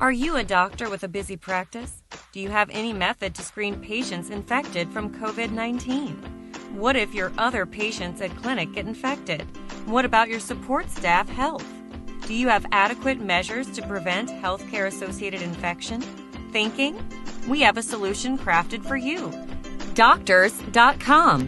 Are you a doctor with a busy practice? Do you have any method to screen patients infected from COVID-19? What if your other patients at clinic get infected? What about your support staff health? Do you have adequate measures to prevent healthcare-associated infection? Thinking? We have a solution crafted for you. Doctors.com.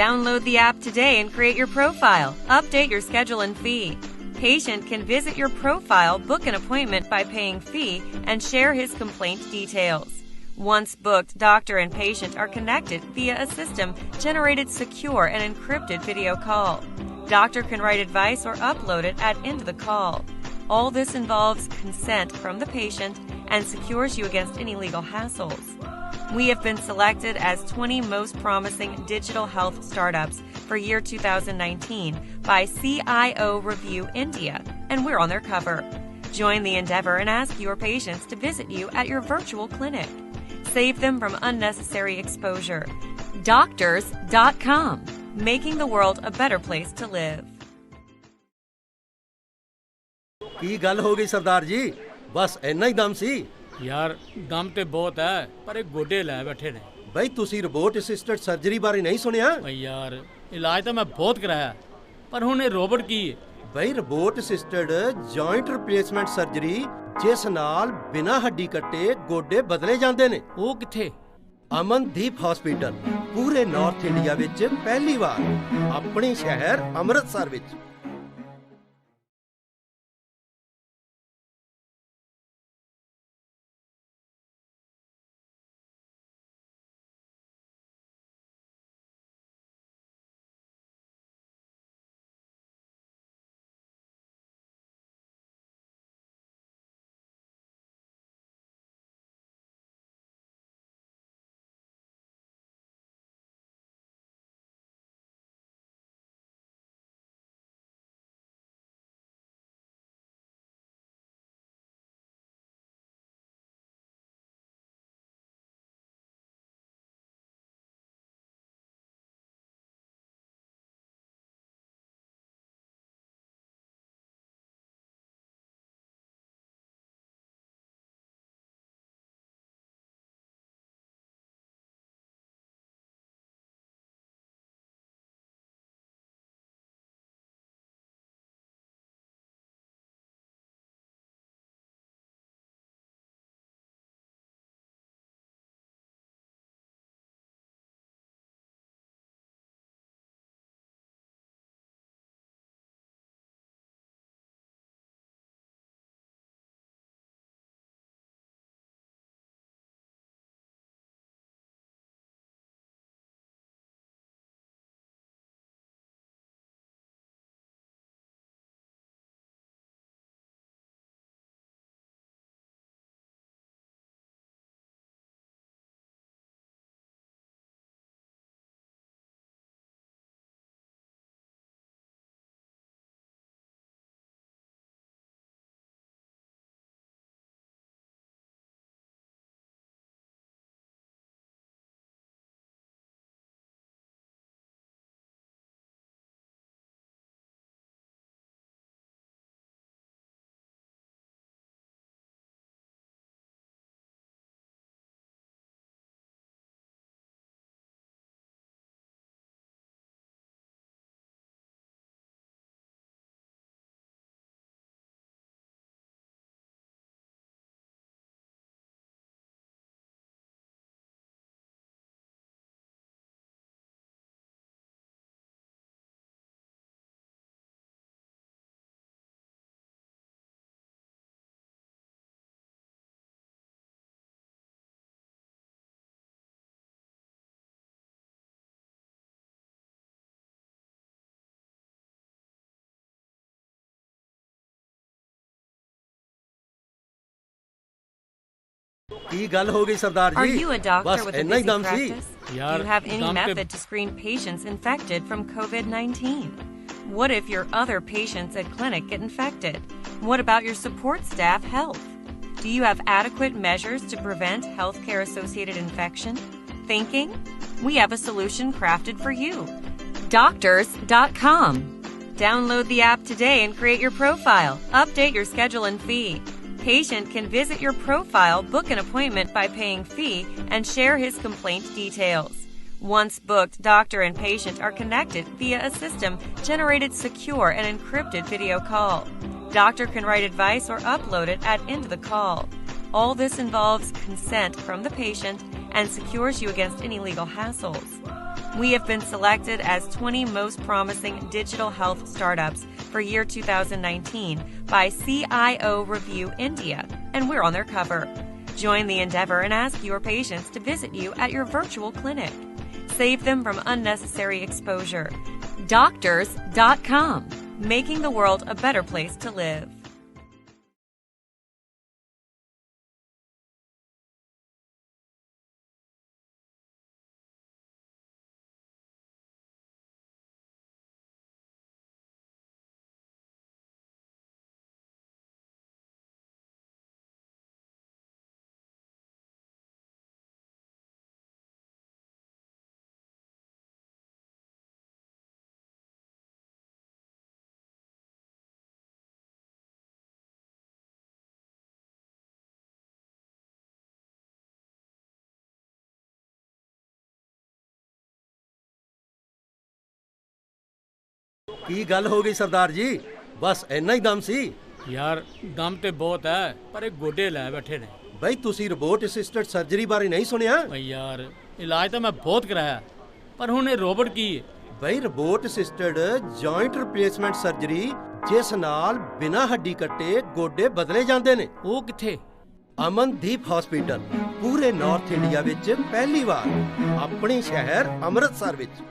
Download the app today and create your profile. Update your schedule and fee. Patient can visit your profile, book an appointment by paying fee, and share his complaint details. Once booked, doctor and patient are connected via a system-generated secure and encrypted video call. Doctor can write advice or upload it at end of the call. All this involves consent from the patient and secures you against any legal hassles. We have been selected as 20 most promising digital health startups for year 2019 by CIO Review India, and we're on their cover. Join the endeavor and ask your patients to visit you at your virtual clinic. Save them from unnecessary exposure. Doctors.com, making the world a better place to live. ਕੀ ਗੱਲ ਹੋ ਗਈ ਸਰਦਾਰ ਜੀ? ਬਸ ਇੰਨਾ ਹੀ ਦਮ ਸੀ। ਯਾਰ ਦਮ ਤੇ ਬਹੁਤ ਹੈ, ਪਰ ਇਹ ਗੋਡੇ ਲੈ ਬੈਠੇ ਨੇ। ਬਈ ਤੁਸੀਂ ਰੋਬੋਟ ਅਸਿਸਟਡ ਸਰਜਰੀ ਬਾਰੇ ਨਹੀਂ ਸੁਣਿਆ? ਬਈ ਯਾਰ ਇਲਾਜ ਤਾਂ ਮੈਂ ਬਹੁਤ ਕਰਾਇਆ, ਪਰ ਹੁਣ ਇਹ ਰੋਬੋਟ ਕੀ ਹੈ? ਬਈ robot assisted joint replacement surgery, ਜਿਸ ਨਾਲ ਬਿਨਾਂ ਹੱਡੀ ਕੱਟੇ ਗੋਡੇ ਬਦਲੇ ਜਾਂਦੇ ਨੇ। ਉਹ ਕਿੱਥੇ? ਅਮਨਦੀਪ ਹਸਪੀਟਲ, ਪੂਰੇ ਨਾਰਥ ਇੰਡੀਆ ਵਿੱਚ ਪਹਿਲੀ ਵਾਰ, ਆਪਣੇ ਸ਼ਹਿਰ ਅੰਮ੍ਰਿਤਸਰ ਵਿੱਚ। ਕੀ ਗੱਲ ਹੋ ਗਈ Sardar ji? Are you a doctor bus with a ਇੰਨਾ ਹੀ busy ਦਮ ਸੀ। practice? Do ਯਾਰ you have any ਦਮ ਤੇ method to screen patients infected from COVID-19? What if your other patients at clinic get infected? What about your support staff health? Do you have adequate measures to prevent healthcare-associated infection? Thinking? We have a solution crafted for you. Doctors.com. Download the app today and create your profile. Update your schedule and fee. Patient can visit your profile, book an appointment by paying fee, and share his complaint details. Once booked, doctor and patient are connected via a system-generated secure and encrypted video call. Doctor can write advice or upload it at end of the call. All this involves consent from the patient and secures you against any legal hassles. We have been selected as 20 most promising digital health startups for year 2019 by CIO Review India, and we're on their cover. Join the endeavor and ask your patients to visit you at your virtual clinic. Save them from unnecessary exposure. Doctors.com, making the world a better place to live. ਕੀ ਗੱਲ ਹੋ ਗਈ ਸਰਦਾਰ ਜੀ? ਬਸ ਇੰਨਾ ਹੀ ਦਮ ਸੀ? ਯਾਰ ਦਮ ਤੇ ਬਹੁਤ ਹੈ, ਪਰ ਇਹ ਗੋਡੇ ਲੈ ਬੈਠੇ ਨੇ। ਬਈ ਤੁਸੀਂ ਰੋਬੋਟ ਅਸਿਸਟਡ ਸਰਜਰੀ ਬਾਰੇ ਨਹੀਂ ਸੁਣਿਆ? ਬਈ ਯਾਰ ਇਲਾਜ ਤਾਂ ਮੈਂ ਬਹੁਤ ਕਰਾਇਆ, ਪਰ ਹੁਣ ਇਹ ਰੋਬੋਟ ਕੀ ਹੈ? ਬਈ robot assisted joint replacement surgery, ਜਿਸ ਨਾਲ ਬਿਨਾਂ ਹੱਡੀ ਕੱਟੇ ਗੋਡੇ ਬਦਲੇ ਜਾਂਦੇ ਨੇ। ਉਹ ਕਿੱਥੇ? ਅਮਨਦੀਪ ਹਸਪੀਟਲ, ਪੂਰੇ ਨਾਰਥ ਇੰਡੀਆ ਵਿੱਚ ਪਹਿਲੀ ਵਾਰ, ਆਪਣੇ ਸ਼ਹਿਰ ਅੰਮ੍ਰਿਤਸਰ ਵਿੱਚ।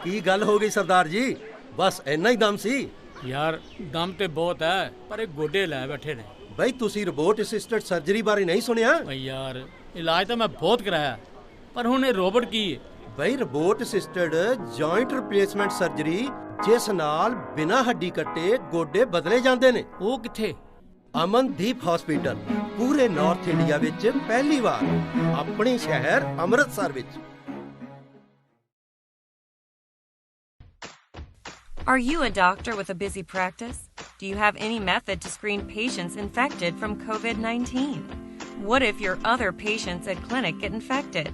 ਕੀ ਗੱਲ ਹੋ ਗਈ ਸਰਦਾਰ ਜੀ? ਬਸ ਇੰਨਾ ਹੀ ਦਮ ਸੀ? ਯਾਰ ਦਮ ਤੇ ਬਹੁਤ ਹੈ, ਪਰ ਇਹ ਗੋਡੇ ਲੈ ਬੈਠੇ ਨੇ। ਬਈ ਤੁਸੀਂ ਰੋਬੋਟ ਅਸਿਸਟਡ ਸਰਜਰੀ ਬਾਰੇ ਨਹੀਂ ਸੁਣਿਆ? ਬਈ ਯਾਰ ਇਲਾਜ ਤਾਂ ਮੈਂ ਬਹੁਤ ਕਰਾਇਆ, ਪਰ ਹੁਣ ਇਹ ਰੋਬੋਟ ਕੀ ਹੈ? ਬਈ robot assisted joint replacement surgery, ਜਿਸ ਨਾਲ ਬਿਨਾਂ ਹੱਡੀ ਕੱਟੇ ਗੋਡੇ ਬਦਲੇ ਜਾਂਦੇ ਨੇ। ਉਹ ਕਿੱਥੇ? ਅਮਨਦੀਪ ਹਸਪੀਟਲ, ਪੂਰੇ ਨਾਰਥ ਇੰਡੀਆ ਵਿੱਚ ਪਹਿਲੀ ਵਾਰ, ਆਪਣੇ ਸ਼ਹਿਰ ਅੰਮ੍ਰਿਤਸਰ ਵਿੱਚ। Are you a doctor with a busy practice? Do you have any method to screen patients infected from COVID-19? What if your other patients at clinic get infected?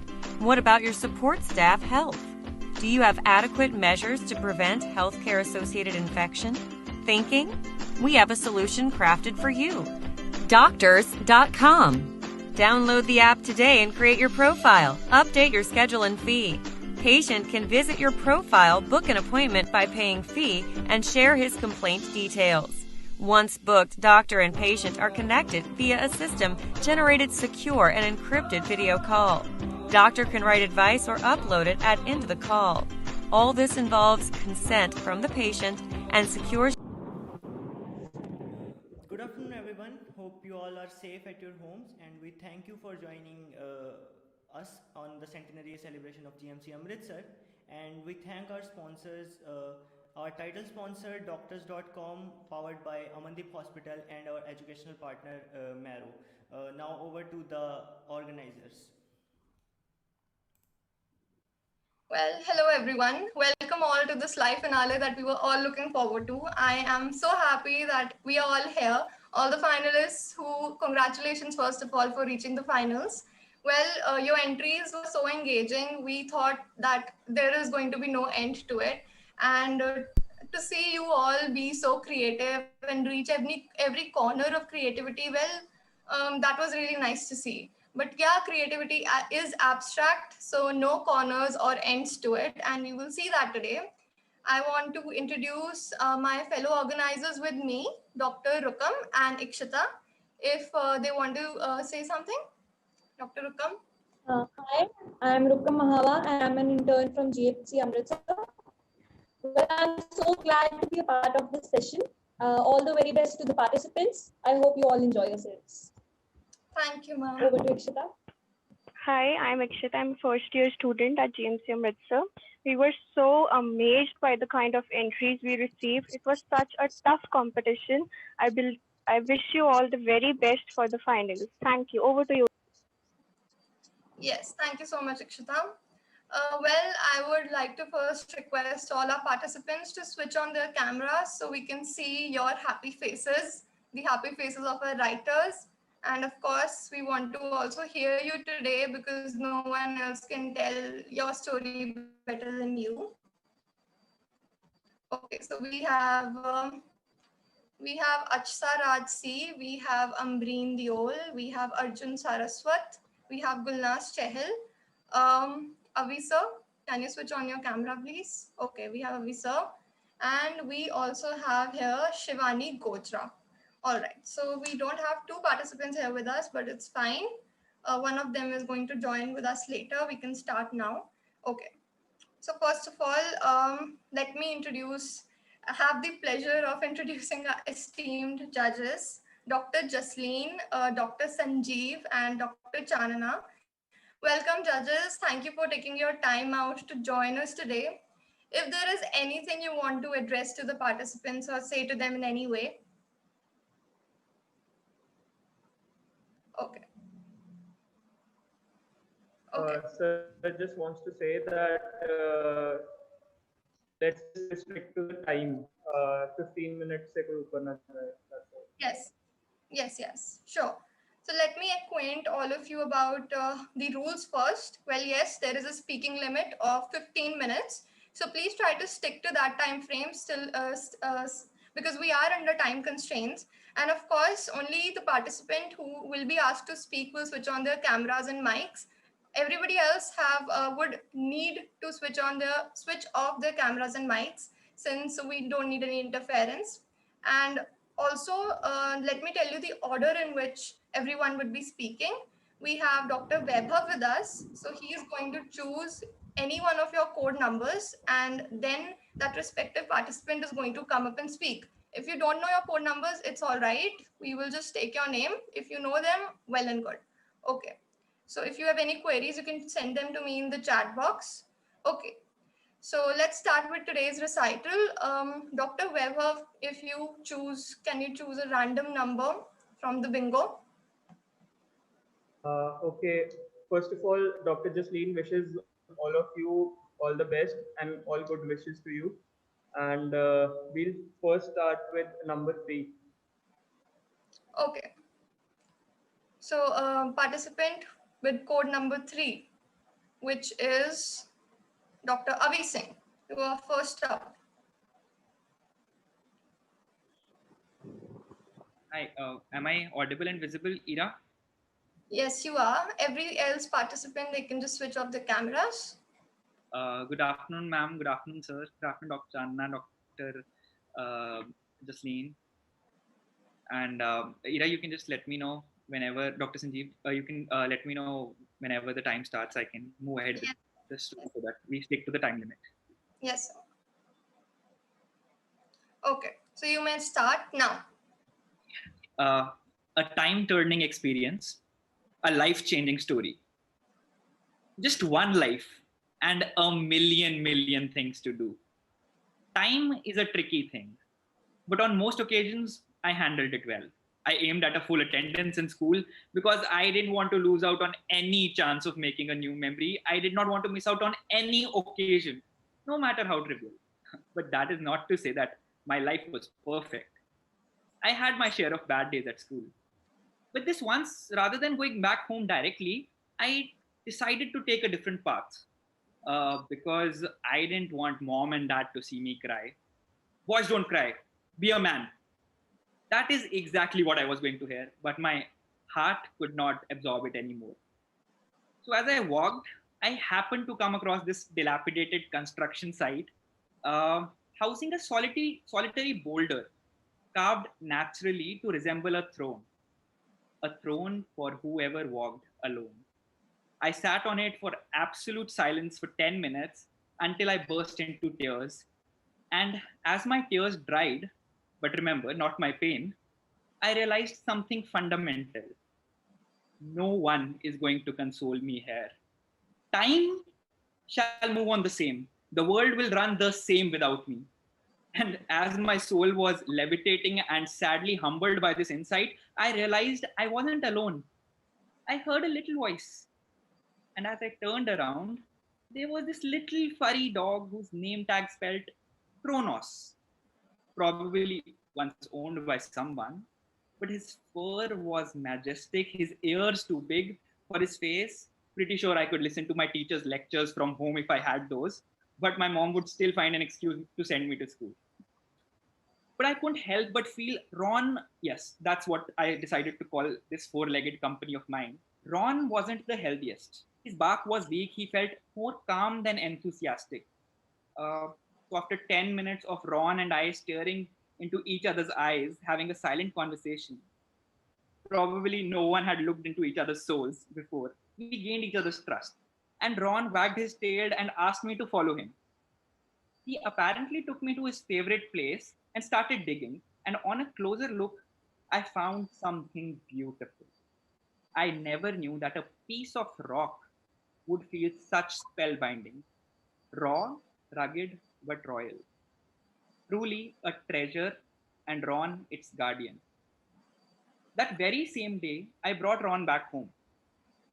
What about your support staff health? Do you have adequate measures to prevent healthcare-associated infection? Thinking? We have a solution crafted for you. Doctors.com. Download the app today and create your profile. Update your schedule and fee. Patient can visit your profile, book an appointment by paying fee, and share his complaint details. Once booked, doctor and patient are connected via a system-generated secure and encrypted video call. Doctor can write advice or upload it at end of the call. All this involves consent from the patient and secures. Good afternoon, everyone. Hope you all are safe at your homes, and we thank you for joining us on the centenary celebration of GMC Amritsar. And we thank our sponsors, our title sponsor Doctors.com, powered by Amandeep Hospital, and our educational partner Marrow. Now over to the organizers. Well, hello everyone. Welcome all to this live finale that we were all looking forward to. I am so happy that we are all here. All the finalists congratulations first of all for reaching the finals. Well, your entries were so engaging. We thought that there is going to be no end to it. And to see you all be so creative and reach every corner of creativity, well, that was really nice to see. But yeah, creativity is abstract, so no corners or ends to it, and we will see that today. I want to introduce my fellow organizers with me, Dr. Rukam and Ikshita, if they want to say something. Dr. Rukam. Hi, I am Rukam Mahava and I'm an intern from GMC Amritsar. Well, I'm so glad to be a part of this session. All the very best to the participants. I hope you all enjoy yourselves. Thank you, ma'am. Over to Ikshita. Hi, I'm Ikshita. I'm a first year student at GMC Amritsar. We were so amazed by the kind of entries we received. It was such a tough competition. I wish you all the very best for the finals. Thank you. Over to you. Yes, thank you so much, Ikshita. Well, I would like to first request all our participants to switch on their cameras so we can see your happy faces, the happy faces of our writers. And of course, we want to also hear you today because no one else can tell your story better than you. Okay, so we have Achsa Rajsi, we have Ambreen Diol, we have Arjun Saraswat, we have Gulnaz Chehal. Avi sir, can you switch on your camera, please? Okay, we have Avi sir. And we also have here Shivani Gojra. All right, so we don't have two participants here with us, but it's fine. One of them is going to join with us later. We can start now. Okay, so first of all, let me I have the pleasure of introducing our esteemed judges, Dr. Jasleen, Dr. Sanjeev, and Dr. Chanana. Welcome, judges. Thank you for taking your time out to join us today. If there is anything you want to address to the participants or say to them in any way. Okay. Sir just wants to say that let's restrict to the time. 15 minutes se koi upar na jaye. Yes, sure. So let me acquaint all of you about the rules first. Well, yes, there is a speaking limit of 15 minutes. So please try to stick to that time frame still because we are under time constraints. And of course, only the participant who will be asked to speak will switch on their cameras and mics. Everybody else would need to switch off their cameras and mics since we don't need any interference. And also, let me tell you the order in which everyone would be speaking. We have Dr. Vaibhav with us. So he is going to choose any one of your code numbers, and then that respective participant is going to come up and speak. If you don't know your code numbers, it's all right. We will just take your name. If you know them, well and good. Okay. So if you have any queries, you can send them to me in the chat box. Okay. So let's start with today's recital. Dr. Weber, if you choose, can you choose a random number from the bingo? Okay. First of all, Dr. Jasleen wishes all of you all the best and all good wishes to you. And we'll first start with number 3. Okay. So participant with code number 3, which is Dr. Avi Singh. You are first up. Hi, am I audible and visible, Ira? Yes, you are. Every else participant, they can just switch off the cameras. Good afternoon, ma'am. Good afternoon, sir. Good afternoon, Dr. Channa, Dr. Jasleen. And Ira, you can just let me know whenever, Dr. Sanjeev, you can let me know whenever the time starts. I can move ahead with the story so that we stick to the time limit. Yes. Okay. So you may start now. A time-turning experience, a life-changing story. Just one life and a million things to do. Time is a tricky thing, but on most occasions, I handled it well. I aimed at a full attendance in school because I didn't want to lose out on any chance of making a new memory. I did not want to miss out on any occasion, no matter how trivial. But that is not to say that my life was perfect. I had my share of bad days at school. But this once, rather than going back home directly, I decided to take a different path because I didn't want mom and dad to see me cry. Boys don't cry. Be a man. That is exactly what I was going to hear, but my heart could not absorb it anymore. So as I walked, I happened to come across this dilapidated construction site housing a solitary boulder carved naturally to resemble a throne for whoever walked alone. I sat on it for absolute silence for 10 minutes until I burst into tears. And as my tears dried, but remember, not my pain, I realized something fundamental. No one is going to console me here. Time shall move on the same. The world will run the same without me. And as my soul was levitating and sadly humbled by this insight, I realized I wasn't alone. I heard a little voice. And as I turned around, there was this little furry dog whose name tag spelled Kronos, probably once owned by someone. But his fur was majestic, his ears too big for his face. Pretty sure I could listen to my teacher's lectures from home if I had those, but my mom would still find an excuse to send me to school. But I couldn't help but feel Ron, yes, that's what I decided to call this four-legged company of mine. Ron wasn't the healthiest. His bark was weak. He felt more calm than enthusiastic. So after 10 minutes of Ron and I staring into each other's eyes, having a silent conversation, probably no one had looked into each other's souls before, we gained each other's trust. And Ron wagged his tail and asked me to follow him. He apparently took me to his favorite place and started digging. And on a closer look, I found something beautiful. I never knew that a piece of rock would feel such spellbinding. Raw, rugged, but royal. Truly a treasure, and Ron its guardian. That very same day, I brought Ron back home.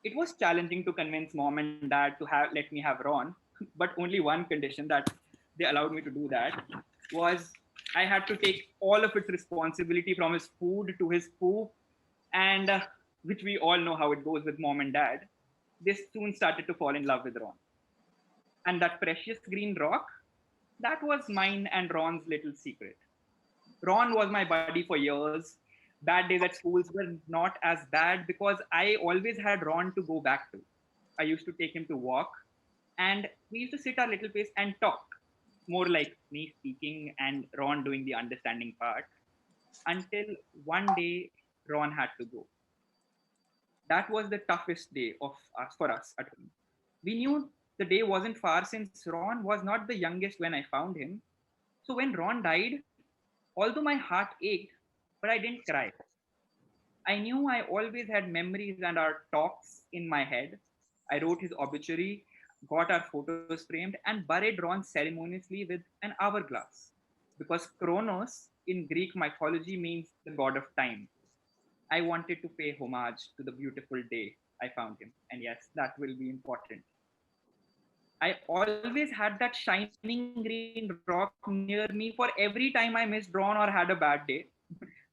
It was challenging to convince mom and dad to let me have Ron, but only one condition that they allowed me to do that was I had to take all of its responsibility from his food to his poop, and which we all know how it goes with mom and dad. They soon started to fall in love with Ron. And that precious green rock, that was mine and Ron's little secret. Ron was my buddy for years. Bad days at schools were not as bad because I always had Ron to go back to. I used to take him to walk, and we used to sit our little place and talk, more like me speaking and Ron doing the understanding part, until one day Ron had to go. That was the toughest day for us at home. We knew The day wasn't far since Ron was not the youngest when I found him. So when Ron died, although my heart ached, but I didn't cry. I knew I always had memories and our talks in my head. I wrote his obituary, got our photos framed, and buried Ron ceremoniously with an hourglass. Because Kronos in Greek mythology means the god of time. I wanted to pay homage to the beautiful day I found him. And yes, that will be important. I always had that shining green rock near me for every time I missed Ron or had a bad day,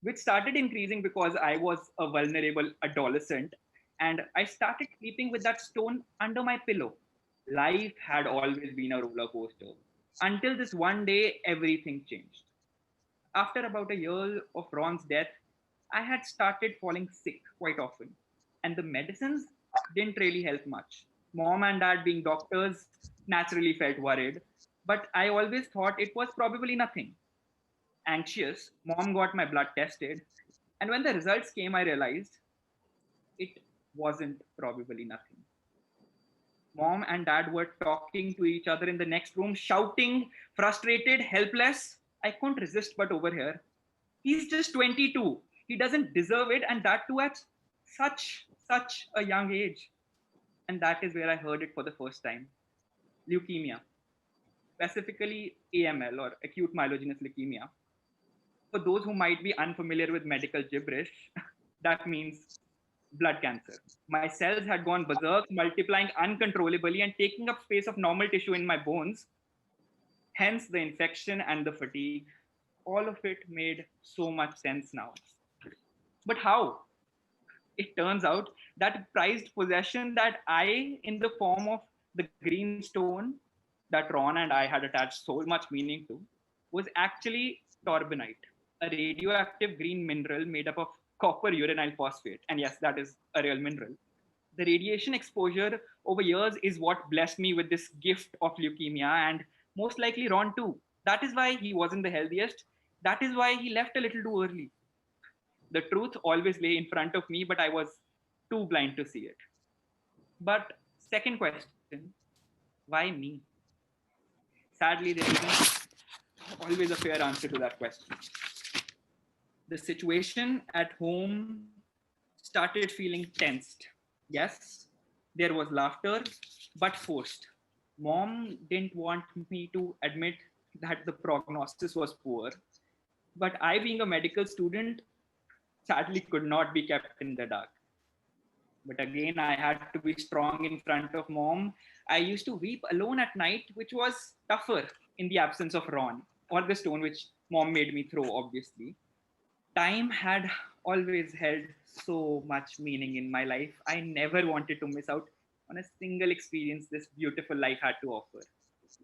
which started increasing because I was a vulnerable adolescent and I started sleeping with that stone under my pillow. Life had always been a roller coaster until this one day everything changed. After about a year of Ron's death, I had started falling sick quite often, and the medicines didn't really help much. Mom and dad, being doctors, naturally felt worried, but I always thought it was probably nothing. Anxious, mom got my blood tested, and when the results came, I realized it wasn't probably nothing. Mom and dad were talking to each other in the next room, shouting, frustrated, helpless. I couldn't resist but overhear. He's just 22. He doesn't deserve it, and that too at such a young age. And that is where I heard it for the first time. Leukemia, specifically AML or acute myelogenous leukemia. For those who might be unfamiliar with medical gibberish, that means blood cancer. My cells had gone berserk, multiplying uncontrollably and taking up space of normal tissue in my bones. Hence the infection and the fatigue. All of it made so much sense now. But how? It turns out that prized possession that I, in the form of the green stone that Ron and I had attached so much meaning to, was actually torbenite, a radioactive green mineral made up of copper uranyl phosphate. And yes, that is a real mineral. The radiation exposure over years is what blessed me with this gift of leukemia, and most likely Ron too. That is why he wasn't the healthiest. That is why he left a little too early. The truth always lay in front of me, but I was too blind to see it. But second question, why me? Sadly, there isn't always a fair answer to that question. The situation at home started feeling tensed. Yes, there was laughter, but forced. Mom didn't want me to admit that the prognosis was poor, but I, being a medical student, sadly could not be kept in the dark. But again, I had to be strong in front of mom. I used to weep alone at night, which was tougher in the absence of Ron or the stone which mom made me throw, obviously. Time had always held so much meaning in my life. I never wanted to miss out on a single experience this beautiful life had to offer.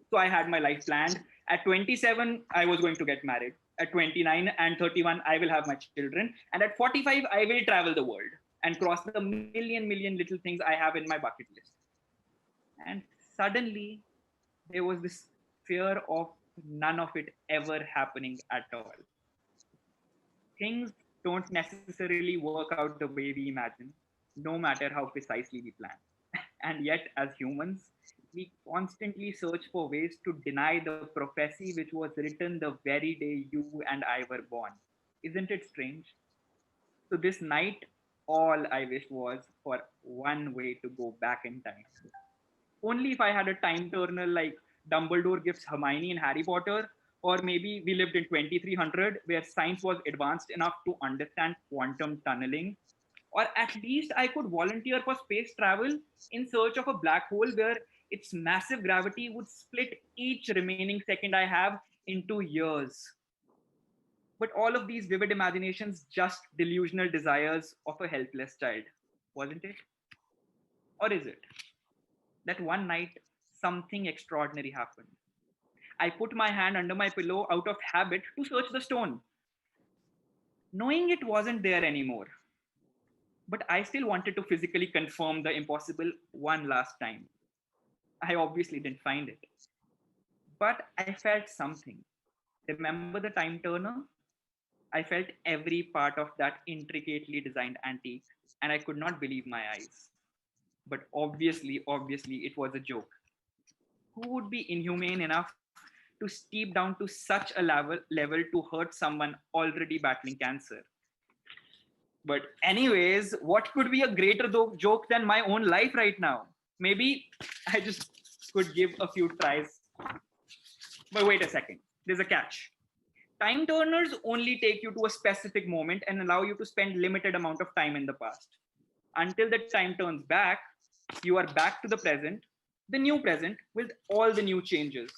So I had my life planned. At 27, I was going to get married. At 29 and 31, I will have my children. And at 45, I will travel the world and cross the million little things I have in my bucket list. And suddenly, there was this fear of none of it ever happening at all. Things don't necessarily work out the way we imagine, no matter how precisely we plan. And yet, as humans, we constantly search for ways to deny the prophecy which was written the very day you and I were born. Isn't it strange? So, this night, all I wished was for one way to go back in time. Only if I had a time turner like Dumbledore gives Hermione in Harry Potter, or maybe we lived in 2300 where science was advanced enough to understand quantum tunneling, or at least I could volunteer for space travel in search of a black hole where its massive gravity would split each remaining second I have into years. But all of these vivid imaginations just delusional desires of a helpless child, wasn't it? Or is it? That one night, something extraordinary happened. I put my hand under my pillow out of habit to search the stone, knowing it wasn't there anymore. But I still wanted to physically confirm the impossible one last time. I obviously didn't find it. But I felt something. Remember the time turner? I felt every part of that intricately designed antique, and I could not believe my eyes. But obviously, it was a joke. who would be inhumane enough to steep down to such a level to hurt someone already battling cancer? But anyways, what could be a greater joke than my own life right now? Maybe I just could give a few tries. But wait a second, there's a catch. Time turners only take you to a specific moment and allow you to spend limited amount of time in the past. Until the time turns back, you are back to the present, the new present, with all the new changes.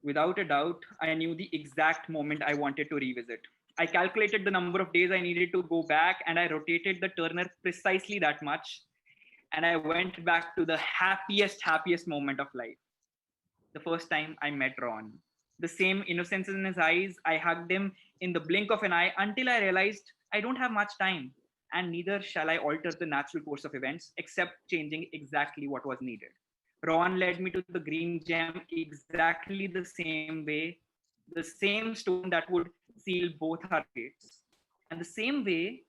Without a doubt, I knew the exact moment I wanted to revisit. I calculated the number of days I needed to go back, and I rotated the turner precisely that much. And I went back to the happiest moment of life. The first time I met Ron. The same innocence in his eyes. I hugged him in the blink of an eye until I realized I don't have much time, and neither shall I alter the natural course of events except changing exactly what was needed. Ron led me to the green gem exactly the same way, the same stone that would seal both our fates. And the same way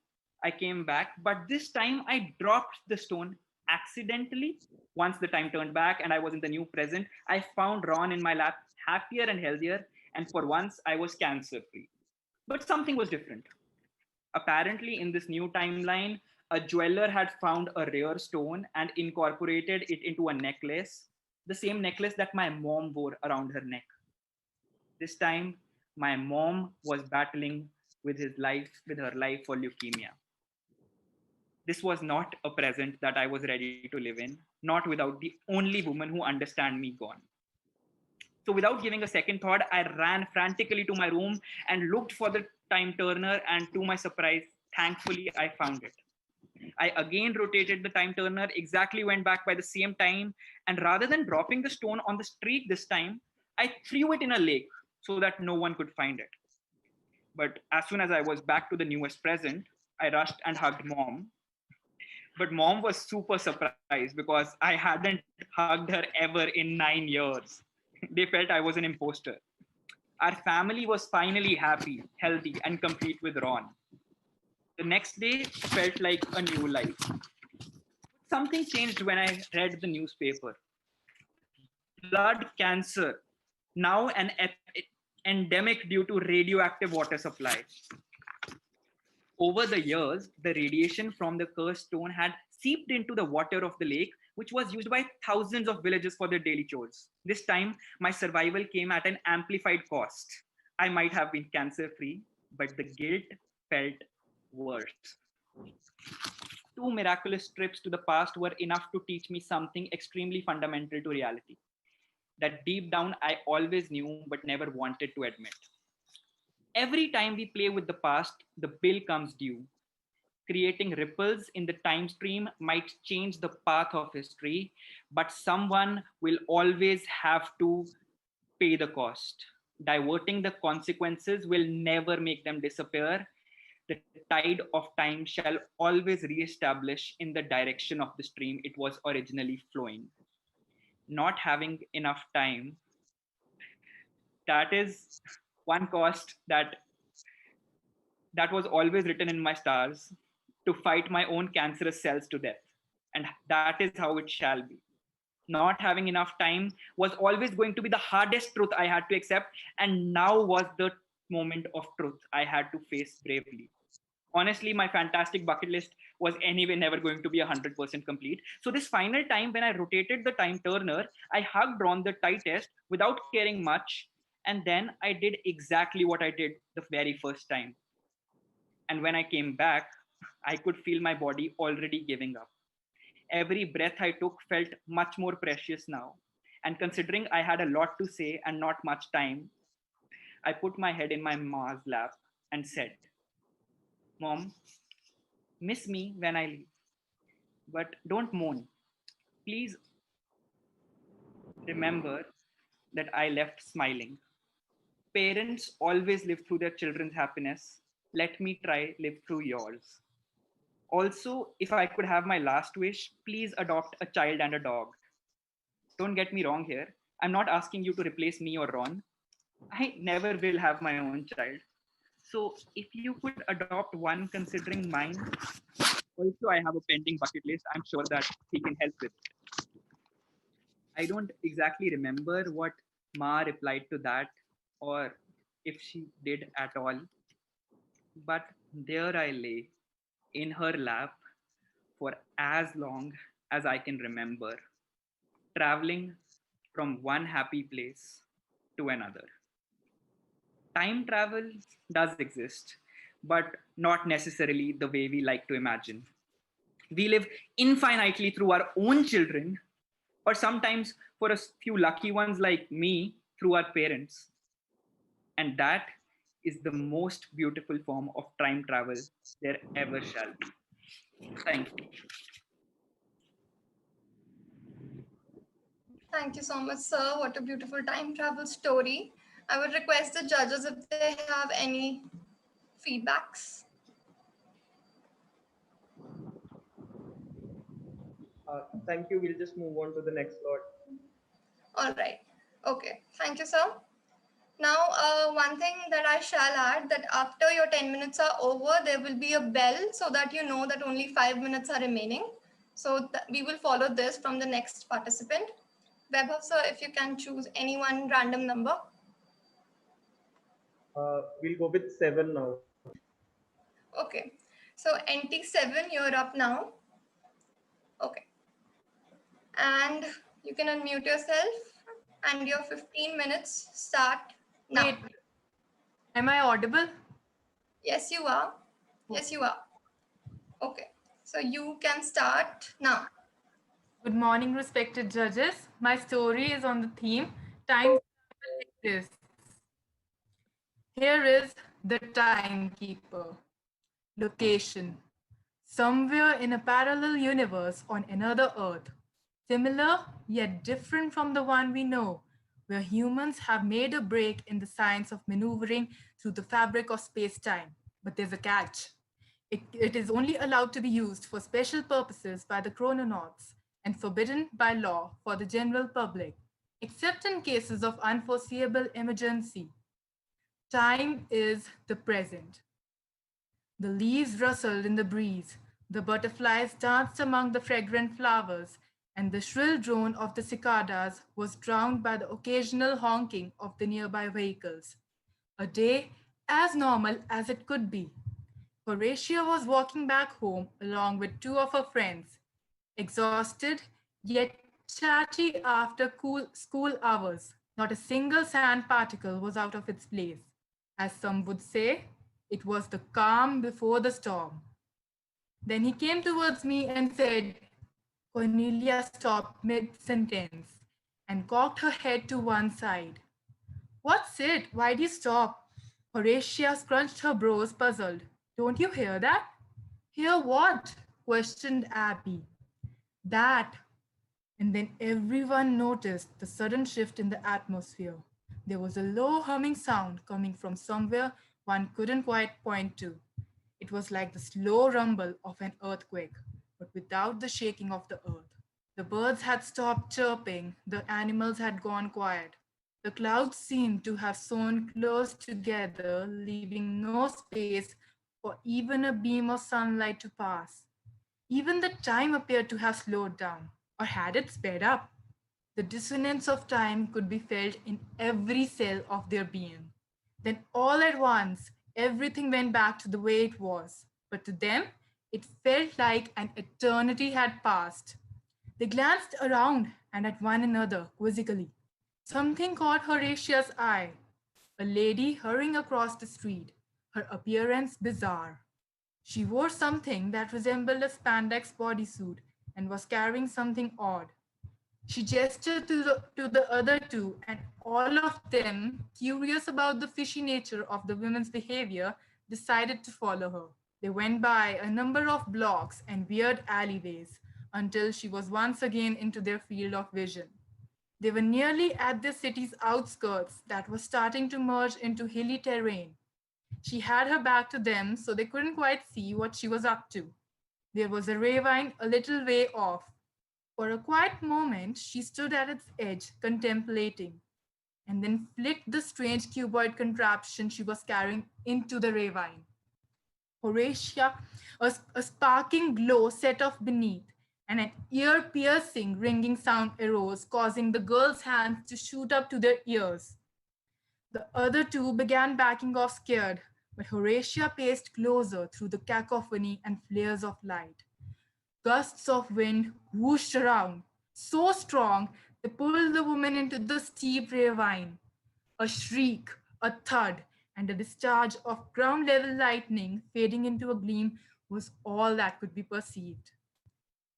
I came back, but this time I dropped the stone accidentally. Once the time turned back and I was in the new present, I found Ron in my lap, happier and healthier, and for once I was cancer free. But something was different. Apparently, in this new timeline, a jeweler had found a rare stone and incorporated it into a necklace, the same necklace that my mom wore around her neck. This time, my mom was battling with her life for leukemia. This was not a present that I was ready to live in, not without the only woman who understands me gone. So without giving a second thought, I ran frantically to my room and looked for the time turner, and to my surprise, thankfully, I found it. I again rotated the time turner, exactly went back by the same time, and rather than dropping the stone on the street this time, I threw it in a lake so that no one could find it. But as soon as I was back to the newest present, I rushed and hugged mom. But mom was super surprised because I hadn't hugged her ever in 9 years. They felt I was an imposter. Our family was finally happy, healthy, and complete with Ron. The next day felt like a new life. Something changed when I read the newspaper. Blood cancer, now an endemic due to radioactive water supply. Over the years, the radiation from the cursed stone had seeped into the water of the lake, which was used by thousands of villagers for their daily chores. This time, my survival came at an amplified cost. I might have been cancer-free, but the guilt felt worse. 2 miraculous trips to the past were enough to teach me something extremely fundamental to reality, that deep down I always knew but never wanted to admit. Every time we play with the past, the bill comes due. Creating ripples in the time stream might change the path of history, but someone will always have to pay the cost. Diverting the consequences will never make them disappear. The tide of time shall always re-establish in the direction of the stream it was originally flowing. Not having enough time, that is one cost that was always written in my stars, to fight my own cancerous cells to death. And that is how it shall be. Not having enough time was always going to be the hardest truth I had to accept, and now was the moment of truth I had to face bravely. Honestly, my fantastic bucket list was anyway never going to be 100% complete. So this final time when I rotated the time turner, I hugged Ron the tightest without caring much. And then I did exactly what I did the very first time. And when I came back, I could feel my body already giving up. Every breath I took felt much more precious now. And considering I had a lot to say and not much time, I put my head in my ma's lap and said, "Mom, miss me when I leave, but don't moan. Please remember that I left smiling. Parents always live through their children's happiness. Let me try live through yours. Also, if I could have my last wish, please adopt a child and a dog. Don't get me wrong here. I'm not asking you to replace me or Ron. I never will have my own child. So if you could adopt one considering mine, also I have a pending bucket list. I'm sure that he can help with it." I don't exactly remember what Ma replied to that or if she did at all. But there I lay in her lap for as long as I can remember, traveling from one happy place to another. Time travel does exist, but not necessarily the way we like to imagine. We live infinitely through our own children, or sometimes for a few lucky ones like me, through our parents. And that is the most beautiful form of time travel there ever shall be. Thank you. Thank you so much, sir. What a beautiful time travel story. I would request the judges if they have any feedbacks. Thank you. We'll just move on to the next slot. All right. Okay. Thank you, sir. Now, one thing that I shall add that after your 10 minutes are over, there will be a bell so that you know that only 5 minutes are remaining. So we will follow this from the next participant. Vaibhav, sir, if you can choose any one random number. We'll go with 7 now. Okay. So NT7, you're up now. Okay. And you can unmute yourself and your 15 minutes start now. Wait, am I audible? Yes, you are. Yes, you are. Okay. So you can start now. Good morning, respected judges. My story is on the theme time exists. Here is the timekeeper. Location. Somewhere in a parallel universe on another Earth. Similar yet different from the one we know, where humans have made a break in the science of maneuvering through the fabric of space-time. But there's a catch. It is only allowed to be used for special purposes by the chrononauts and forbidden by law for the general public, except in cases of unforeseeable emergency. Time is the present. The leaves rustled in the breeze, the butterflies danced among the fragrant flowers, and the shrill drone of the cicadas was drowned by the occasional honking of the nearby vehicles. A day as normal as it could be. Horatia was walking back home along with 2 of her friends, exhausted yet chatty after school hours. Not a single sand particle was out of its place. As some would say, it was the calm before the storm. Then he came towards me and said, Cornelia stopped mid-sentence and cocked her head to one side. What's it? Why'd you stop? Horatia scrunched her brows, puzzled. Don't you hear that? Hear what? Questioned Abby. That. And then everyone noticed the sudden shift in the atmosphere. There was a low humming sound coming from somewhere one couldn't quite point to. It was like the slow rumble of an earthquake, but without the shaking of the earth. The birds had stopped chirping, the animals had gone quiet. The clouds seemed to have sewn close together, leaving no space for even a beam of sunlight to pass. Even the time appeared to have slowed down, or had it sped up. The dissonance of time could be felt in every cell of their being. Then all at once, everything went back to the way it was. But to them, it felt like an eternity had passed. They glanced around and at one another quizzically. Something caught Horatia's eye. A lady hurrying across the street, her appearance bizarre. She wore something that resembled a spandex bodysuit and was carrying something odd. She gestured to the other 2, and all of them, curious about the fishy nature of the woman's behavior, decided to follow her. They went by a number of blocks and weird alleyways until she was once again into their field of vision. They were nearly at the city's outskirts that was starting to merge into hilly terrain. She had her back to them, so they couldn't quite see what she was up to. There was a ravine a little way off. For a quiet moment, she stood at its edge, contemplating, and then flicked the strange cuboid contraption she was carrying into the ravine. Horatia, a sparking glow set off beneath, and an ear-piercing ringing sound arose, causing the girls' hands to shoot up to their ears. The other two began backing off scared, but Horatia paced closer through the cacophony and flares of light. Gusts of wind whooshed around, so strong they pulled the woman into the steep ravine. A shriek, a thud, and a discharge of ground-level lightning fading into a gleam was all that could be perceived.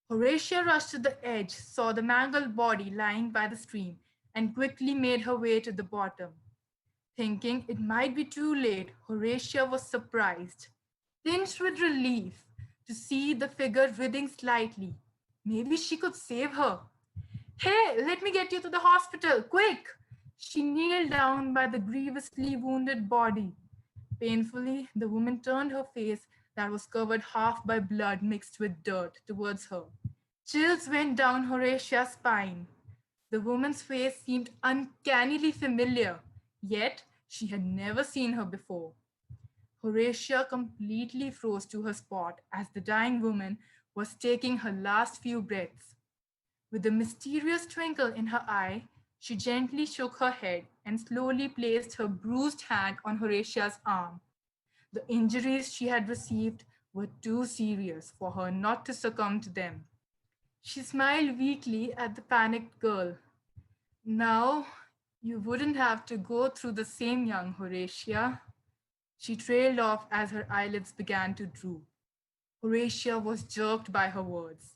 Horatia rushed to the edge, saw the mangled body lying by the stream, and quickly made her way to the bottom. Thinking it might be too late, Horatia was surprised, tinged with relief, to see the figure writhing slightly. Maybe she could save her. Hey, let me get you to the hospital, quick! She kneeled down by the grievously wounded body. Painfully, the woman turned her face that was covered half by blood mixed with dirt towards her. Chills went down Horatia's spine. The woman's face seemed uncannily familiar, yet she had never seen her before. Horatia completely froze to her spot as the dying woman was taking her last few breaths. With a mysterious twinkle in her eye, she gently shook her head and slowly placed her bruised hand on Horatia's arm. The injuries she had received were too serious for her not to succumb to them. She smiled weakly at the panicked girl. Now, you wouldn't have to go through the same, young Horatia. She trailed off as her eyelids began to droop. Horatia was jerked by her words.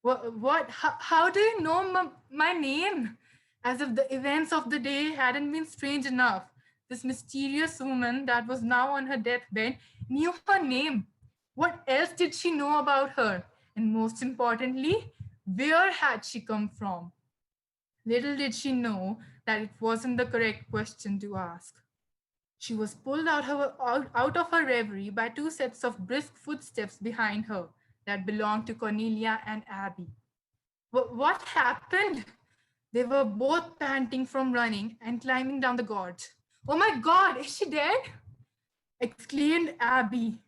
What? How do you know my name? As if the events of the day hadn't been strange enough. This mysterious woman that was now on her deathbed knew her name. What else did she know about her? And most importantly, where had she come from? Little did she know that it wasn't the correct question to ask. She was pulled out of her reverie by two sets of brisk footsteps behind her that belonged to Cornelia and Abby. What happened? They were both panting from running and climbing down the gorge. Oh my God, is she dead? Exclaimed Abby.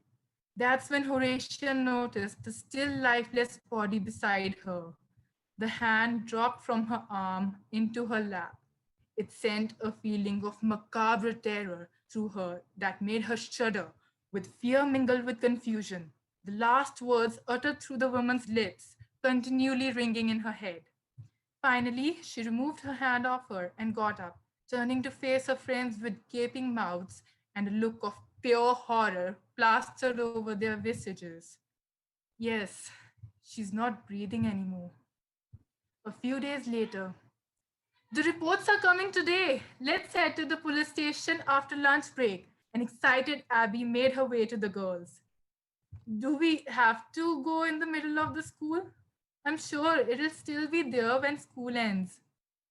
That's when Horatia noticed the still lifeless body beside her. The hand dropped from her arm into her lap. It sent a feeling of macabre terror through her that made her shudder, with fear mingled with confusion. The last words uttered through the woman's lips continually ringing in her head. Finally, she removed her hand off her and got up, turning to face her friends with gaping mouths and a look of pure horror plastered over their visages. Yes, she's not breathing anymore. A few days later, the reports are coming today. Let's head to the police station after lunch break. An excited Abby made her way to the girls. Do we have to go in the middle of the school? I'm sure it'll still be there when school ends.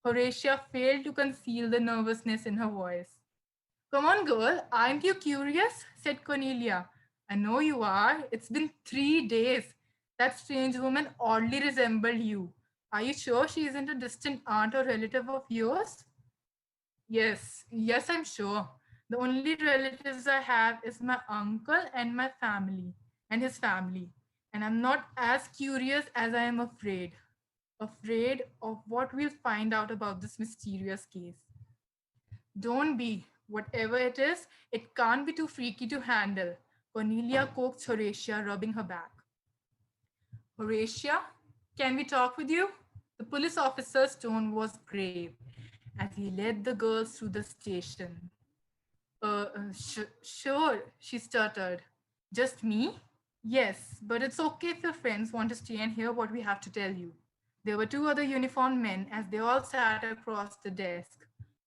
Horatia failed to conceal the nervousness in her voice. Come on, girl, aren't you curious? Said Cornelia. I know you are. It's been 3 days. That strange woman oddly resembled you. Are you sure she isn't a distant aunt or relative of yours? Yes, I'm sure. The only relatives I have is my uncle and my family and his family. And I'm not as curious as I am afraid. Afraid of what we'll find out about this mysterious case. Don't be. Whatever it is, it can't be too freaky to handle. Cornelia coaxed Horatia, rubbing her back. Horatia, can we talk with you? The police officer's tone was grave as he led the girls through the station. Sure, she stuttered. Just me? Yes, but it's okay if your friends want to stay and hear what we have to tell you. There were 2 other uniformed men as they all sat across the desk.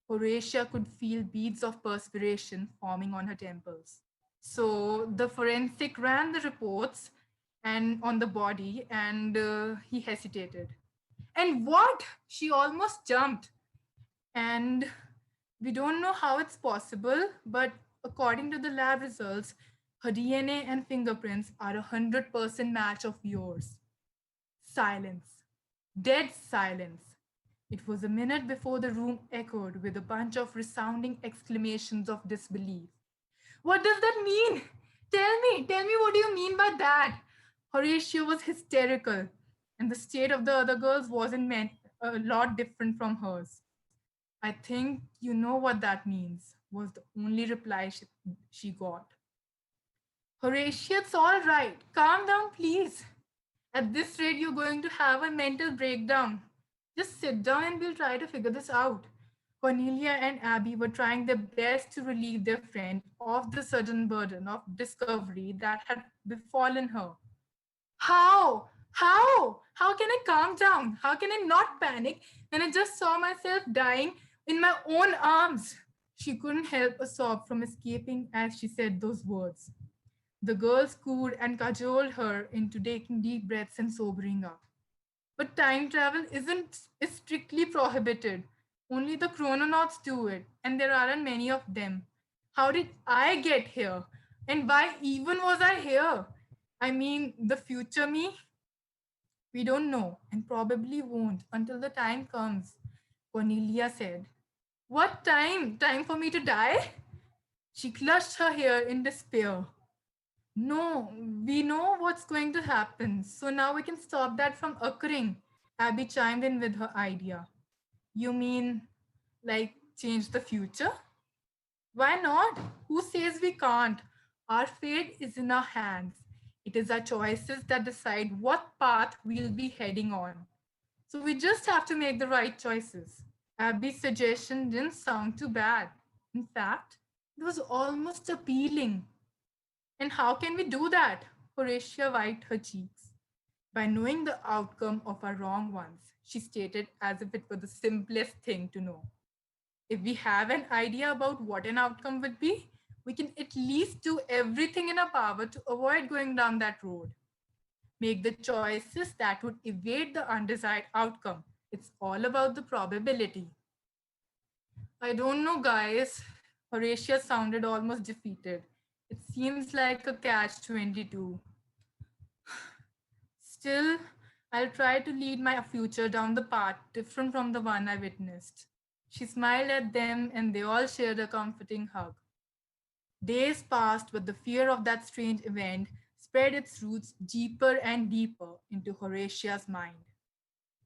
Horatia could feel beads of perspiration forming on her temples. So the forensic ran the reports and on the body, and he hesitated. And what? She almost jumped. And we don't know how it's possible, but according to the lab results, her DNA and fingerprints are 100% match of yours. Silence. Dead silence. It was a minute before the room echoed with a bunch of resounding exclamations of disbelief. What does that mean? Tell me, what do you mean by that? Horatia was hysterical, and the state of the other girls wasn't meant a lot different from hers. I think you know what that means, was the only reply she got. Horatio, it's all right. Calm down, please. At this rate, you're going to have a mental breakdown. Just sit down and we'll try to figure this out. Cornelia and Abby were trying their best to relieve their friend of the sudden burden of discovery that had befallen her. How? How? How can I calm down? How can I not panic when I just saw myself dying in my own arms? She couldn't help a sob from escaping as she said those words. The girls cooed and cajoled her into taking deep breaths and sobering up. But time travel is strictly prohibited. Only the chrononauts do it, and there aren't many of them. How did I get here? And why even was I here? I mean, the future me? We don't know, and probably won't until the time comes, Cornelia said. What time? Time for me to die? She clutched her hair in despair. No, we know what's going to happen, so now we can stop that from occurring. Abby chimed in with her idea. You mean, like, change the future? Why not? Who says we can't? Our fate is in our hands. It is our choices that decide what path we'll be heading on. So we just have to make the right choices. Abby's suggestion didn't sound too bad. In fact, it was almost appealing. And how can we do that? Horatia wiped her cheeks. By knowing the outcome of our wrong ones, she stated as if it were the simplest thing to know. If we have an idea about what an outcome would be, we can at least do everything in our power to avoid going down that road. Make the choices that would evade the undesired outcome. It's all about the probability. I don't know, guys. Horatia sounded almost defeated. It seems like a catch-22. Still, I'll try to lead my future down the path different from the one I witnessed. She smiled at them and they all shared a comforting hug. Days passed, but the fear of that strange event spread its roots deeper and deeper into Horatia's mind.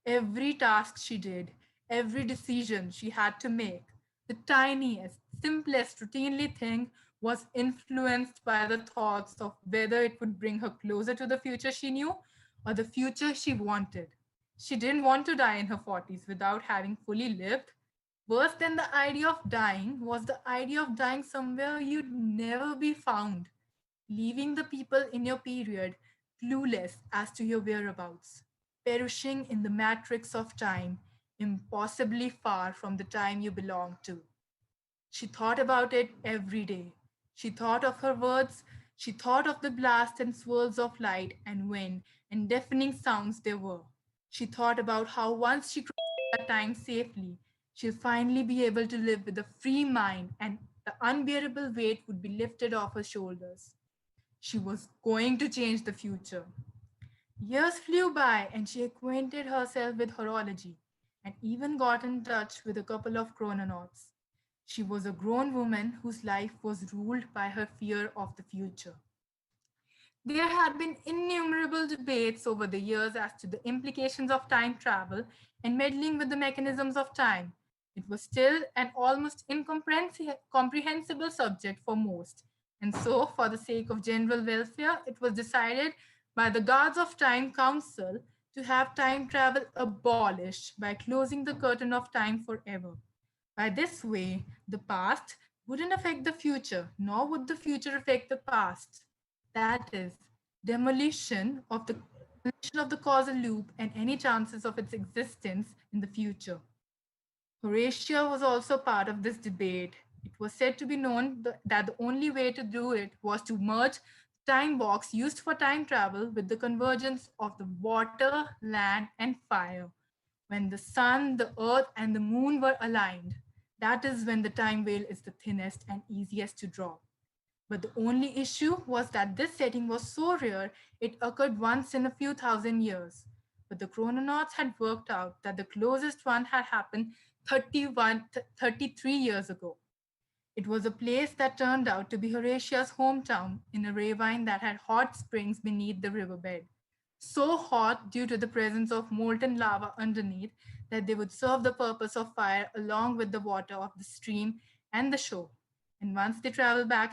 Every task she did, every decision she had to make, the tiniest, simplest, routinely thing was influenced by the thoughts of whether it would bring her closer to the future she knew or the future she wanted. She didn't want to die in her 40s without having fully lived. Worse than the idea of dying was the idea of dying somewhere you'd never be found, leaving the people in your period clueless as to your whereabouts, perishing in the matrix of time, impossibly far from the time you belong to. She thought about it every day. She thought of her words. She thought of the blasts and swirls of light and wind and deafening sounds there were. She thought about how once she crossed that time safely, she'll finally be able to live with a free mind and the unbearable weight would be lifted off her shoulders. She was going to change the future. Years flew by and she acquainted herself with horology and even got in touch with a couple of chrononauts. She was a grown woman whose life was ruled by her fear of the future. There had been innumerable debates over the years as to the implications of time travel and meddling with the mechanisms of time. It was still an almost incomprehensible subject for most, and so, for the sake of general welfare, it was decided by the Guards of Time Council to have time travel abolished by closing the curtain of time forever. By this way, the past wouldn't affect the future, nor would the future affect the past. That is, demolition of the causal loop and any chances of its existence in the future. Horatia was also part of this debate. It was said to be known that the only way to do it was to merge the time box used for time travel with the convergence of the water, land, and fire. When the sun, the earth, and the moon were aligned, that is when the time veil is the thinnest and easiest to draw. But the only issue was that this setting was so rare, it occurred once in a few thousand years. But the chrononauts had worked out that the closest one had happened 33 years ago. It was a place that turned out to be Horatia's hometown in a ravine that had hot springs beneath the riverbed. so hot due to the presence of molten lava underneath that they would serve the purpose of fire along with the water of the stream and the shore. And once they travel back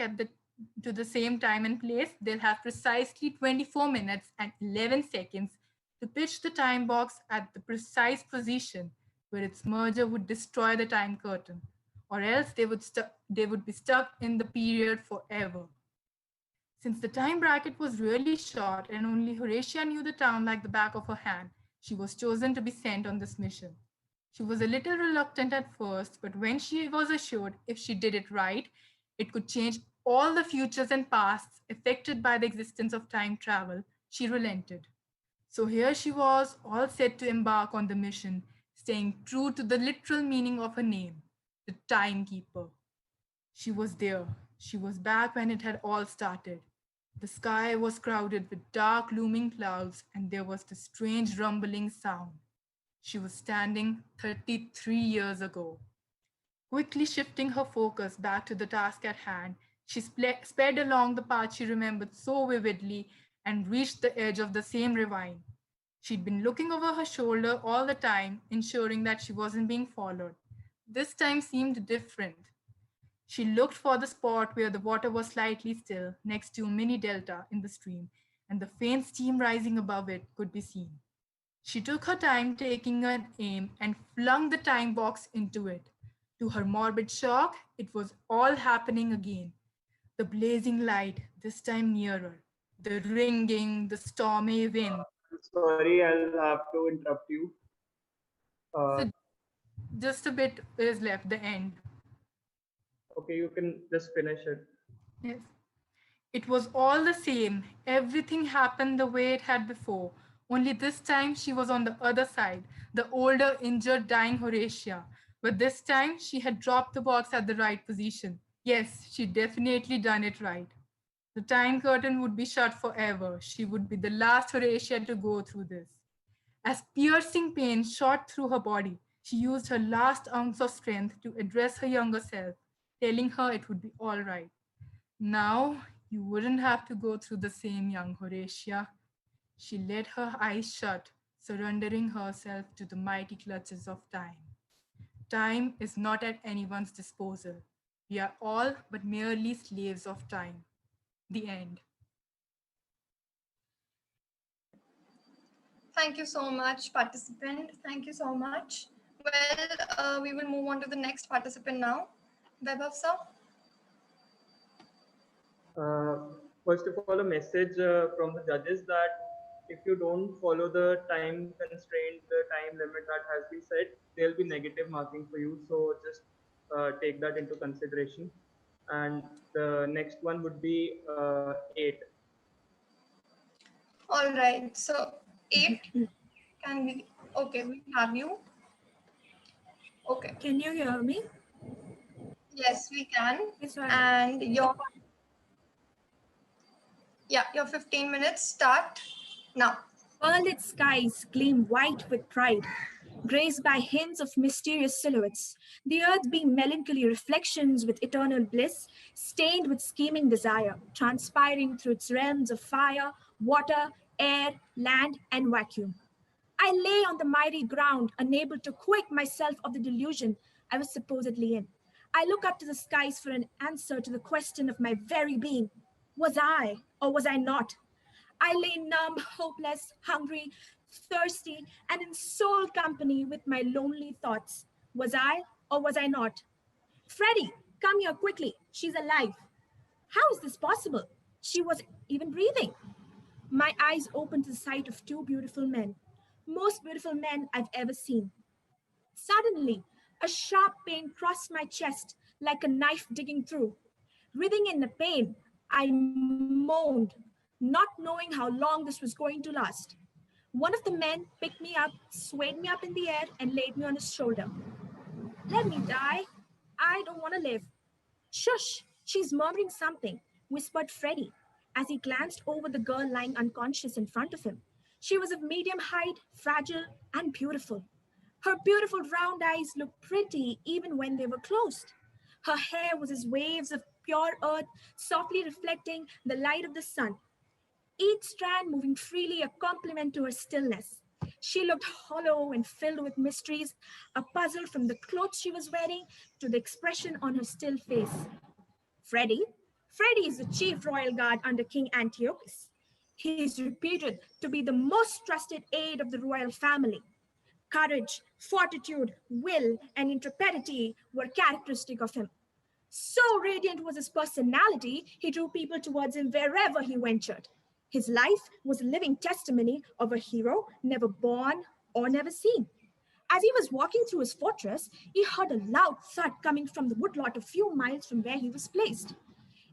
to the same time and place, they'll have precisely 24 minutes and 11 seconds to pitch the time box at the precise position where its merger would destroy the time curtain, or else they would be stuck in the period forever. Since the time bracket was really short and only Horatia knew the town like the back of her hand, she was chosen to be sent on this mission. She was a little reluctant at first, but when she was assured if she did it right, it could change all the futures and pasts affected by the existence of time travel, she relented. So here she was, all set to embark on the mission, staying true to the literal meaning of her name, the Timekeeper. She was there. She was back when it had all started. The sky was crowded with dark, looming clouds, and there was the strange rumbling sound. She was standing 33 years ago. Quickly shifting her focus back to the task at hand, she sped along the path she remembered so vividly and reached the edge of the same ravine. She'd been looking over her shoulder all the time, ensuring that she wasn't being followed. This time seemed different. She looked for the spot where the water was slightly still, next to a mini delta in the stream, and the faint steam rising above it could be seen. She took her time, taking an aim, and flung the time box into it. To her morbid shock, it was all happening again. The blazing light, this time nearer. The ringing, the stormy wind. Sorry, I'll have to interrupt you. So just a bit is left, the end. Okay, you can just finish it. Yes. It was all the same. Everything happened the way it had before. Only this time she was on the other side, the older, injured, dying Horatia. But this time she had dropped the box at the right position. Yes, she'd definitely done it right. The time curtain would be shut forever. She would be the last Horatia to go through this. As piercing pain shot through her body, she used her last ounce of strength to address her younger self, telling her it would be all right. Now, you wouldn't have to go through the same, young Horatia. She let her eyes shut, surrendering herself to the mighty clutches of time. Time is not at anyone's disposal. We are all but merely slaves of time. The end. Thank you so much, participant. Thank you so much. Well, we will move on to the next participant now. Vaibhav sir. First of all, a message from the judges that if you don't follow the time constraint, the time limit that has been set, there'll be negative marking for you. So just take that into consideration. And the next one would be 8. All right. So 8 can we? Okay, we have you. Okay. Can you hear me? Yes, we can. Yes, sir. And your 15 minutes start now. Pearlit skies gleam white with pride, graced by hints of mysterious silhouettes, the earth being melancholy reflections with eternal bliss, stained with scheming desire, transpiring through its realms of fire, water, air, land, and vacuum. I lay on the miry ground, unable to quake myself of the delusion I was supposedly in. I look up to the skies for an answer to the question of my very being. Was I, or was I not? I lay numb, hopeless, hungry, thirsty, and in sole company with my lonely thoughts. Was I, or was I not? Freddie, come here quickly. She's alive. How is this possible? She was even breathing. My eyes opened to the sight of 2 beautiful men, most beautiful men I've ever seen. Suddenly, a sharp pain crossed my chest like a knife digging through. Writhing in the pain, I moaned, not knowing how long this was going to last. One of the men picked me up, swayed me up in the air, and laid me on his shoulder. Let me die. I don't want to live. Shush, she's murmuring something, whispered Freddie, as he glanced over the girl lying unconscious in front of him. She was of medium height, fragile, and beautiful. Her beautiful round eyes looked pretty even when they were closed. Her hair was as waves of pure earth, softly reflecting the light of the sun. each strand moving freely, a compliment to her stillness. She looked hollow and filled with mysteries, a puzzle from the clothes she was wearing to the expression on her still face. Freddie is the chief royal guard under King Antiochus. He is reputed to be the most trusted aide of the royal family. Courage, fortitude, will, and intrepidity were characteristic of him. So radiant was his personality, he drew people towards him wherever he ventured. His life was a living testimony of a hero never born or never seen. As he was walking through his fortress, he heard a loud thud coming from the woodlot a few miles from where he was placed.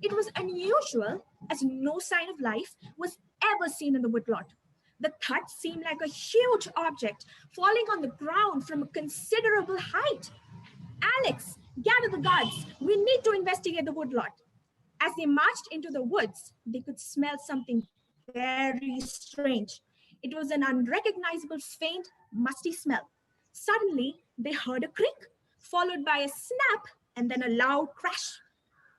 It was unusual, as no sign of life was ever seen in the woodlot. The thud seemed like a huge object falling on the ground from a considerable height. Alex, gather the guards. We need to investigate the woodlot. As they marched into the woods, they could smell something very strange. It was an unrecognizable, faint, musty smell. Suddenly, they heard a creak, followed by a snap, and then a loud crash.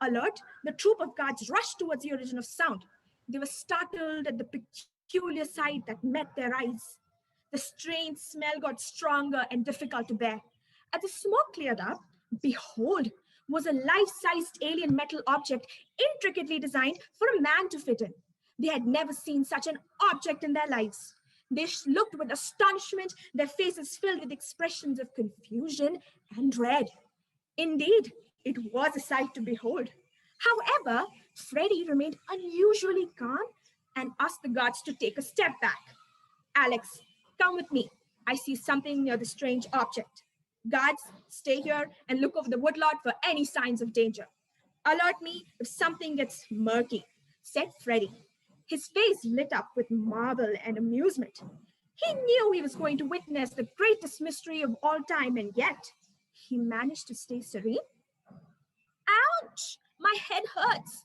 Alert, the troop of guards rushed towards the origin of sound. They were startled at the peculiar sight that met their eyes. The strange smell got stronger and difficult to bear. As the smoke cleared up, behold, was a life-sized alien metal object intricately designed for a man to fit in. They had never seen such an object in their lives. They looked with astonishment, their faces filled with expressions of confusion and dread. Indeed, it was a sight to behold. However, Freddie remained unusually calm and asked the guards to take a step back. Alex, come with me. I see something near the strange object. Guards, stay here and look over the woodlot for any signs of danger. Alert me if something gets murky, said Freddie. His face lit up with marvel and amusement. He knew he was going to witness the greatest mystery of all time, and yet he managed to stay serene. Ouch! My head hurts.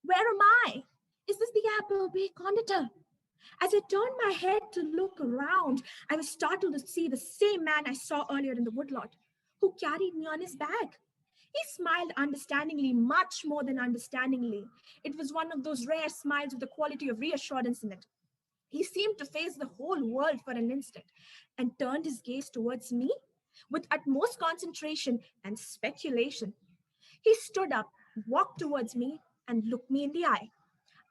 Where am I? Is this the Appleby Conditor? As I turned my head to look around, I was startled to see the same man I saw earlier in the woodlot, who carried me on his back. He smiled understandingly, much more than understandingly. It was one of those rare smiles with the quality of reassurance in it. He seemed to face the whole world for an instant and turned his gaze towards me with utmost concentration and speculation. He stood up, walked towards me, and looked me in the eye.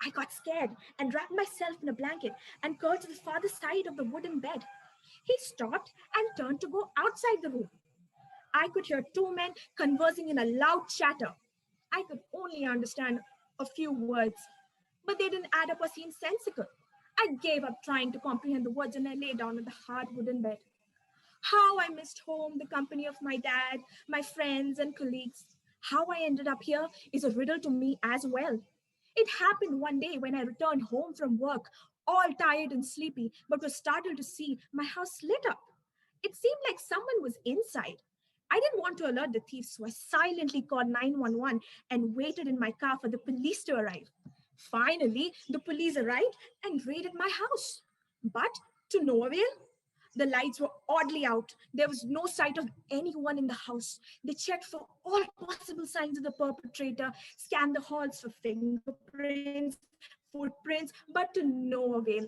I got scared and wrapped myself in a blanket and curled to the farther side of the wooden bed. He stopped and turned to go outside the room. I could hear two men conversing in a loud chatter. I could only understand a few words, but they didn't add up or seem sensible. I gave up trying to comprehend the words and I lay down on the hard wooden bed. How I missed home, the company of my dad, my friends and colleagues. How I ended up here is a riddle to me as well. It happened one day when I returned home from work, all tired and sleepy, but was startled to see my house lit up. It seemed like someone was inside. I didn't want to alert the thieves, so I silently called 911 and waited in my car for the police to arrive. Finally, the police arrived and raided my house. But to no avail. The lights were oddly out. There was no sight of anyone in the house. They checked for all possible signs of the perpetrator, scanned the halls for fingerprints, footprints, but to no avail.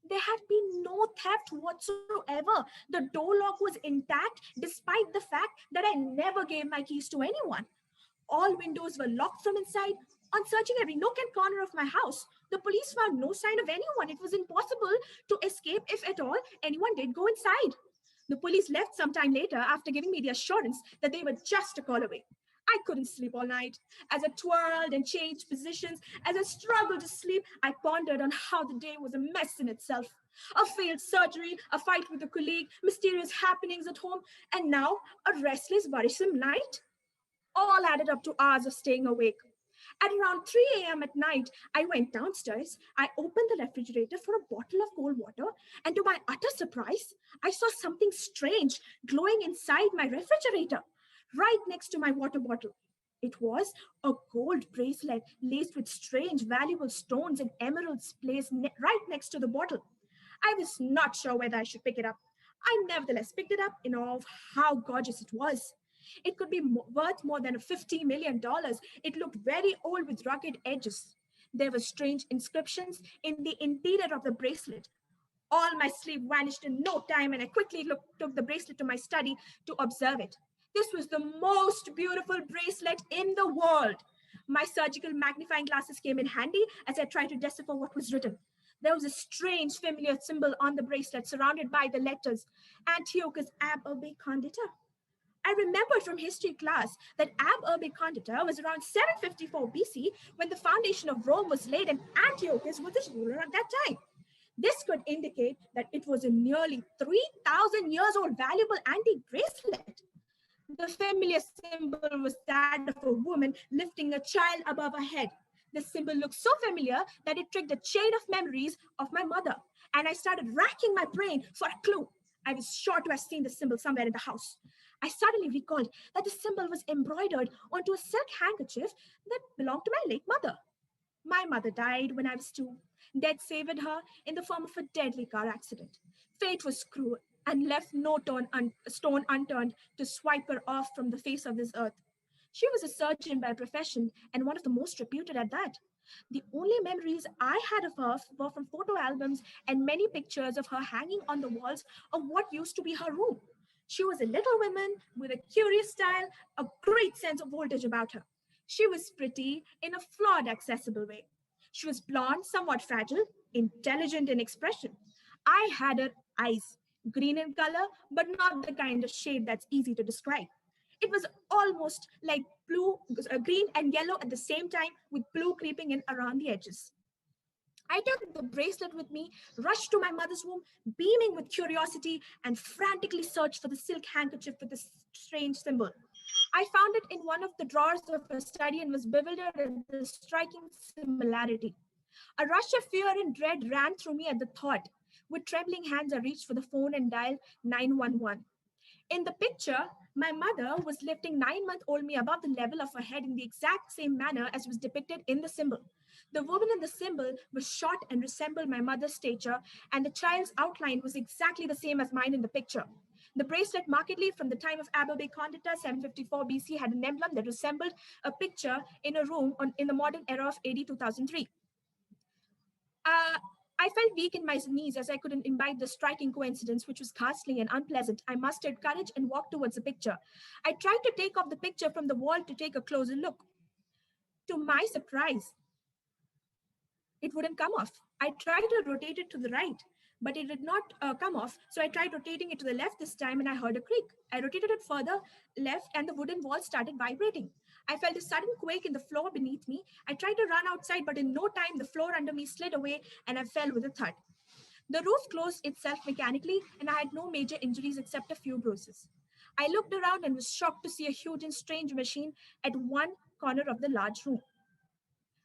There had been no theft whatsoever. The door lock was intact despite the fact that I never gave my keys to anyone. All windows were locked from inside. On searching every nook and corner of my house, the police found no sign of anyone. It was impossible to escape if at all anyone did go inside. The police left sometime later after giving me the assurance that they were just a call away. I couldn't sleep all night. As I twirled and changed positions, as I struggled to sleep, I pondered on how the day was a mess in itself. A failed surgery, a fight with a colleague, mysterious happenings at home, and now a restless, worrisome night. All added up to hours of staying awake. At around 3 a.m. at night, I went downstairs. I opened the refrigerator for a bottle of cold water, and to my utter surprise, I saw something strange glowing inside my refrigerator, right next to my water bottle. It was a gold bracelet laced with strange, valuable stones and emeralds placed right next to the bottle. I was not sure whether I should pick it up. I nevertheless picked it up in awe of how gorgeous it was. It could be worth more than $50 million. It looked very old with rugged edges. There were strange inscriptions in the interior of the bracelet. All my sleep vanished in no time, and I quickly took the bracelet to my study to observe it. This was the most beautiful bracelet in the world. My surgical magnifying glasses came in handy as I tried to decipher what was written. There was a strange familiar symbol on the bracelet surrounded by the letters Antiochus ab urbe condita. I remembered from history class that Ab Urbe Condita was around 754 BC when the foundation of Rome was laid and Antiochus was its ruler at that time. This could indicate that it was a nearly 3,000 years old valuable antique bracelet. The familiar symbol was that of a woman lifting a child above her head. The symbol looked so familiar that it triggered a chain of memories of my mother, and I started racking my brain for a clue. I was sure to have seen the symbol somewhere in the house. I suddenly recalled that the symbol was embroidered onto a silk handkerchief that belonged to my late mother. My mother died when I was 2. Death saved her in the form of a deadly car accident. Fate was cruel and left no stone unturned to swipe her off from the face of this earth. She was a surgeon by profession and one of the most reputed at that. The only memories I had of her were from photo albums and many pictures of her hanging on the walls of what used to be her room. She was a little woman with a curious style, a great sense of voltage about her. She was pretty in a flawed, accessible way. She was blonde, somewhat fragile, intelligent in expression. I had her eyes, green in color, but not the kind of shade that's easy to describe. It was almost like green and yellow at the same time, with blue creeping in around the edges. I took the bracelet with me, rushed to my mother's room, beaming with curiosity, and frantically searched for the silk handkerchief with the strange symbol. I found it in one of the drawers of her study and was bewildered at the striking similarity. A rush of fear and dread ran through me at the thought. With trembling hands, I reached for the phone and dialed 911. In the picture, my mother was lifting 9-month-old me above the level of her head in the exact same manner as was depicted in the symbol. The woman in the symbol was short and resembled my mother's stature, and the child's outline was exactly the same as mine in the picture. The bracelet, markedly from the time of Ab Urbe Condita, 754 BC, had an emblem that resembled a picture in a room in the modern era of AD 2003. I felt weak in my knees as I couldn't imbibe the striking coincidence, which was ghastly and unpleasant. I mustered courage and walked towards the picture. I tried to take off the picture from the wall to take a closer look. To my surprise, it wouldn't come off. I tried to rotate it to the right, but it did not come off. So I tried rotating it to the left this time, and I heard a creak. I rotated it further left, and the wooden wall started vibrating. I felt a sudden quake in the floor beneath me. I tried to run outside, but in no time, the floor under me slid away, and I fell with a thud. The roof closed itself mechanically, and I had no major injuries except a few bruises. I looked around and was shocked to see a huge and strange machine at one corner of the large room.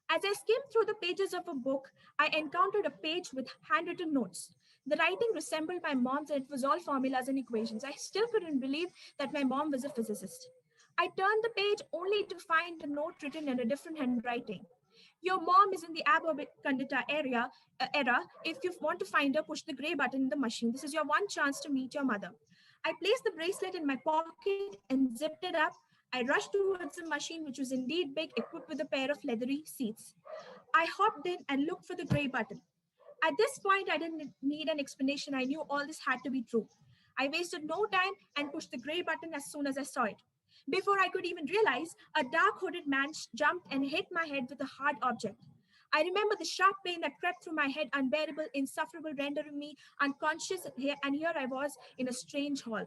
As I skimmed through the pages of a book, I encountered a page with handwritten notes. The writing resembled my mom's, and it was all formulas and equations. I still couldn't believe that my mom was a physicist. I turned the page only to find a note written in a different handwriting. Your mom is in the Ab Urbe Condita era. If you want to find her, push the gray button in the machine. This is your one chance to meet your mother. I placed the bracelet in my pocket and zipped it up. I rushed towards the machine, which was indeed big, equipped with a pair of leathery seats. I hopped in and looked for the gray button. At this point, I didn't need an explanation. I knew all this had to be true. I wasted no time and pushed the gray button as soon as I saw it. Before I could even realize, a dark hooded man jumped and hit my head with a hard object. I remember the sharp pain that crept through my head, unbearable, insufferable, rendering me unconscious, and here I was in a strange hall.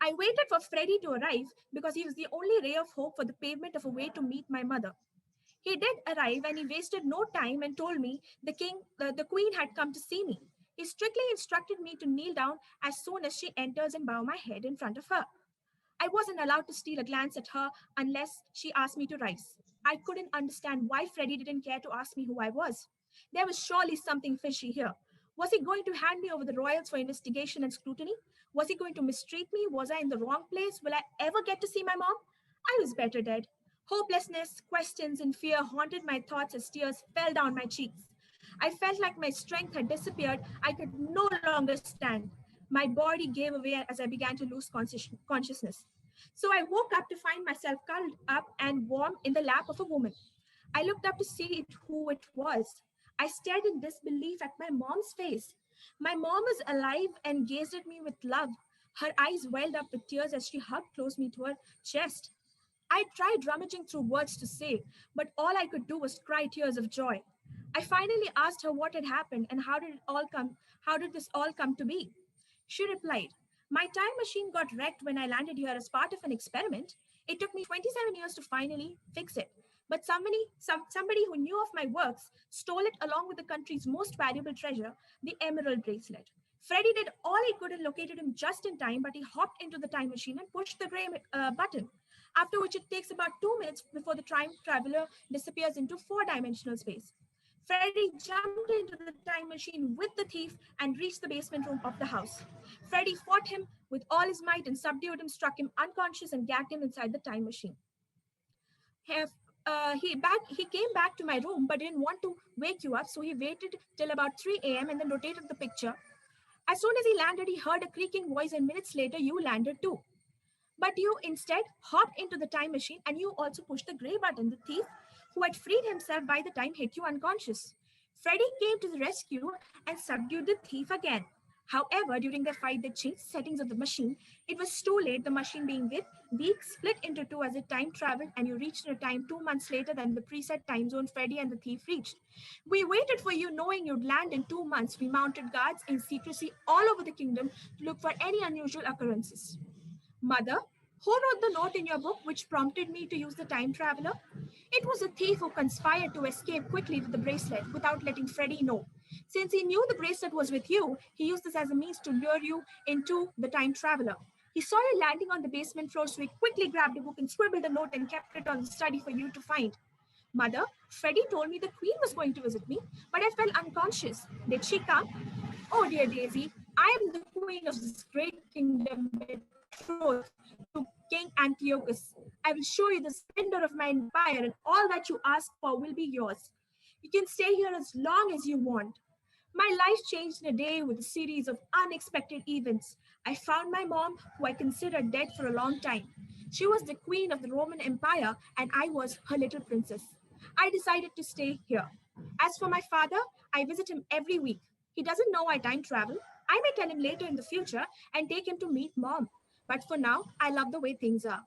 I waited for Freddy to arrive because he was the only ray of hope for the pavement of a way to meet my mother. He did arrive, and he wasted no time and told me the queen had come to see me. He strictly instructed me to kneel down as soon as she enters and bow my head in front of her. I wasn't allowed to steal a glance at her unless she asked me to rise. I couldn't understand why Freddy didn't care to ask me who I was. There was surely something fishy here. Was he going to hand me over the royals for investigation and scrutiny? Was he going to mistreat me? Was I in the wrong place? Will I ever get to see my mom? I was better dead. Hopelessness, questions, and fear haunted my thoughts as tears fell down my cheeks. I felt like my strength had disappeared. I could no longer stand. My body gave away as I began to lose consciousness. So I woke up to find myself curled up and warm in the lap of a woman. I looked up to see who it was. I stared in disbelief at my mom's face. My mom was alive and gazed at me with love. Her eyes welled up with tears as she hugged close me to her chest. I tried rummaging through words to say, but all I could do was cry tears of joy. I finally asked her what had happened and how did this all come to be? She replied, "My time machine got wrecked when I landed here as part of an experiment. It took me 27 years to finally fix it. But somebody who knew of my works stole it along with the country's most valuable treasure, the emerald bracelet. Freddie did all he could and located him just in time, but he hopped into the time machine and pushed the gray button, after which it takes about 2 minutes before the time traveler disappears into four-dimensional space. Freddie jumped into the time machine with the thief and reached the basement room of the house. Freddie fought him with all his might and subdued him, struck him unconscious, and gagged him inside the time machine. He came back to my room but didn't want to wake you up, so he waited till about 3 a.m. and then rotated the picture. As soon as he landed, he heard a creaking voice, and minutes later, you landed too. But you instead hopped into the time machine and you also pushed the gray button. The thief, who had freed himself by the time, hit you unconscious. Freddie came to the rescue and subdued the thief again. However, during the fight, they changed settings of the machine. It was too late, the machine being weak, split into two as it time traveled, and you reached in a time 2 months later than the preset time zone Freddie and the thief reached. We waited for you knowing you'd land in 2 months. We mounted guards in secrecy all over the kingdom to look for any unusual occurrences. Mother, who wrote the note in your book which prompted me to use the time traveler? It was a thief who conspired to escape quickly with the bracelet without letting Freddie know. Since he knew the bracelet was with you, he used this as a means to lure you into the time traveler. He saw you landing on the basement floor, so he quickly grabbed a book and scribbled a note and kept it on the study for you to find. Mother, Freddie told me the queen was going to visit me, but I fell unconscious. Did she come? Oh dear Daisy, I am the queen of this great kingdom, betrothed to King Antiochus. I will show you the splendor of my empire, and all that you ask for will be yours. You can stay here as long as you want. My life changed in a day with a series of unexpected events. I found my mom, who I considered dead for a long time. She was the queen of the Roman Empire, and I was her little princess. I decided to stay here. As for my father, I visit him every week. He doesn't know I time travel. I may tell him later in the future and take him to meet mom. But for now, I love the way things are.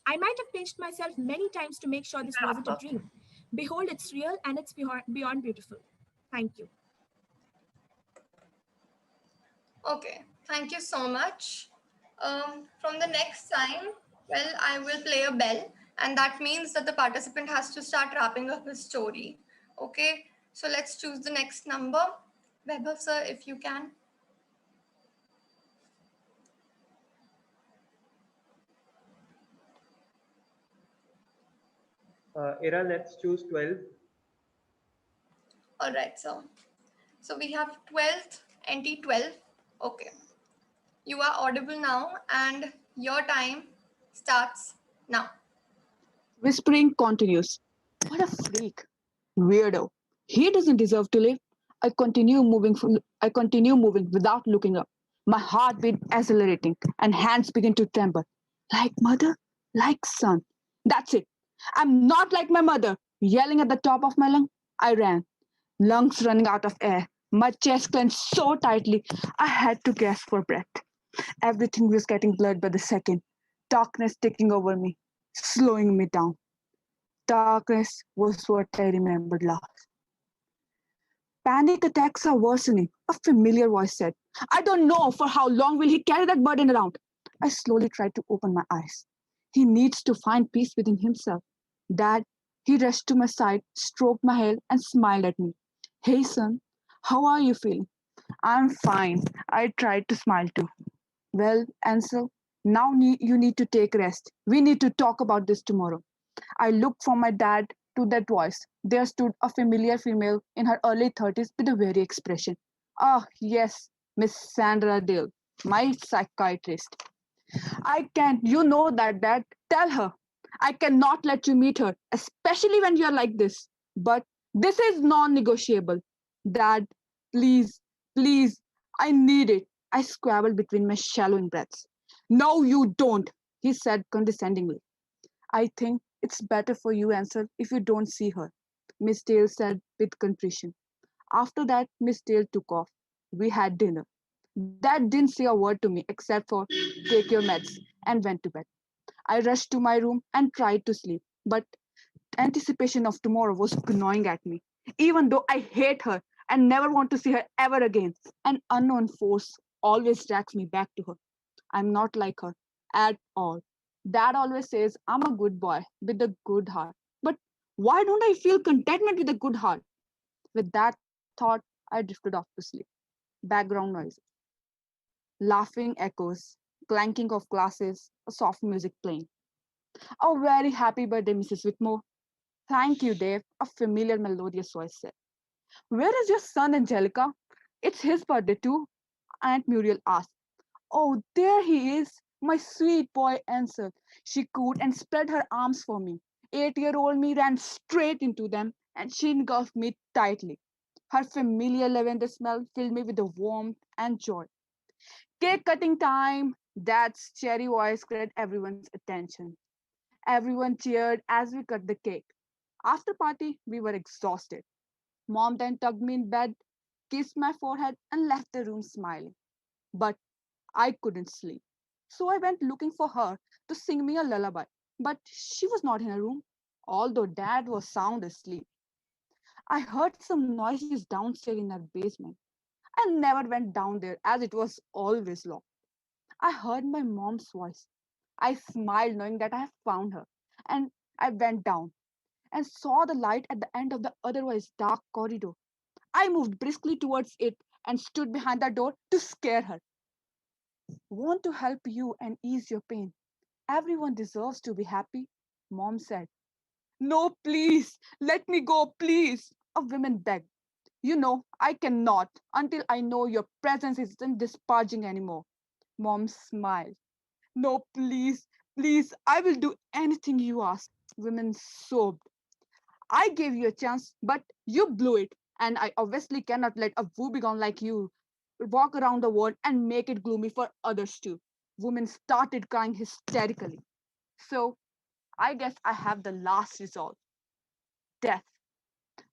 I might have pinched myself many times to make sure this wasn't a dream. Behold, it's real and it's beyond beautiful. Thank you. Okay, thank you so much. From the next time, well, I will play a bell, and that means that the participant has to start wrapping up his story. Okay, so let's choose the next number. Vaibhav sir, if you can. Ira, let's choose 12. All right, so we have 12th, NT12. Okay. You are audible now and your time starts now. Whispering continues. What a freak. Weirdo. He doesn't deserve to live. I continue moving without looking up. My heartbeat accelerating and hands begin to tremble. Like mother, like son. That's it. I'm not like my mother. Yelling at the top of my lung, I ran. Lungs running out of air. My chest clenched so tightly, I had to gasp for breath. Everything was getting blurred by the second. Darkness taking over me, slowing me down. Darkness was what I remembered last. Panic attacks are worsening, a familiar voice said. I don't know for how long will he carry that burden around. I slowly tried to open my eyes. He needs to find peace within himself. Dad, he rushed to my side, stroked my hair, and smiled at me. Hey, son, how are you feeling? I'm fine. I tried to smile too. Well, Ansel, now you need to take rest. We need to talk about this tomorrow. I looked from my dad to that voice. There stood a familiar female in her early 30s with a weary expression. Ah, yes, Miss Sandra Dale, my psychiatrist. I can't, you know that, Dad. Tell her. I cannot let you meet her, especially when you're like this. But this is non-negotiable. Dad, please, please, I need it. I squabbled between my shallowing breaths. No, you don't, he said condescendingly. I think it's better for you, Ansel, if you don't see her. Miss Dale said with contrition. After that, Miss Dale took off. We had dinner. Dad didn't say a word to me except for take your meds and went to bed. I rushed to my room and tried to sleep, but anticipation of tomorrow was gnawing at me. Even though I hate her and never want to see her ever again, an unknown force always drags me back to her. I'm not like her at all. Dad always says I'm a good boy with a good heart. But why don't I feel contentment with a good heart? With that thought, I drifted off to sleep. Background noise, laughing echoes, clanking of glasses, a soft music playing. A very happy birthday, Mrs. Whitmore. Thank you, Dave, a familiar melodious voice said. Where is your son, Angelica? It's his birthday too, Aunt Muriel asked. Oh, there he is, my sweet boy answered. She cooed and spread her arms for me. 8-year-old me ran straight into them, and she engulfed me tightly. Her familiar lavender smell filled me with the warmth and joy. Cake cutting time! Dad's cheery voice grabbed everyone's attention. Everyone cheered as we cut the cake. After party, we were exhausted. Mom then tucked me in bed, kissed my forehead, and left the room smiling. But I couldn't sleep. So I went looking for her to sing me a lullaby. But she was not in her room, although Dad was sound asleep. I heard some noises downstairs in our basement. I never went down there as it was always locked. I heard my mom's voice. I smiled knowing that I have found her. And I went down and saw the light at the end of the otherwise dark corridor. I moved briskly towards it and stood behind the door to scare her. Want to help you and ease your pain. Everyone deserves to be happy, Mom said. No, please, let me go, please, a woman begged. You know, I cannot until I know your presence isn't disparaging anymore. Mom smiled. No, please, please, I will do anything you ask. Women sobbed. I gave you a chance, but you blew it. And I obviously cannot let a woebegone like you walk around the world and make it gloomy for others too. Women started crying hysterically. So I guess I have the last resort, death.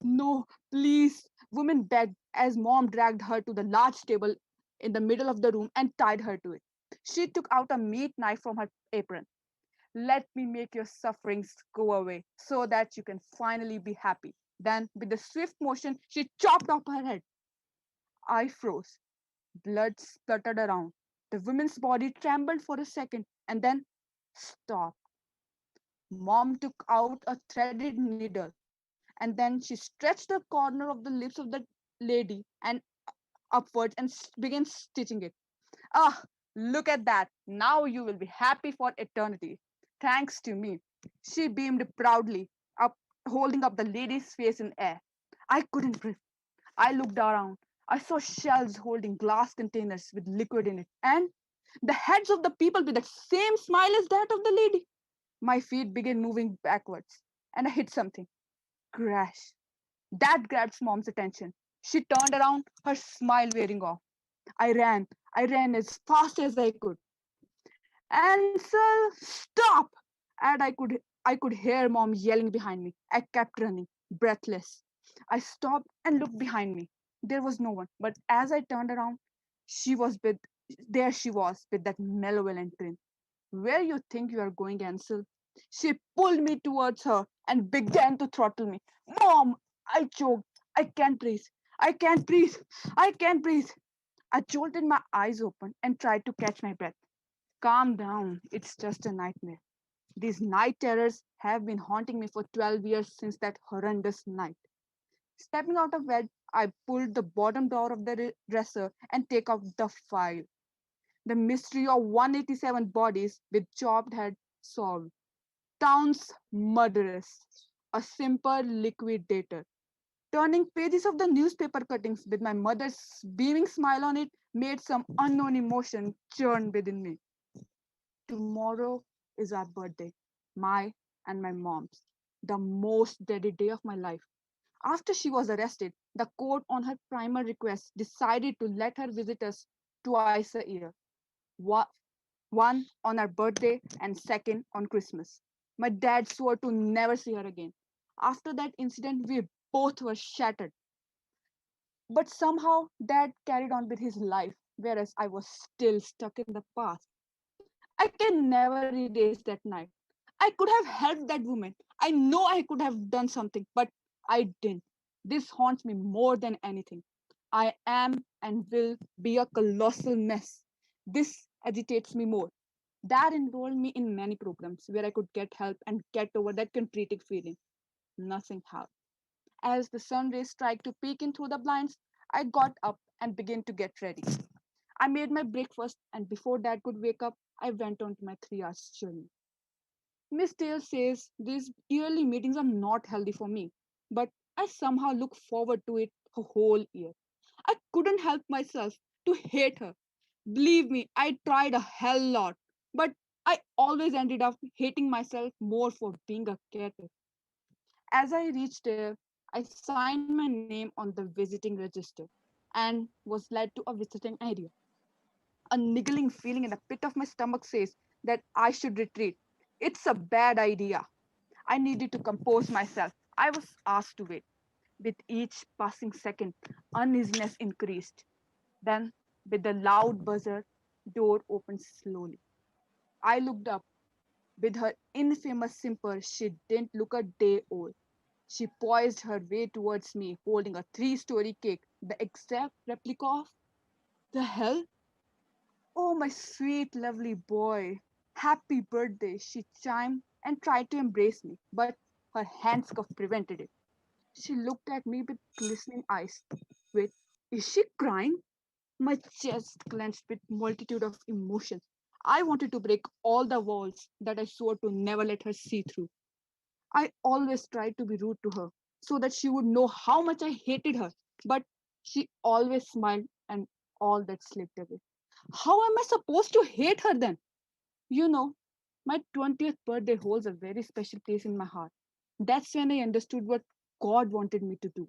No, please, woman begged as mom dragged her to the large table in the middle of the room and tied her to it. She took out a meat knife from her apron. Let me make your sufferings go away so that you can finally be happy. Then, with a swift motion, she chopped off her head. I froze. Blood spluttered around. The woman's body trembled for a second and then stopped. Mom took out a threaded needle and then she stretched the corner of the lips of the lady and upwards and began stitching it. Ah, look at that. Now you will be happy for eternity. Thanks to me. She beamed proudly, up, holding up the lady's face in air. I couldn't breathe. I looked around. I saw shelves holding glass containers with liquid in it, and the heads of the people with the same smile as that of the lady. My feet began moving backwards, and I hit something. Crash. That grabbed mom's attention. She turned around, her smile wearing off. I ran. I ran as fast as I could. Ansel, stop! And I could hear mom yelling behind me. I kept running, breathless. I stopped and looked behind me. There was no one. But as I turned around, she was with there she was with that malevolent grin. Where you think you are going, Ansel? She pulled me towards her and began to throttle me. Mom! I choked. I can't breathe. I can't breathe. I can't breathe. I jolted my eyes open and tried to catch my breath. Calm down. It's just a nightmare. These night terrors have been haunting me for 12 years since that horrendous night. Stepping out of bed, I pulled the bottom drawer of the dresser and take out the file. The mystery of 187 bodies with chopped head solved. Town's murderess. A simple liquidator. Turning pages of the newspaper cuttings with my mother's beaming smile on it made some unknown emotion churn within me. Tomorrow is our birthday, my and my mom's, the most dreaded day of my life. After she was arrested, the court, on her primer request, decided to let her visit us twice a year. Wa- One on her birthday and second on Christmas. My dad swore to never see her again. After that incident, we Both were shattered. But somehow Dad carried on with his life, whereas I was still stuck in the past. I can never erase that night. I could have helped that woman. I know I could have done something, but I didn't. This haunts me more than anything. I am and will be a colossal mess. This agitates me more. Dad enrolled me in many programs where I could get help and get over that contracting feeling. Nothing helped. As the sun rays tried to peek in through the blinds, I got up and began to get ready. I made my breakfast, and before Dad could wake up, I went on to my 3 hours journey. Miss Dale says these yearly meetings are not healthy for me, but I somehow look forward to it a whole year. I couldn't help myself to hate her. Believe me, I tried a hell lot, but I always ended up hating myself more for being a caretaker. As I reached there, I signed my name on the visiting register and was led to a visiting area. A niggling feeling in the pit of my stomach says that I should retreat. It's a bad idea. I needed to compose myself. I was asked to wait. With each passing second, uneasiness increased. Then, with the loud buzzer, door opened slowly. I looked up. With her infamous simper, she didn't look a day old. She poised her way towards me, holding a 3-story cake, the exact replica of the hell. Oh, my sweet, lovely boy. Happy birthday, she chimed and tried to embrace me, but her handscuff prevented it. She looked at me with glistening eyes. Wait, is she crying? My chest clenched with multitude of emotions. I wanted to break all the walls that I swore to never let her see through. I always tried to be rude to her so that she would know how much I hated her, but she always smiled and all that slipped away. How am I supposed to hate her then? You know, my 20th birthday holds a very special place in my heart. That's when I understood what God wanted me to do.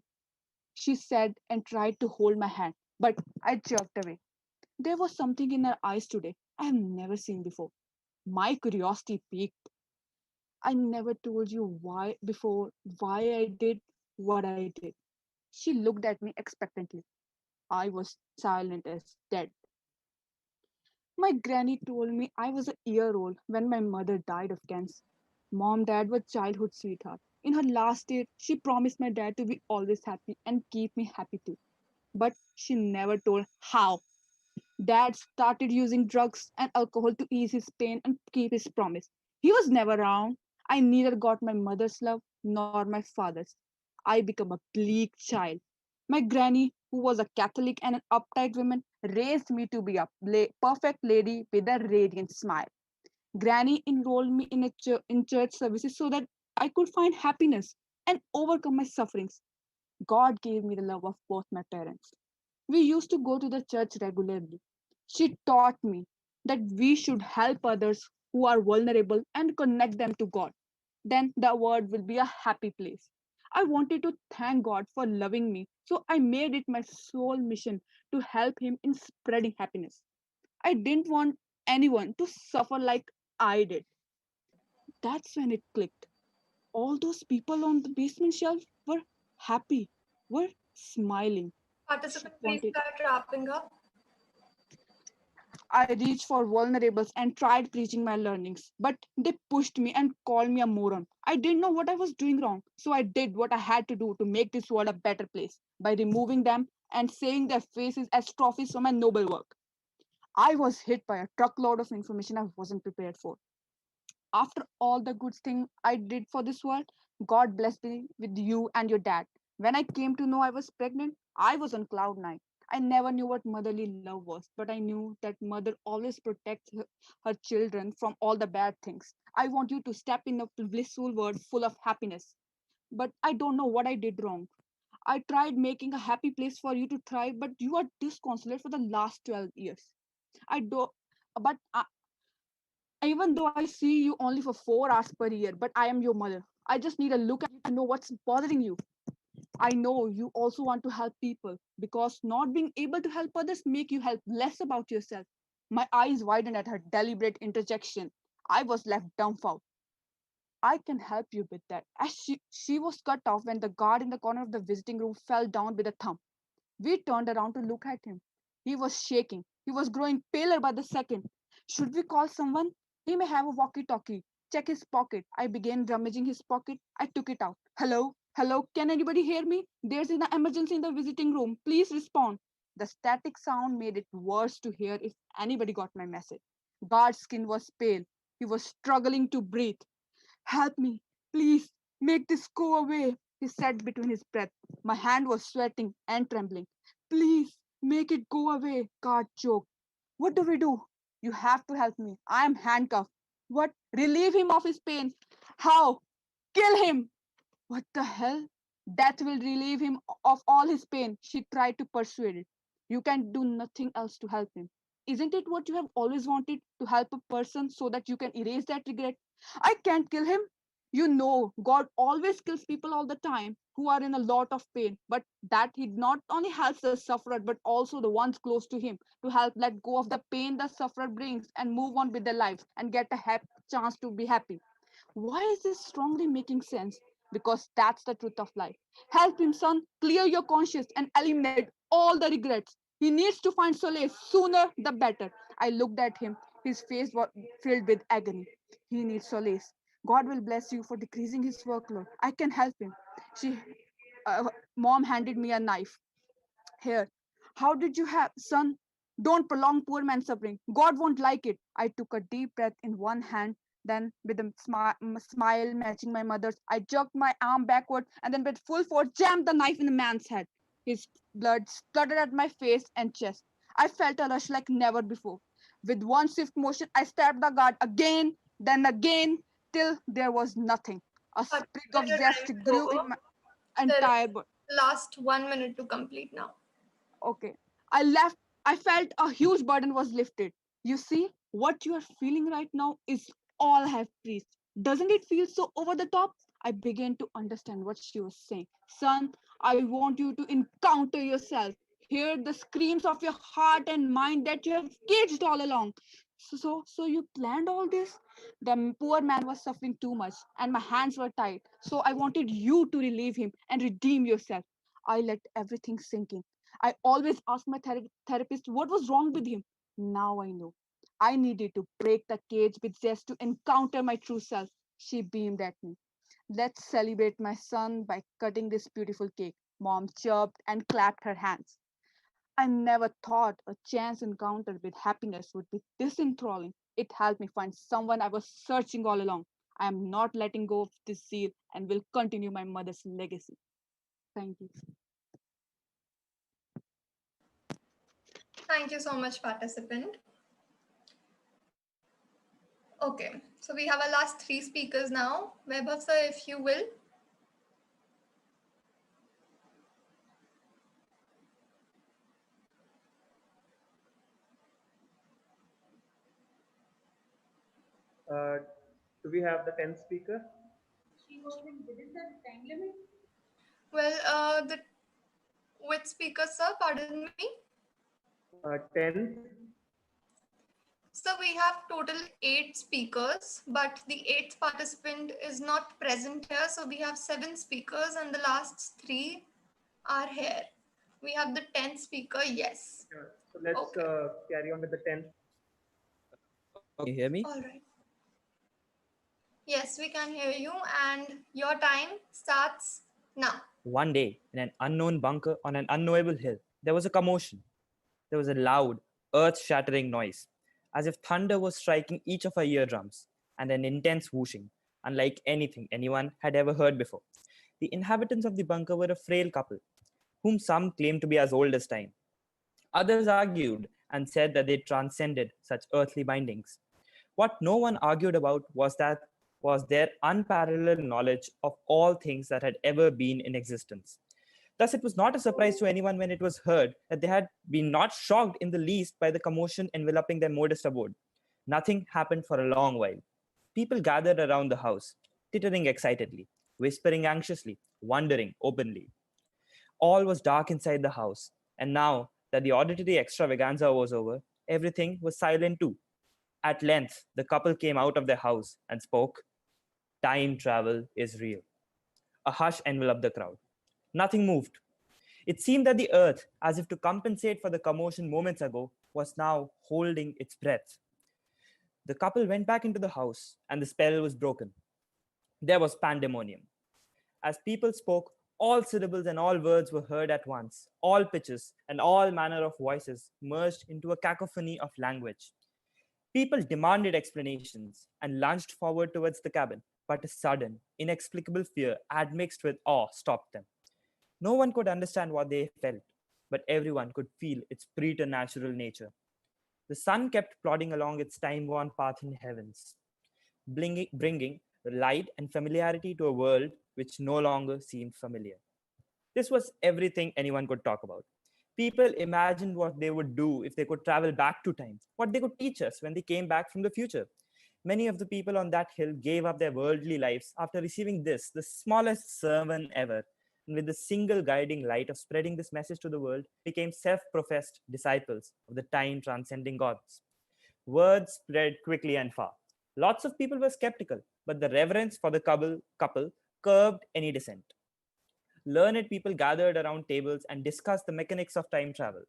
She said and tried to hold my hand, but I jerked away. There was something in her eyes today I have never seen before. My curiosity piqued. I never told you why before, why I did what I did. She looked at me expectantly. I was silent as dead. My granny told me I was a year old when my mother died of cancer. Mom, dad were childhood sweetheart. In her last day, she promised my dad to be always happy and keep me happy too. But she never told how. Dad started using drugs and alcohol to ease his pain and keep his promise. He was never around. I neither got my mother's love nor my father's. I became a bleak child. My granny, who was a Catholic and an uptight woman, raised me to be a perfect lady with a radiant smile. Granny enrolled me in church services so that I could find happiness and overcome my sufferings. God gave me the love of both my parents. We used to go to the church regularly. She taught me that we should help others who are vulnerable and connect them to God. Then the world will be a happy place. I wanted to thank God for loving me, so I made it my sole mission to help Him in spreading happiness. I didn't want anyone to suffer like I did. That's when it clicked. All those people on the basement shelf were happy, were smiling. She Participant, please wanted. start wrapping up. I reached for vulnerables and tried preaching my learnings, but they pushed me and called me a moron. I didn't know what I was doing wrong, so I did what I had to do to make this world a better place by removing them and saving their faces as trophies for my noble work. I was hit by a truckload of information I wasn't prepared for. After all the good thing I did for this world, God blessed me with you and your dad. When I came to know I was pregnant, I was on cloud nine. I never knew what motherly love was, but I knew that mother always protects her children from all the bad things. I want you to step in a blissful world full of happiness. But I don't know what I did wrong. I tried making a happy place for you to thrive, but you are disconsolate for the last 12 years. I do, but even though I see you only for 4 hours per year, but I am your mother. I just need a look at you to know what's bothering you. I know you also want to help people because not being able to help others make you help less about yourself. My eyes widened at her deliberate interjection. I was left dumbfounded. I can help you with that. As she was cut off when the guard in the corner of the visiting room fell down with a thump. We turned around to look at him. He was shaking. He was growing paler by the second. Should we call someone? He may have a walkie talkie. Check his pocket. I began rummaging his pocket. I took it out. Hello? Hello? Can anybody hear me? There's an emergency in the visiting room. Please respond. The static sound made it worse to hear if anybody got my message. Guard's skin was pale. He was struggling to breathe. Help me, please, make this go away, he said between his breath. My hand was sweating and trembling. Please, make it go away, guard choked. What do we do? You have to help me. I am handcuffed. What? Relieve him of his pain. How? Kill him. What the hell? Death will relieve him of all his pain. She tried to persuade it. You can do nothing else to help him. Isn't it what you have always wanted to help a person so that you can erase that regret? I can't kill him. You know, God always kills people all the time who are in a lot of pain, but that He not only helps the sufferer, but also the ones close to Him to help let go of the pain the sufferer brings and move on with their lives and get a chance to be happy. Why is this strongly making sense? Because that's the truth of life. Help him, son. Clear your conscience and eliminate all the regrets. He needs to find solace sooner the better. I looked at him. His face was filled with agony. He needs solace. God will bless you for decreasing his workload. I can help him. She, Mom handed me a knife. Here, how did you have, son? Don't prolong poor man's suffering. God won't like it. I took a deep breath in one hand, then, with a smile matching my mother's, I jerked my arm backward and then, with full force, jammed the knife in the man's head. His blood spluttered at my face and chest. I felt a rush like never before. With one swift motion, I stabbed the guard again, then again, till there was nothing. A sprig of Your zest time is grew over. in my There entire is body. last 1 minute to complete now. Okay. I felt a huge burden was lifted. You see, what you are feeling right now is all I have preached. Doesn't it feel so over the top? I began to understand what she was saying. Son, I want you to encounter yourself. Hear the screams of your heart and mind that you have caged all along. So you planned all this? The poor man was suffering too much, and my hands were tied. So I wanted you to relieve him and redeem yourself. I let everything sink in. I always asked my therapist what was wrong with him. Now I know. I needed to break the cage with zest to encounter my true self. She beamed at me. Let's celebrate my son by cutting this beautiful cake. Mom chirped and clapped her hands. I never thought a chance encounter with happiness would be this enthralling. It helped me find someone I was searching all along. I am not letting go of this zeal and will continue my mother's legacy. Thank you. Thank you so much, participant. Okay, so we have our last 3 speakers now. Vaibhav sir, if you will. Do we have the 10th speaker? She was in within the time limit. Well, which speaker, sir? Pardon me. 10th. So we have total 8 speakers, but the 8th participant is not present here. So we have 7 speakers and the last 3 are here. We have the 10th speaker, yes. Sure. So let's carry on with the 10th. Can you hear me? All right. Yes, we can hear you, and your time starts now. One day, in an unknown bunker on an unknowable hill, there was a commotion. There was a loud, earth-shattering noise, as if thunder was striking each of our eardrums, and an intense whooshing, unlike anything anyone had ever heard before. The inhabitants of the bunker were a frail couple, whom some claimed to be as old as time. Others argued and said that they transcended such earthly bindings. What no one argued about was their unparalleled knowledge of all things that had ever been in existence. Thus, it was not a surprise to anyone when it was heard that they had been not shocked in the least by the commotion enveloping their modest abode. Nothing happened for a long while. People gathered around the house, tittering excitedly, whispering anxiously, wondering openly. All was dark inside the house, and now that the auditory extravaganza was over, everything was silent too. At length, the couple came out of their house and spoke. Time travel is real. A hush enveloped the crowd. Nothing moved. It seemed that the earth, as if to compensate for the commotion moments ago, was now holding its breath. The couple went back into the house, and the spell was broken. There was pandemonium. As people spoke, all syllables and all words were heard at once. All pitches and all manner of voices merged into a cacophony of language. People demanded explanations and lunged forward towards the cabin, but a sudden, inexplicable fear admixed with awe stopped them. No one could understand what they felt, but everyone could feel its preternatural nature. The sun kept plodding along its time-worn path in heavens, bringing light and familiarity to a world which no longer seemed familiar. This was everything anyone could talk about. People imagined what they would do if they could travel back to time, what they could teach us when they came back from the future. Many of the people on that hill gave up their worldly lives after receiving this, the smallest sermon ever, and with the single guiding light of spreading this message to the world, became self-professed disciples of the time-transcending gods. Words spread quickly and far. Lots of people were skeptical, but the reverence for the couple curbed any dissent. Learned people gathered around tables and discussed the mechanics of time travel.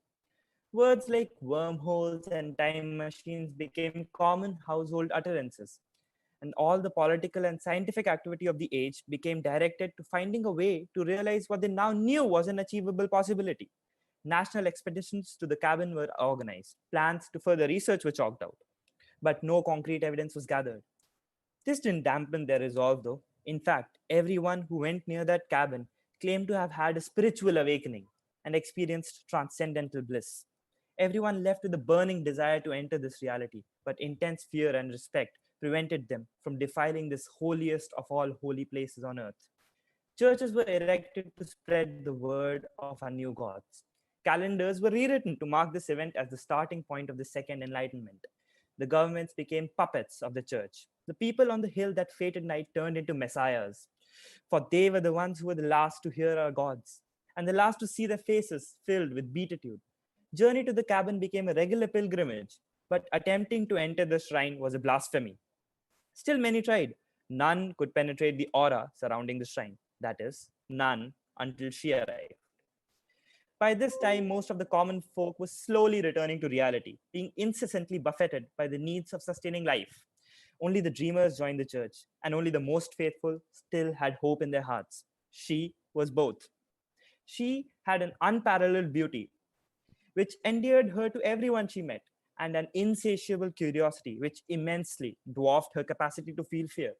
Words like wormholes and time machines became common household utterances, and all the political and scientific activity of the age became directed to finding a way to realize what they now knew was an achievable possibility. National expeditions to the cabin were organized. Plans to further research were chalked out, but no concrete evidence was gathered. This didn't dampen their resolve, though. In fact, everyone who went near that cabin claimed to have had a spiritual awakening and experienced transcendental bliss. Everyone left with a burning desire to enter this reality, but intense fear and respect prevented them from defiling this holiest of all holy places on earth. Churches were erected to spread the word of our new gods. Calendars were rewritten to mark this event as the starting point of the Second Enlightenment. The governments became puppets of the church. The people on the hill that fated night turned into messiahs, for they were the ones who were the last to hear our gods, and the last to see their faces filled with beatitude. Journey to the cabin became a regular pilgrimage, but attempting to enter the shrine was a blasphemy. Still, many tried. None could penetrate the aura surrounding the shrine. That is, none until she arrived. By this time, most of the common folk was slowly returning to reality, being incessantly buffeted by the needs of sustaining life. Only the dreamers joined the church, and only the most faithful still had hope in their hearts. She was both. She had an unparalleled beauty, which endeared her to everyone she met, and an insatiable curiosity, which immensely dwarfed her capacity to feel fear.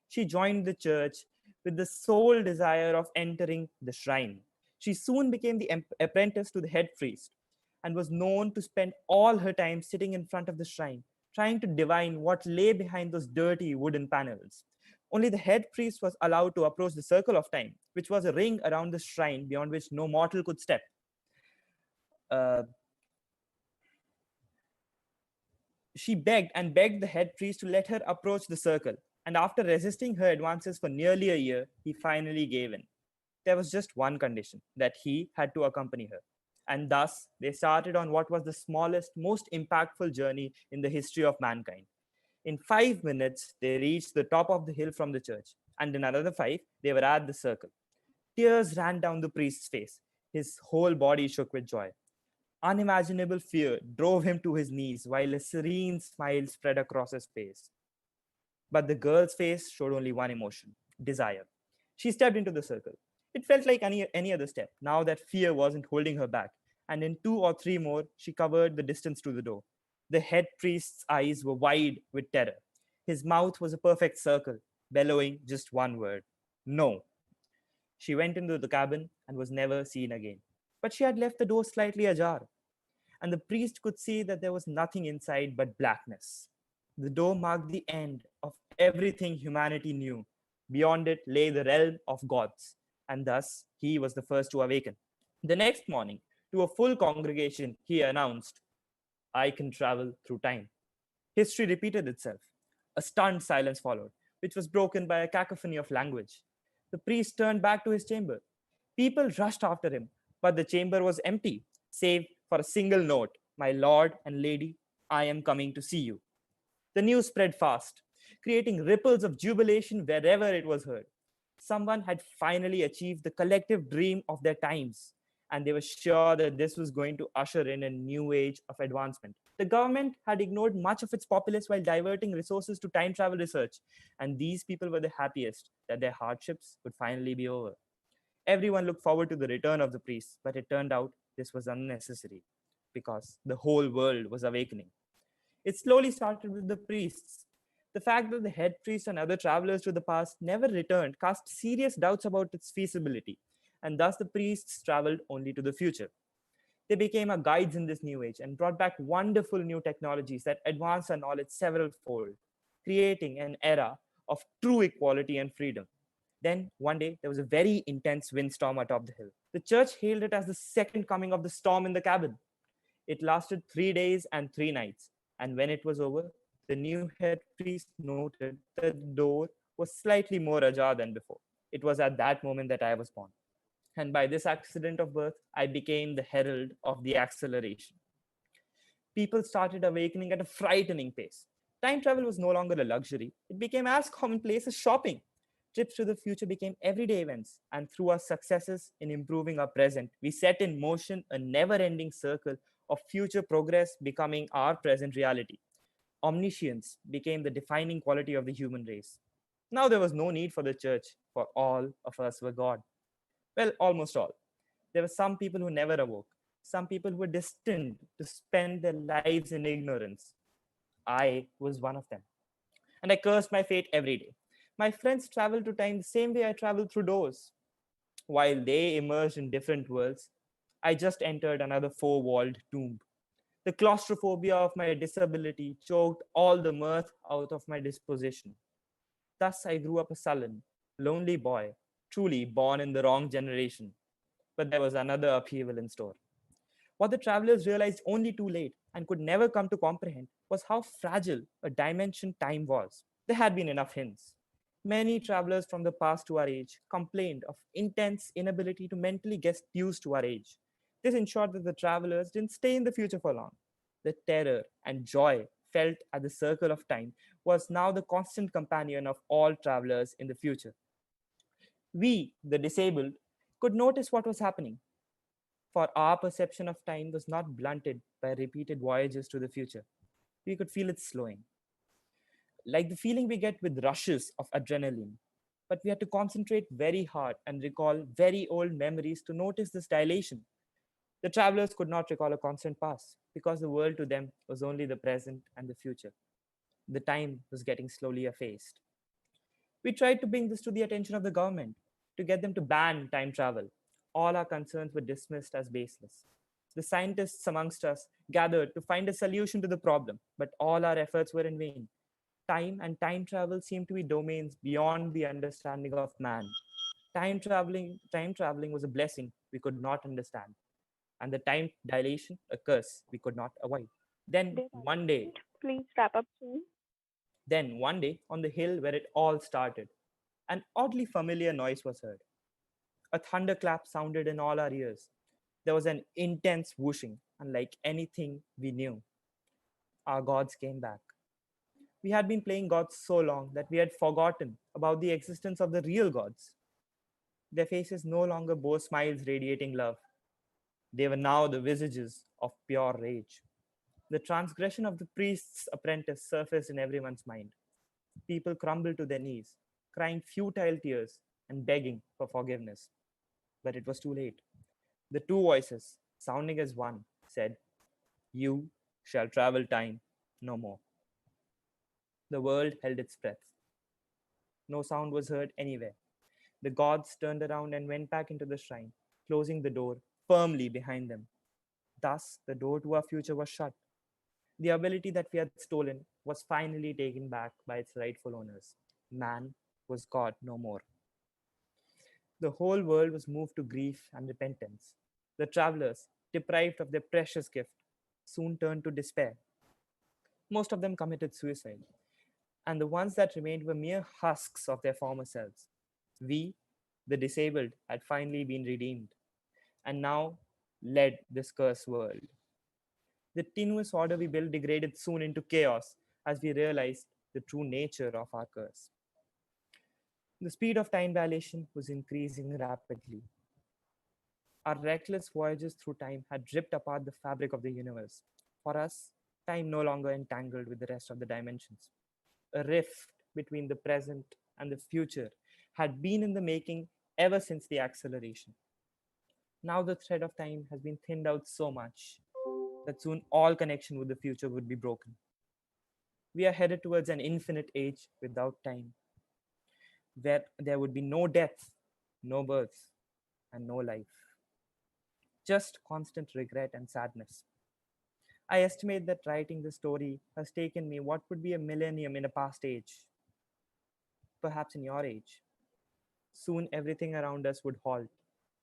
She joined the church with the sole desire of entering the shrine. She soon became the apprentice to the head priest and was known to spend all her time sitting in front of the shrine, trying to divine what lay behind those dirty wooden panels. Only the head priest was allowed to approach the circle of time, which was a ring around the shrine beyond which no mortal could step. She begged and begged the head priest to let her approach the circle, and after resisting her advances for nearly a year, he finally gave in. There was just one condition, that he had to accompany her. And thus, they started on what was the smallest, most impactful journey in the history of mankind. In 5 minutes, they reached the top of the hill from the church, and in another 5, they were at the circle. Tears ran down the priest's face. His whole body shook with joy. Unimaginable fear drove him to his knees, while a serene smile spread across his face. But the girl's face showed only one emotion, desire. She stepped into the circle. It felt like any other step, now that fear wasn't holding her back, and in 2 or 3 more, she covered the distance to the door. The head priest's eyes were wide with terror. His mouth was a perfect circle, bellowing just one word, no. She went into the cabin and was never seen again. But she had left the door slightly ajar, and the priest could see that there was nothing inside but blackness. The door marked the end of everything humanity knew. Beyond it lay the realm of gods, and thus he was the first to awaken. The next morning, to a full congregation, he announced, I can travel through time. History repeated itself. A stunned silence followed, which was broken by a cacophony of language. The priest turned back to his chamber. People rushed after him, but the chamber was empty, save for a single note, my lord and lady, I am coming to see you. The news spread fast. creating ripples of jubilation wherever it was heard. Someone had finally achieved the collective dream of their times, and they were sure that this was going to usher in a new age of advancement. The government had ignored much of its populace while diverting resources to time travel research, and these people were the happiest that their hardships would finally be over. Everyone looked forward to the return of the priests, but it turned out this was unnecessary because the whole world was awakening. It slowly started with the priests. The fact that the head priest and other travelers to the past never returned cast serious doubts about its feasibility, and thus the priests traveled only to the future. They became our guides in this new age and brought back wonderful new technologies that advanced our knowledge several fold, creating an era of true equality and freedom. Then, one day, there was a very intense windstorm atop the hill. The church hailed it as the second coming of the storm in the cabin. It lasted 3 days and 3 nights, and when it was over, the new head priest noted that the door was slightly more ajar than before. It was at that moment that I was born. And by this accident of birth, I became the herald of the acceleration. People started awakening at a frightening pace. Time travel was no longer a luxury, it became as commonplace as shopping. Trips to the future became everyday events, and through our successes in improving our present, we set in motion a never ending circle of future progress becoming our present reality. Omniscience became the defining quality of the human race. Now there was no need for the church, for all of us were God. Well, almost all. There were some people who never awoke, some people who were destined to spend their lives in ignorance. I was one of them. And I cursed my fate every day. My friends traveled to time the same way I traveled through doors. While they emerged in different worlds, I just entered another four-walled tomb. The claustrophobia of my disability choked all the mirth out of my disposition. Thus, I grew up a sullen, lonely boy, truly born in the wrong generation. But there was another upheaval in store. What the travelers realized only too late and could never come to comprehend was how fragile a dimension time was. There had been enough hints. Many travelers from the past to our age complained of intense inability to mentally get used to our age. This ensured that the travelers didn't stay in the future for long. The terror and joy felt at the circle of time was now the constant companion of all travelers in the future. We, the disabled, could notice what was happening, for our perception of time was not blunted by repeated voyages to the future. We could feel it slowing, like the feeling we get with rushes of adrenaline. But we had to concentrate very hard and recall very old memories to notice this dilation. The travelers could not recall a constant past because the world to them was only the present and the future. The time was getting slowly effaced. We tried to bring this to the attention of the government to get them to ban time travel. All our concerns were dismissed as baseless. The scientists amongst us gathered to find a solution to the problem, but all our efforts were in vain. Time and time travel seemed to be domains beyond the understanding of man. Time traveling was a blessing we could not understand, and the time dilation a curse we could not avoid. Then one day, Please wrap up soon. on the hill where it all started, an oddly familiar noise was heard. A thunderclap sounded in all our ears. There was an intense whooshing, unlike anything we knew. Our gods came back. We had been playing gods so long that we had forgotten about the existence of the real gods. Their faces no longer bore smiles radiating love. They were now the visages of pure rage. The transgression of the priest's apprentice surfaced in everyone's mind. People crumbled to their knees, crying futile tears and begging for forgiveness. But it was too late. The two voices, sounding as one, said, "You shall travel time no more." The world held its breath. No sound was heard anywhere. The gods turned around and went back into the shrine, closing the door firmly behind them. Thus, the door to our future was shut. The ability that we had stolen was finally taken back by its rightful owners. Man was God no more. The whole world was moved to grief and repentance. The travelers, deprived of their precious gift, soon turned to despair. Most of them committed suicide, and the ones that remained were mere husks of their former selves. We, the disabled, had finally been redeemed, and now led this cursed world. The tenuous order we built degraded soon into chaos as we realized the true nature of our curse. The speed of time dilation was increasing rapidly. Our reckless voyages through time had ripped apart the fabric of the universe. For us, time no longer entangled with the rest of the dimensions. A rift between the present and the future had been in the making ever since the acceleration. Now the thread of time has been thinned out so much that soon all connection with the future would be broken. We are headed towards an infinite age without time, where there would be no death, no birth, and no life. Just constant regret and sadness. I estimate that writing this story has taken me what would be a millennium in a past age, perhaps in your age. Soon everything around us would halt,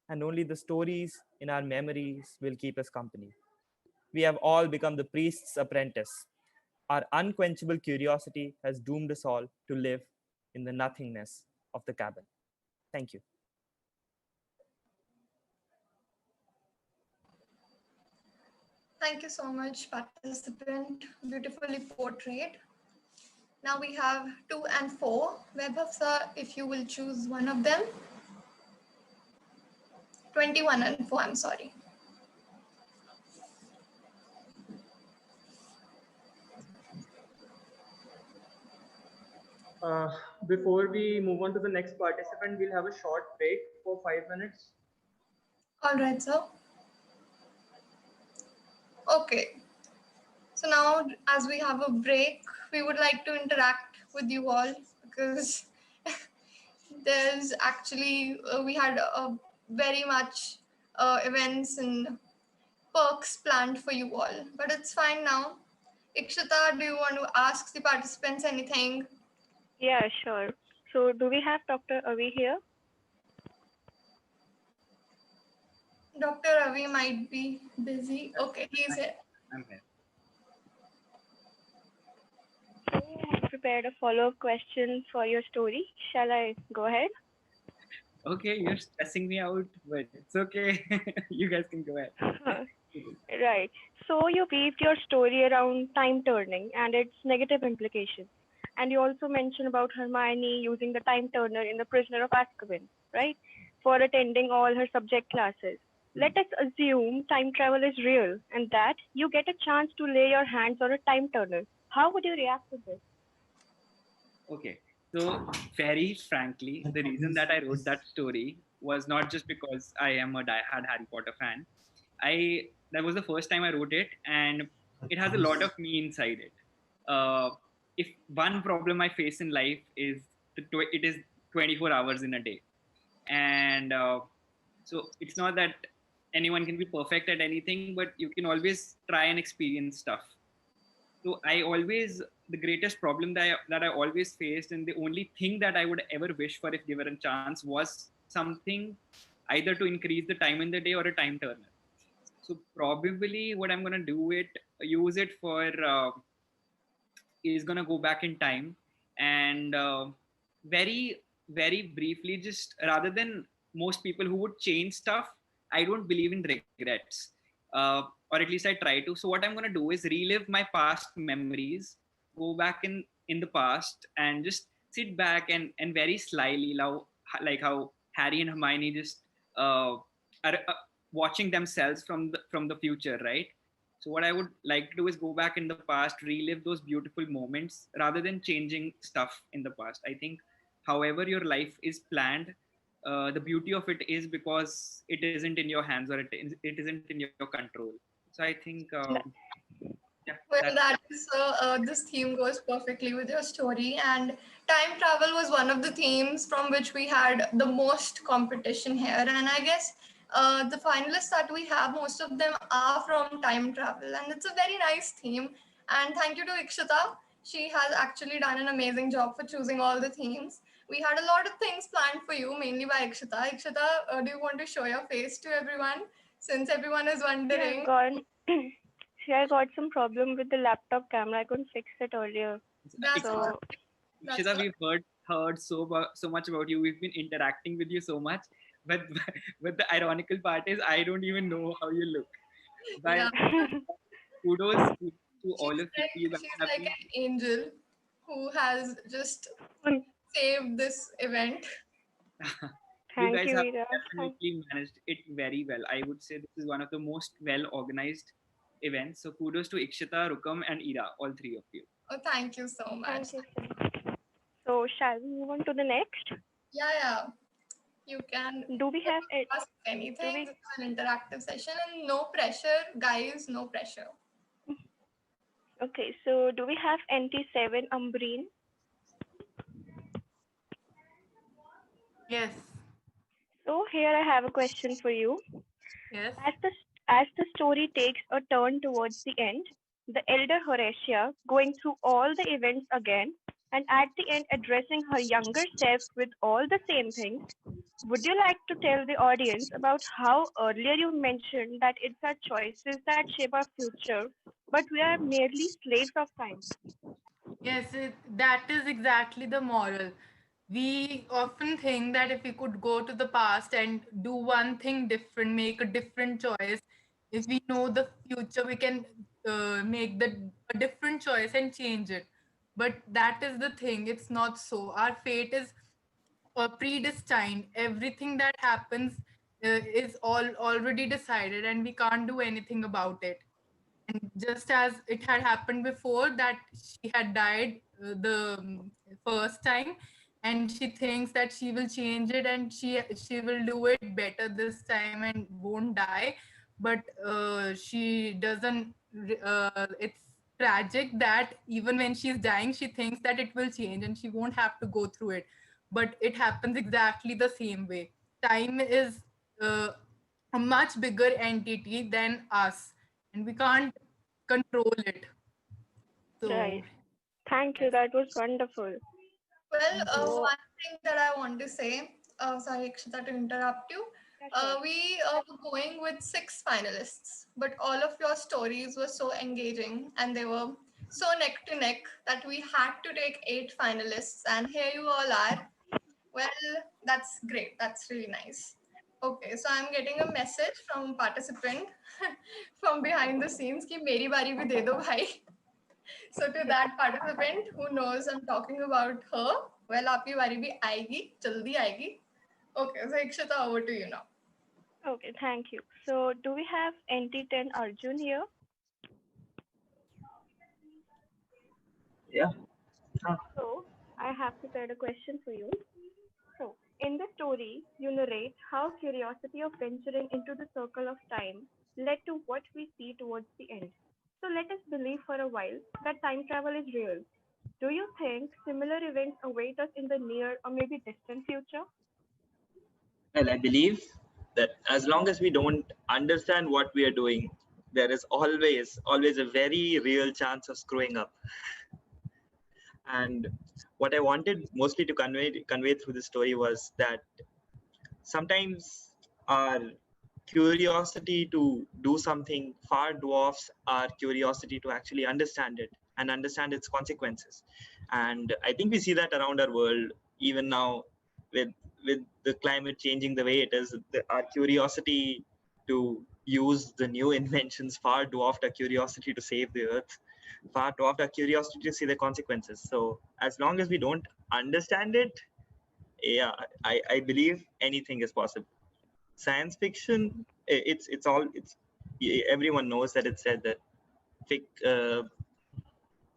and only the stories in our memories will keep us company. We have all become the priest's apprentice. Our unquenchable curiosity has doomed us all to live in the nothingness of the cabin. Thank you. Thank you so much, participant. Beautifully portrayed. Now we have 2 and 4. Vaibhav sir, if you will choose one of them. 21 and 4, I'm sorry. Before we move on to the next participant, we'll have a short break for 5 minutes. All right, sir. Okay. So now, as we have a break, we would like to interact with you all because there's actually, we had very much events and perks planned for you all, but it's fine now. Ikshita, do you want to ask the participants anything? Yeah, sure. So do we have Dr. Avi here? Dr. Ravi might be busy. Okay, he's here. I'm here. So I prepared a follow-up question for your story. Shall I go ahead? Okay, you're stressing me out, but it's okay. You guys can go ahead. Right. So you weaved your story around time turning and its negative implications. And you also mentioned about Hermione using the time turner in The Prisoner of Azkaban, right? For attending all her subject classes. Let us assume time travel is real and that you get a chance to lay your hands on a time turner. How would you react to this? Okay, so very frankly, the reason that I wrote that story was not just because I am a diehard Harry Potter fan. That was the first time I wrote it, and it has a lot of me inside it. If one problem I face in life is it is 24 hours in a day, and so it's not that anyone can be perfect at anything, but you can always try and experience stuff. So the greatest problem that I always faced, and the only thing that I would ever wish for if given a chance, was something either to increase the time in the day or a time turner. So probably what I'm going to use it for is going to go back in time and very, very briefly, just rather than most people who would change stuff, I don't believe in regrets. Or at least I try to. So what I'm going to do is relive my past memories, go back in the past and just sit back and very slyly, like how Harry and Hermione just are watching themselves from the future, right? So what I would like to do is go back in the past, relive those beautiful moments rather than changing stuff in the past. I think however your life is planned, the beauty of it is because it isn't in your hands or it isn't in your control. So I think, yeah. Well, this theme goes perfectly with your story. And time travel was one of the themes from which we had the most competition here. And I guess the finalists that we have, most of them are from time travel. And it's a very nice theme. And thank you to Ikshita. She has actually done an amazing job for choosing all the themes. We had a lot of things planned for you, mainly by Ikshita. Ikshita, do you want to show your face to everyone? Since everyone is wondering. Yeah, I got some problem with the laptop camera. I couldn't fix it earlier. Ikshita, we've heard so much about you. We've been interacting with you so much, but the ironical part is I don't even know how you look. But kudos to all of you. She's like an angel. who has just saved this event. You Thank guys you, have Ira. definitely managed it very well. I would say this is one of the most well organized events. So kudos to Ikshita, Rukam, and Ira, all three of you. Oh, thank you so much. Thank you, sir. So, shall we move on to the next? Yeah. You can Do we have it? ask anything. This is an interactive session and no pressure, guys, no pressure. Okay, so do we have NT7 Umbreen? Yes. So here I have a question for you. Yes. As the story takes a turn towards the end, the elder Horatia going through all the events again, and at the end addressing her younger self with all the same things, would you like to tell the audience about how earlier you mentioned that it's our choices that shape our future, but we are merely slaves of time? Yes, that is exactly the moral. We often think that if we could go to the past and do one thing different, make a different choice, if we know the future, we can make a different choice and change it. But that is the thing, it's not so. Our fate is predestined. Everything that happens is already decided, and we can't do anything about it. And just as it had happened before, that she had died the first time, and she thinks that she will change it and she will do it better this time and won't die, but she doesn't. It's tragic that even when she's dying, she thinks that it will change and she won't have to go through it, but it happens exactly the same way. Time is a much bigger entity than us, and we can't control it. So, Right. Thank you. That was wonderful. Well, one thing that I want to say, sorry, Ikshita, to interrupt you. We were going with 6 finalists, but all of your stories were so engaging and they were so neck to neck that we had to take 8 finalists, and here you all are. Well, that's great. That's really nice. Okay, so I'm getting a message from participant from behind the scenes कि मेरी बारी भी दे दो भाई. So to that participant who knows I'm talking about her, well, आपकी बारी भी आएगी, जल्दी आएगी. Okay, so Ikshita, over to you now. Okay, thank you. So do we have NT10 Arjun here? Yeah. So I have prepared a question for you. So in the story, you narrate how curiosity of venturing into the circle of time led to what we see towards the end. So let us believe for a while that time travel is real. Do you think similar events await us in the near or maybe distant future? Well, I believe that as long as we don't understand what we are doing, there is always a very real chance of screwing up. And what I wanted mostly to convey through the story was that sometimes our curiosity to do something far dwarfs our curiosity to actually understand it and understand its consequences. And I think we see that around our world even now, with the climate changing the way it is. Our curiosity to use the new inventions far dwarfed our curiosity to save the earth, far dwarfed our curiosity to see the consequences. So as long as we don't understand it, yeah, I believe anything is possible. Science fiction, everyone knows that it's said that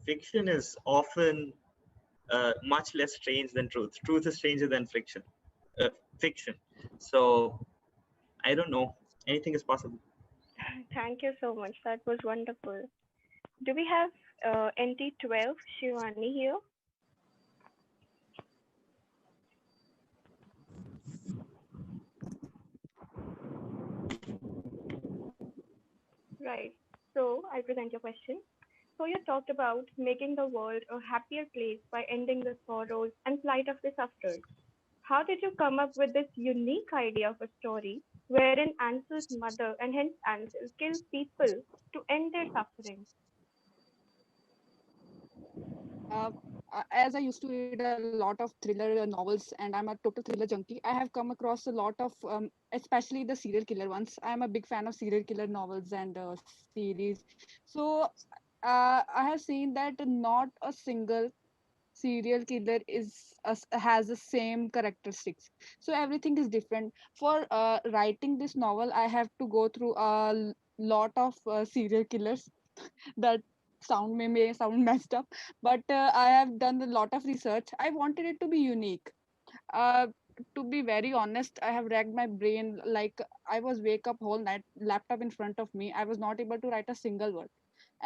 fiction is often much less strange than truth. Truth is stranger than fiction. So I don't know, anything is possible. Thank you so much. That was wonderful. Do we have NT12 Shivani here? Right. So I present your question. So you talked about making the world a happier place by ending the sorrows and plight of the sufferers. How did you come up with this unique idea of a story wherein Ansel's mother and hence Ansel kills people to end their suffering? As I used to read a lot of thriller novels and I'm a total thriller junkie, I have come across a lot of, especially the serial killer ones. I'm a big fan of serial killer novels and series. So I have seen that not a single serial killer has the same characteristics. So everything is different. For writing this novel, I have to go through a lot of serial killers. That may sound messed up, but I have done a lot of research. I wanted it to be unique. uh, to be very honest, I have racked my brain. Like, I was wake up whole night, laptop in front of me. I was not able to write a single word.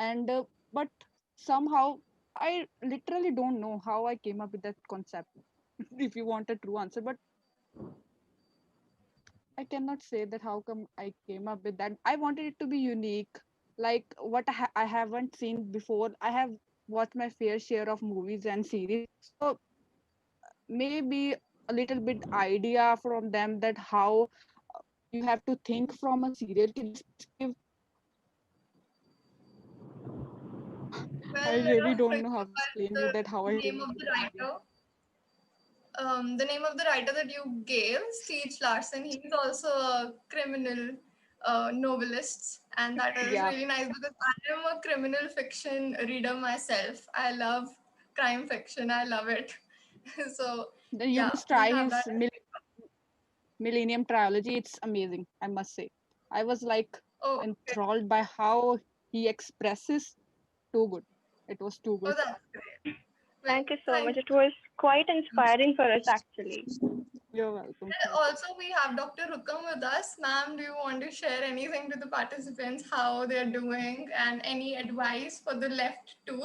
And but somehow I literally don't know how I came up with that concept. If you want a true answer, but I cannot say that how come I came up with that. I wanted it to be unique, like what I haven't seen before. I have watched my fair share of movies and series, so maybe a little bit idea from them that how you have to think from a serial killer perspective. I Well, really don't know how to explain you the that how I name came of up the with that idea. writer, that you gave, Steve Larson, he's also a criminal novelist, and that is Yeah, really nice because I am a criminal fiction reader myself. I love crime fiction. I love it. So then you yeah, must we try have his that. Millennium Trilogy. It's amazing, I must say. I was like Oh, okay. enthralled by how he expresses. Too good. It was too Oh, good. that's great. Well, Thank you so thank much. you. It was quite inspiring for us, actually. You're welcome. And also, we have Dr. Rukam with us. Ma'am, do you want to share anything to the participants, how they're doing, and any advice for the left too?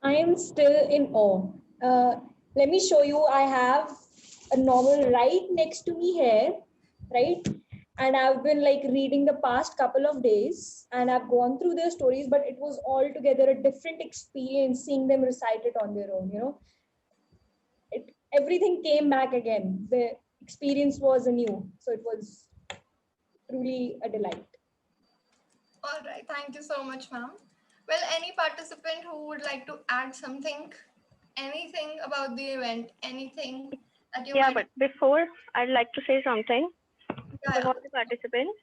I am still in awe. Let me show you. I have a novel right next to me here, right? And I've been like reading the past couple of days and I've gone through their stories, but it was altogether a different experience seeing them recite it on their own, you know. Everything came back again. The experience was anew. So it was truly a delight. All right. Thank you so much, ma'am. Well, any participant who would like to add something, anything about the event, anything that you Yeah, might. but before, I'd like to say something Yeah, for all the participants.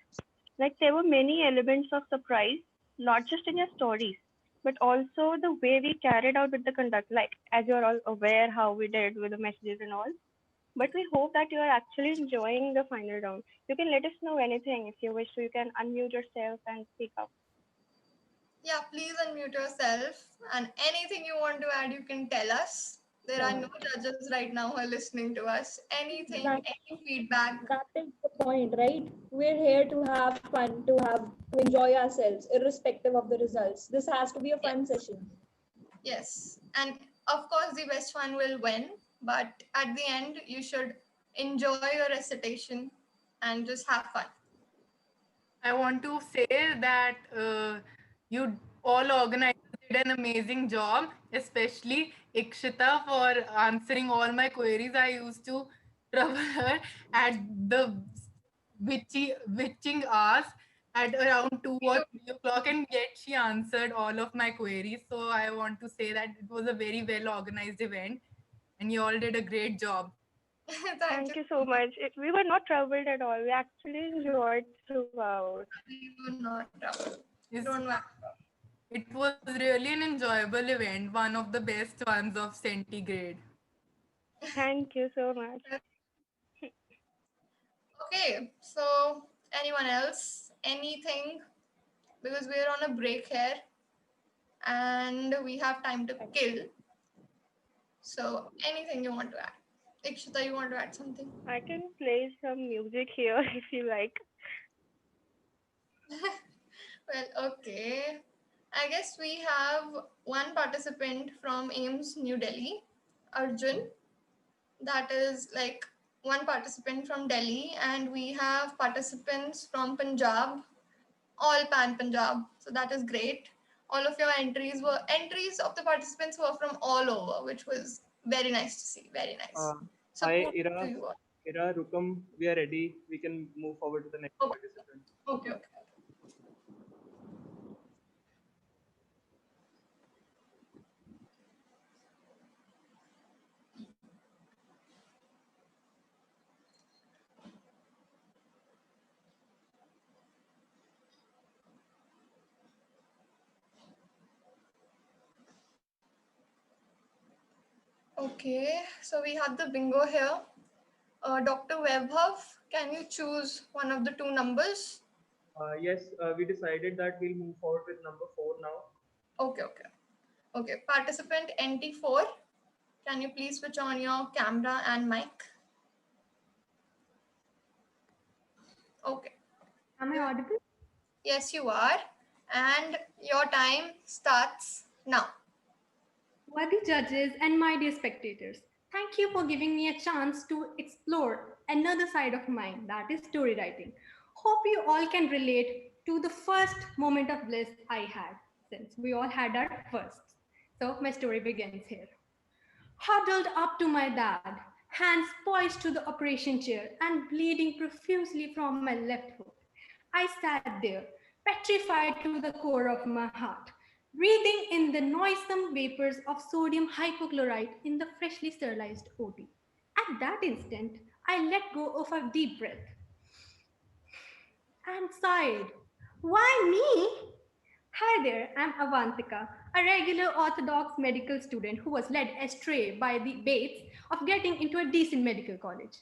Like, there were many elements of surprise, not just in your stories, but also the way we carried out with the conduct. Like, as you're all aware, how we did with the messages and all. But we hope that you are actually enjoying the final round. You can let us know anything if you wish, so you can unmute yourself and speak up. Yeah, please unmute yourself. And anything you want to add, you can tell us. There are no judges right now who are listening to us. Anything, any feedback. That is the point, right? We're here to have fun, to enjoy ourselves, irrespective of the results. This has to be a fun session. Yes. And of course, the best one will win. But at the end, you should enjoy your recitation and just have fun. I want to say that you all organizers did an amazing job, especially Ikshita for answering all my queries. I used to trouble her at the witching hours at around 2 or 3 o'clock, and yet she answered all of my queries. So I want to say that it was a very well organized event, and you all did a great job. Thank you so much. We were not troubled at all. We actually enjoyed throughout. We were not troubled. It's- Don't worry. It was really an enjoyable event, one of the best ones of Centigrade. Thank you so much. Okay, so anyone else? Anything? Because we're on a break here and we have time to kill. So anything you want to add? Ikshita, you want to add something? I can play some music here if you like. Well, okay. I guess we have one participant from AIMS New Delhi, Arjun. That is like one participant from Delhi, and we have participants from Punjab, all pan Punjab. So that is great. All of your entries of the participants were from all over, which was very nice to see. Very nice. So Hi, kudos Ira. to you all. Ira, Rukam, we are ready. We can move forward to the next participant. Okay, okay. Okay, so we have the bingo here. Dr. Webhoff, can you choose one of the two numbers? Yes, we decided that we'll move forward with number 4 now. Okay, okay. Okay, participant NT4, can you please switch on your camera and mic? Okay. Am I audible? Yes, you are. And your time starts now. Worthy judges and my dear spectators, thank you for giving me a chance to explore another side of mine, that is story writing. Hope you all can relate to the first moment of bliss I had, since we all had our firsts. So my story begins here. Huddled up to my dad, hands poised to the operation chair and bleeding profusely from my left foot, I sat there, petrified to the core of my heart, breathing in the noisome vapors of sodium hypochlorite in the freshly sterilized OT. At that instant, I let go of a deep breath and sighed. Why me? Hi there, I'm Avantika, a regular Orthodox medical student who was led astray by the baits of getting into a decent medical college.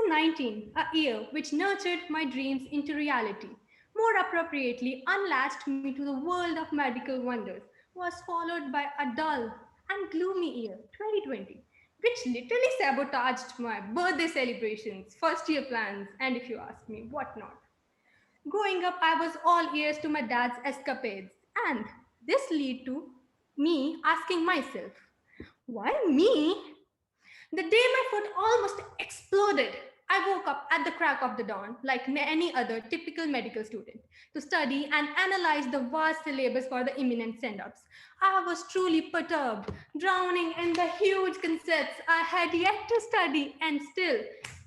2019, a year which nurtured my dreams into reality, more appropriately unlatched me to the world of medical wonders, was followed by a dull and gloomy year, 2020, which literally sabotaged my birthday celebrations, first year plans, and if you ask me, whatnot. Growing up, I was all ears to my dad's escapades, and this led to me asking myself, why me? The day my foot almost exploded, I woke up at the crack of the dawn, like any other typical medical student, to study and analyze the vast syllabus for the imminent send-ups. I was truly perturbed, drowning in the huge concepts I had yet to study, and still,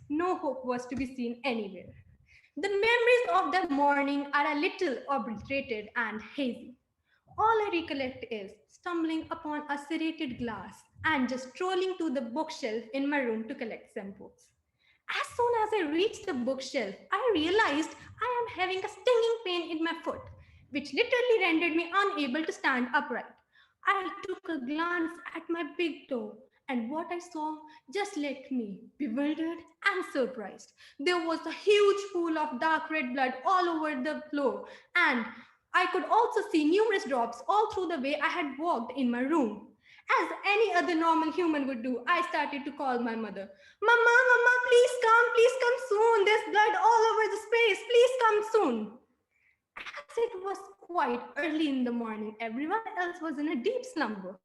no hope was to be seen anywhere. The memories of that morning are a little obliterated and hazy. All I recollect is stumbling upon a serrated glass and just strolling to the bookshelf in my room to collect some books. As soon as I reached the bookshelf, I realized I am having a stinging pain in my foot, which literally rendered me unable to stand upright. I took a glance at my big toe, and what I saw just left me bewildered and surprised. There was a huge pool of dark red blood all over the floor, and I could also see numerous drops all through the way I had walked in my room. As any other normal human would do, I started to call my mother. Mama, Mama, please come soon. There's blood all over the space. Please come soon. As it was quite early in the morning, everyone else was in a deep slumber.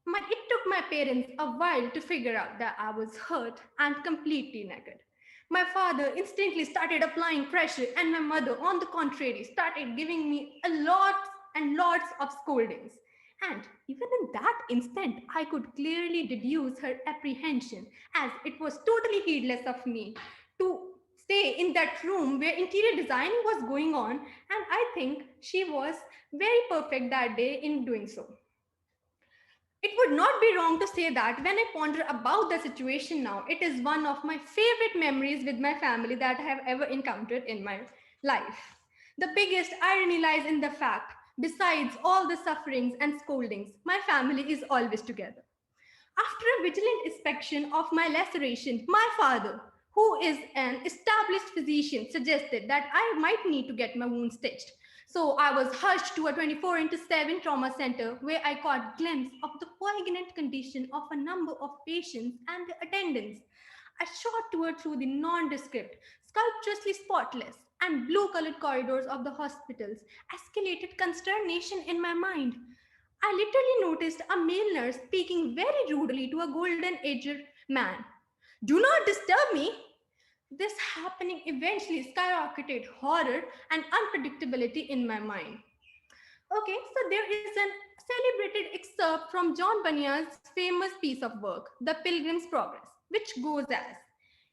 It took my parents a while to figure out that I was hurt and completely naked. My father instantly started applying pressure, and my mother, on the contrary, started giving me a lot and lots of scoldings. And even in that instant, I could clearly deduce her apprehension, as it was totally heedless of me to stay in that room where interior designing was going on, and I think she was very perfect that day in doing so. It would not be wrong to say that when I ponder about the situation now, it is one of my favorite memories with my family that I have ever encountered in my life. The biggest irony lies in the fact, besides all the sufferings and scoldings, my family is always together. After a vigilant inspection of my laceration, my father, who is an established physician, suggested that I might need to get my wound stitched. So I was hushed to a 24/7 trauma center where I caught a glimpse of the poignant condition of a number of patients and their attendants. A short tour through the nondescript, sculpturously spotless, and blue-colored corridors of the hospitals escalated consternation in my mind. I literally noticed a male nurse speaking very rudely to a golden-aged man. "Do not disturb me." This happening eventually skyrocketed horror and unpredictability in my mind. Okay, so there is a celebrated excerpt from John Bunyan's famous piece of work, The Pilgrim's Progress, which goes as,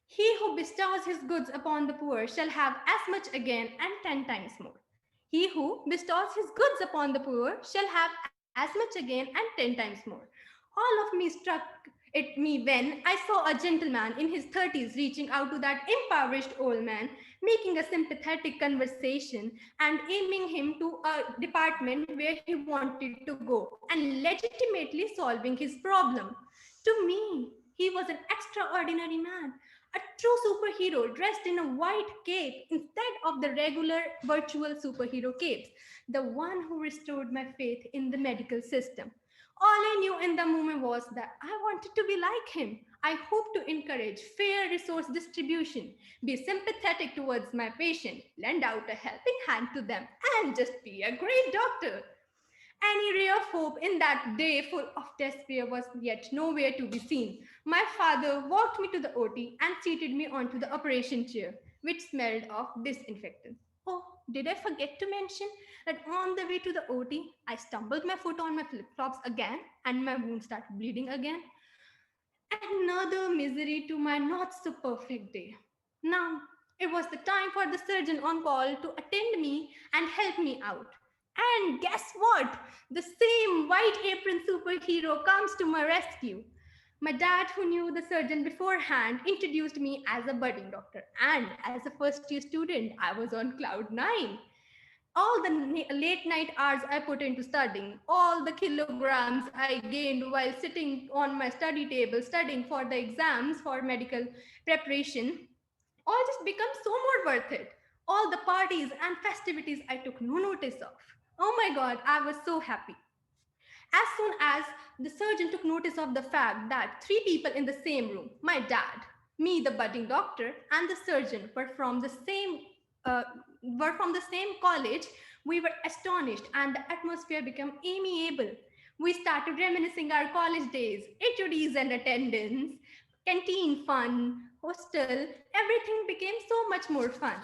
"He who bestows his goods upon the poor shall have as much again and 10 times more. He who bestows his goods upon the poor shall have as much again and 10 times more." All of me struck it me when I saw a gentleman in his 30s reaching out to that impoverished old man, making a sympathetic conversation and aiming him to a department where he wanted to go and legitimately solving his problem. To me, he was an extraordinary man, a true superhero dressed in a white cape instead of the regular virtual superhero capes, the one who restored my faith in the medical system. All I knew in the moment was that I wanted to be like him. I hope to encourage fair resource distribution, be sympathetic towards my patient, lend out a helping hand to them, and just be a great doctor. Any ray of hope in that day full of despair was yet nowhere to be seen. My father walked me to the OT and seated me onto the operation chair, which smelled of disinfectant. Oh, did I forget to mention that on the way to the OT, I stumbled my foot on my flip-flops again and my wound started bleeding again? Another misery to my not so perfect day. Now, it was the time for the surgeon on call to attend me and help me out. And guess what? The same white apron superhero comes to my rescue. My dad, who knew the surgeon beforehand, introduced me as a budding doctor. And as a first year student, I was on cloud nine. All the late night hours I put into studying, all the kilograms I gained while sitting on my study table studying for the exams for medical preparation, all just become so more worth it. All the parties and festivities I took no notice of. Oh my God, I was so happy. As soon as the surgeon took notice of the fact that three people in the same room, my dad, me, the budding doctor, and the surgeon were from the same college, we were astonished and the atmosphere became amiable. We started reminiscing our college days, HODs and attendance, canteen fun, hostel, everything became so much more fun.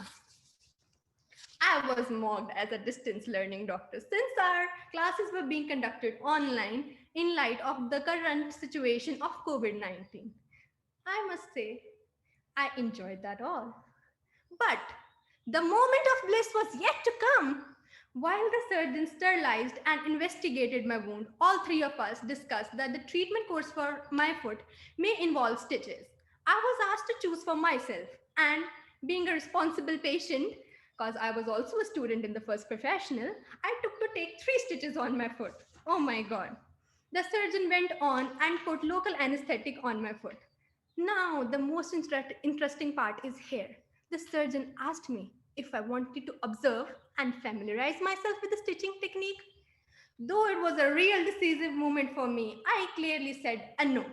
I was mocked as a distance learning doctor since our classes were being conducted online in light of the current situation of COVID-19. I must say, I enjoyed that all. But the moment of bliss was yet to come. While the surgeon sterilized and investigated my wound, all three of us discussed that the treatment course for my foot may involve stitches. I was asked to choose for myself, and being a responsible patient, because I was also a student in the first professional, I took to take 3 stitches on my foot. Oh my God. The surgeon went on and put local anesthetic on my foot. Now, the most interesting part is here. The surgeon asked me if I wanted to observe and familiarize myself with the stitching technique. Though it was a real decisive moment for me, I clearly said a no.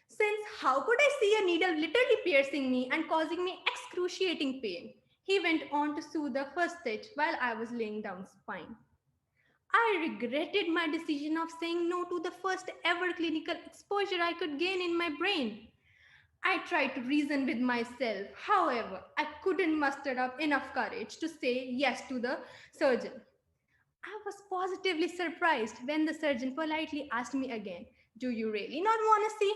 Since how could I see a needle literally piercing me and causing me excruciating pain? He went on to sew the first stitch while I was laying down spine. I regretted my decision of saying no to the first ever clinical exposure I could gain in my brain. I tried to reason with myself. However, I couldn't muster up enough courage to say yes to the surgeon. I was positively surprised when the surgeon politely asked me again, "Do you really not want to see?"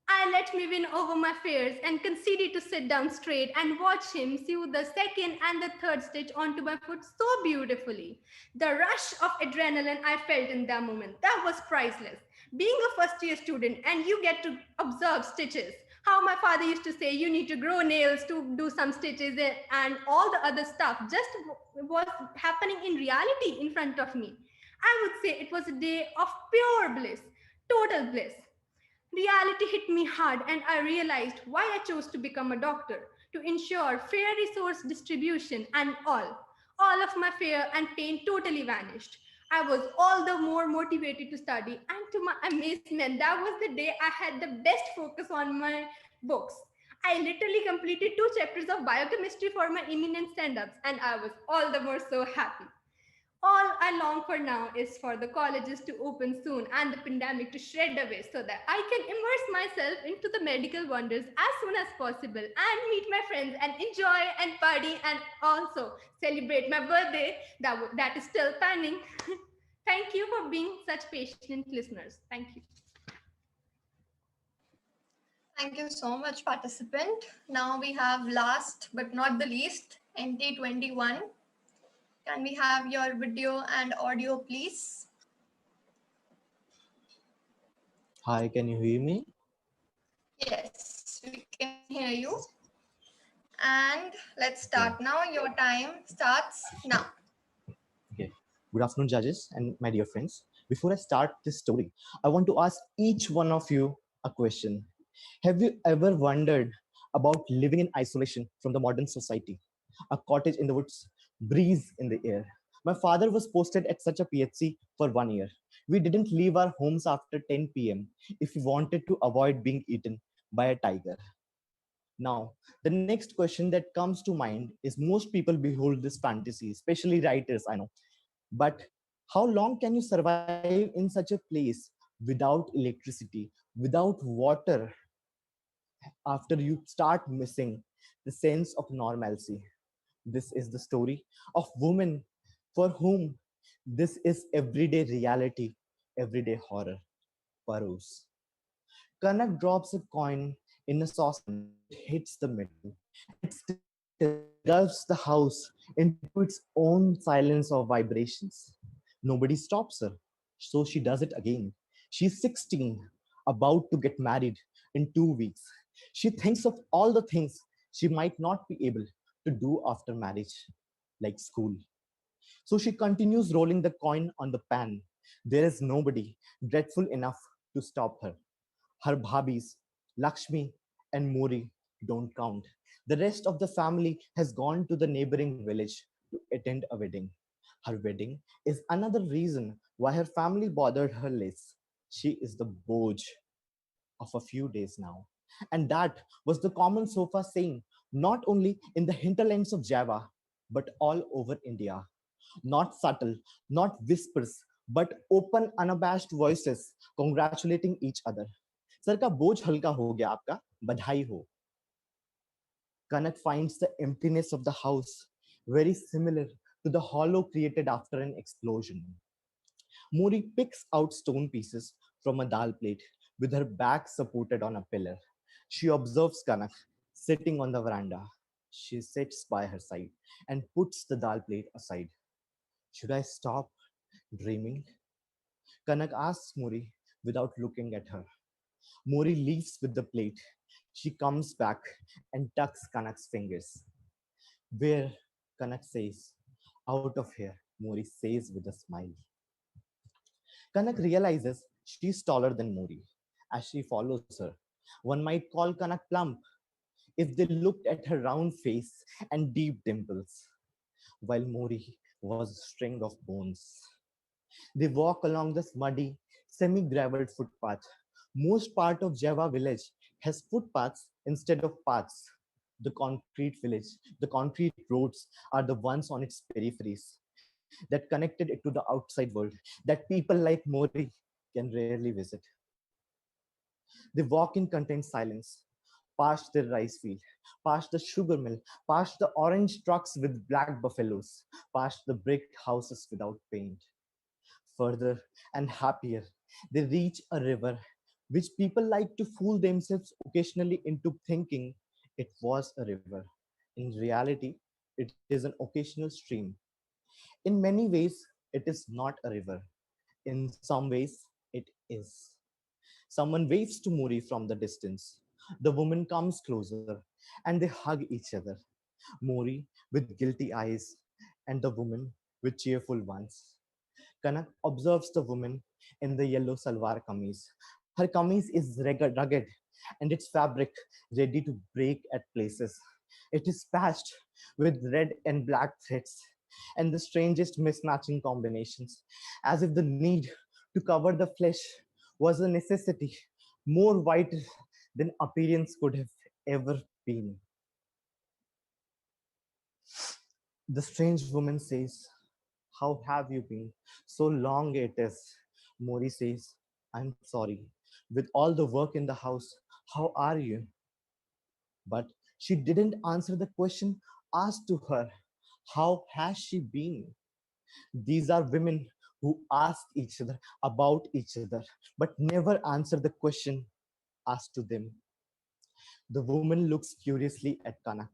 I let me win over my fears and conceded to sit down straight and watch him sew the second and the third stitch onto my foot so beautifully. The rush of adrenaline I felt in that moment, that was priceless. Being a first year student and you get to observe stitches, how my father used to say you need to grow nails to do some stitches and all the other stuff just was happening in reality in front of me. I would say it was a day of pure bliss, total bliss. Reality hit me hard and I realized why I chose to become a doctor, to ensure fair resource distribution and all of my fear and pain totally vanished. I was all the more motivated to study, and to my amazement, that was the day I had the best focus on my books. I literally completed 2 chapters of biochemistry for my imminent stand-ups, and I was all the more so happy. All I long for now is for the colleges to open soon and the pandemic to shred away so that I can immerse myself into the medical wonders as soon as possible and meet my friends and enjoy and party and also celebrate my birthday that is still pending. Thank you for being such patient listeners. Thank you. Thank you so much, participant. Now we have last but not the least, NT21. Can we have your video and audio, please? Hi, can you hear me? Yes, we can hear you. And let's start now. Your time starts now. Okay. Good afternoon, judges and my dear friends. Before I start this story, I want to ask each one of you a question. Have you ever wondered about living in isolation from the modern society? A cottage in the woods, breeze in the air. My father was posted at such a PHC for 1 year. We didn't leave our homes after 10 p.m. if we wanted to avoid being eaten by a tiger. Now, the next question that comes to mind is most people behold this fantasy, especially writers, I know. But how long can you survive in such a place without electricity, without water, after you start missing the sense of normalcy? This is the story of women for whom this is everyday reality, everyday horror. Parus. Kanak drops a coin in a saucepan, it hits the metal, and it engulfs the house into its own silence of vibrations. Nobody stops her, so she does it again. She's 16, about to get married in 2 weeks. She thinks of all the things she might not be able to do after marriage, like school. So she continues rolling the coin on the pan. There is nobody dreadful enough to stop her. Her bhabis, Lakshmi and Mori, don't count. The rest of the family has gone to the neighboring village to attend a wedding. Her wedding is another reason why her family bothered her less. She is the Boj of a few days now. And that was the common sofa saying, not only in the hinterlands of Java, but all over India. Not subtle, not whispers, but open, unabashed voices congratulating each other. Sir का बोझ हल्का हो गया आपका बधाई हो. Kanak finds the emptiness of the house very similar to the hollow created after an explosion. Mori picks out stone pieces from a dal plate with her back supported on a pillar. She observes Kanak sitting on the veranda. She sits by her side and puts the dal plate aside. Should I stop dreaming? Kanak asks Mori without looking at her. Mori leaves with the plate. She comes back and tucks Kanak's fingers. Where? Kanak says. Out of here, Mori says with a smile. Kanak realizes she's taller than Mori as she follows her. One might call Kanak plump if they looked at her round face and deep dimples, while Mori was a string of bones. They walk along this muddy, semi-graveled footpath. Most part of Java village has footpaths instead of paths. The concrete village, the concrete roads are the ones on its peripheries that connected it to the outside world that people like Mori can rarely visit. They walk in content silence, past the rice field, past the sugar mill, past the orange trucks with black buffaloes, past the brick houses without paint. Further and happier, they reach a river which people like to fool themselves occasionally into thinking it was a river. In reality, it is an occasional stream. In many ways, it is not a river. In some ways, it is. Someone waves to Muri from the distance. The woman comes closer and they hug each other. Muri with guilty eyes and the woman with cheerful ones. Kanak observes the woman in the yellow salwar kameez. Her kameez is rugged and its fabric ready to break at places. It is patched with red and black threads and the strangest mismatching combinations, as if the need to cover the flesh was a necessity more vital than appearance could have ever been. The strange woman says, how have you been? So long it is. Mori says, I'm sorry. With all the work in the house, how are you? But she didn't answer the question asked to her. How has she been? These are women who ask each other about each other, but never answer the question asked to them. The woman looks curiously at Kanak.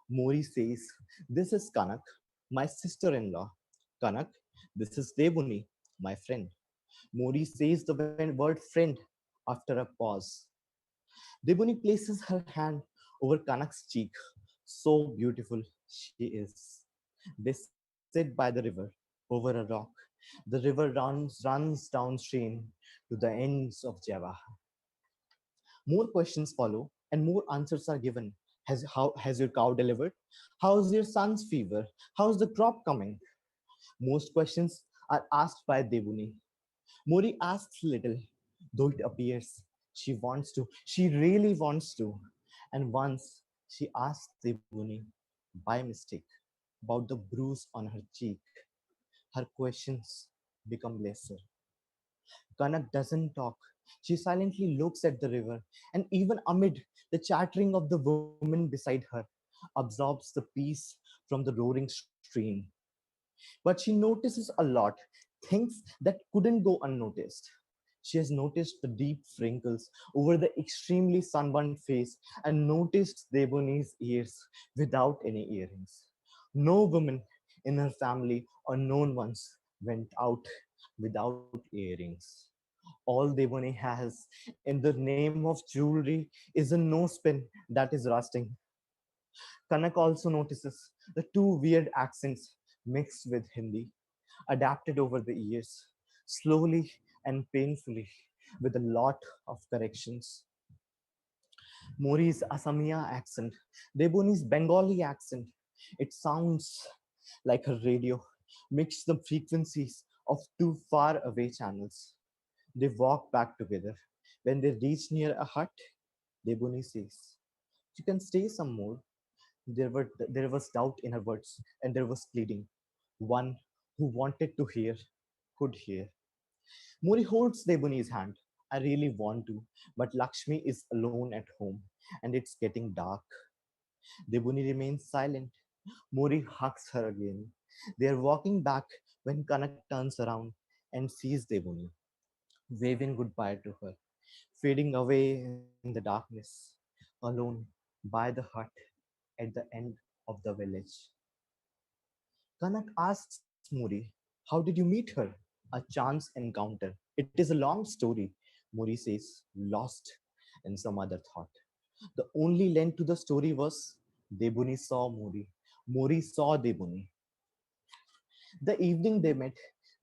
Mori says, this is Kanak, my sister-in-law. Kanak, this is Devuni, my friend. Mori says the word friend after a pause. Devuni places her hand over Kanak's cheek. So beautiful she is. They sit by the river over a rock The river runs downstream to the ends of Java. More questions follow and more answers are given. Has your cow delivered? How's your son's fever? How's the crop coming? Most questions are asked by Devuni. Mori asks little, though it appears she wants to. She really wants to. And once she asks Devuni by mistake about the bruise on her cheek, her questions become lesser. Kanak doesn't talk. She silently looks at the river, and even amid the chattering of the woman beside her, absorbs the peace from the roaring stream. But she notices a lot, things that couldn't go unnoticed. She has noticed the deep wrinkles over the extremely sunburned face and noticed Deboni's ears without any earrings. No woman in her family or known ones went out without earrings. All Devoni has in the name of jewelry is a nose pin that is rusting. Kanak also notices the two weird accents mixed with Hindi, adapted over the years, slowly and painfully, with a lot of corrections. Mori's Asamiya accent, Deboni's Bengali accent. It sounds like a radio, mixed the frequencies of two far away channels. They walk back together. When they reach near a hut, Deboni says, "You can stay some more." There was doubt in her words, and there was pleading. One who wanted to hear could hear. Mori holds Deboni's hand. "I really want to, but Lakshmi is alone at home, and it's getting dark." Deboni remains silent. Mori hugs her again. They are walking back when Kanak turns around and sees Deboni, waving goodbye to her, fading away in the darkness, alone by the hut at the end of the village. Kanak asks Muri, "How did you meet her?" "A chance encounter. It is a long story." Muri says, lost in some other thought. The only length to the story was Debuni saw Muri. Muri saw Debuni. The evening they met,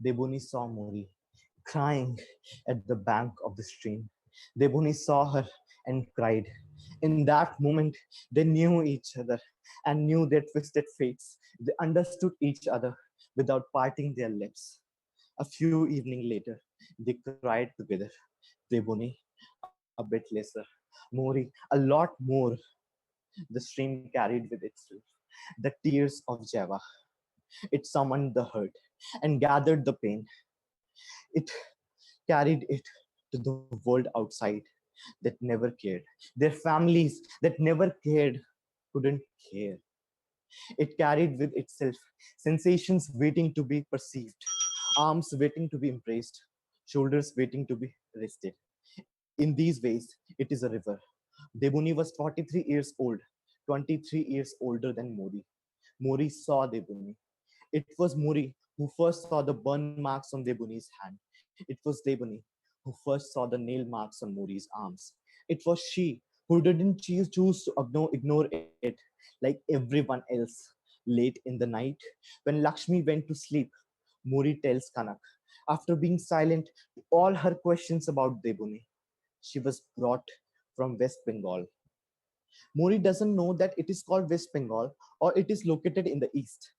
Debuni saw Muri crying at the bank of the stream. Debuni saw her and cried. In that moment, they knew each other and knew their twisted fates. They understood each other without parting their lips. A few evenings later, they cried together. Debuni, a bit lesser. Mori, a lot more. The stream carried with itself the tears of Java. It summoned the hurt and gathered the pain. It carried it to the world outside that never cared. Their families that never cared couldn't care. It carried with itself sensations waiting to be perceived, arms waiting to be embraced, shoulders waiting to be rested. In these ways, it is a river. Debuni was 43 years old, 23 years older than Mori. Mori saw Debuni. It was Mori who first saw the burn marks on Debuni's hand. It was Debuni who first saw the nail marks on Mori's arms. It was she who didn't choose to ignore it like everyone else. Late in the night, when Lakshmi went to sleep, Mori tells Kanak, after being silent to all her questions about Debuni, she was brought from West Bengal. Mori doesn't know that it is called West Bengal or it is located in the east.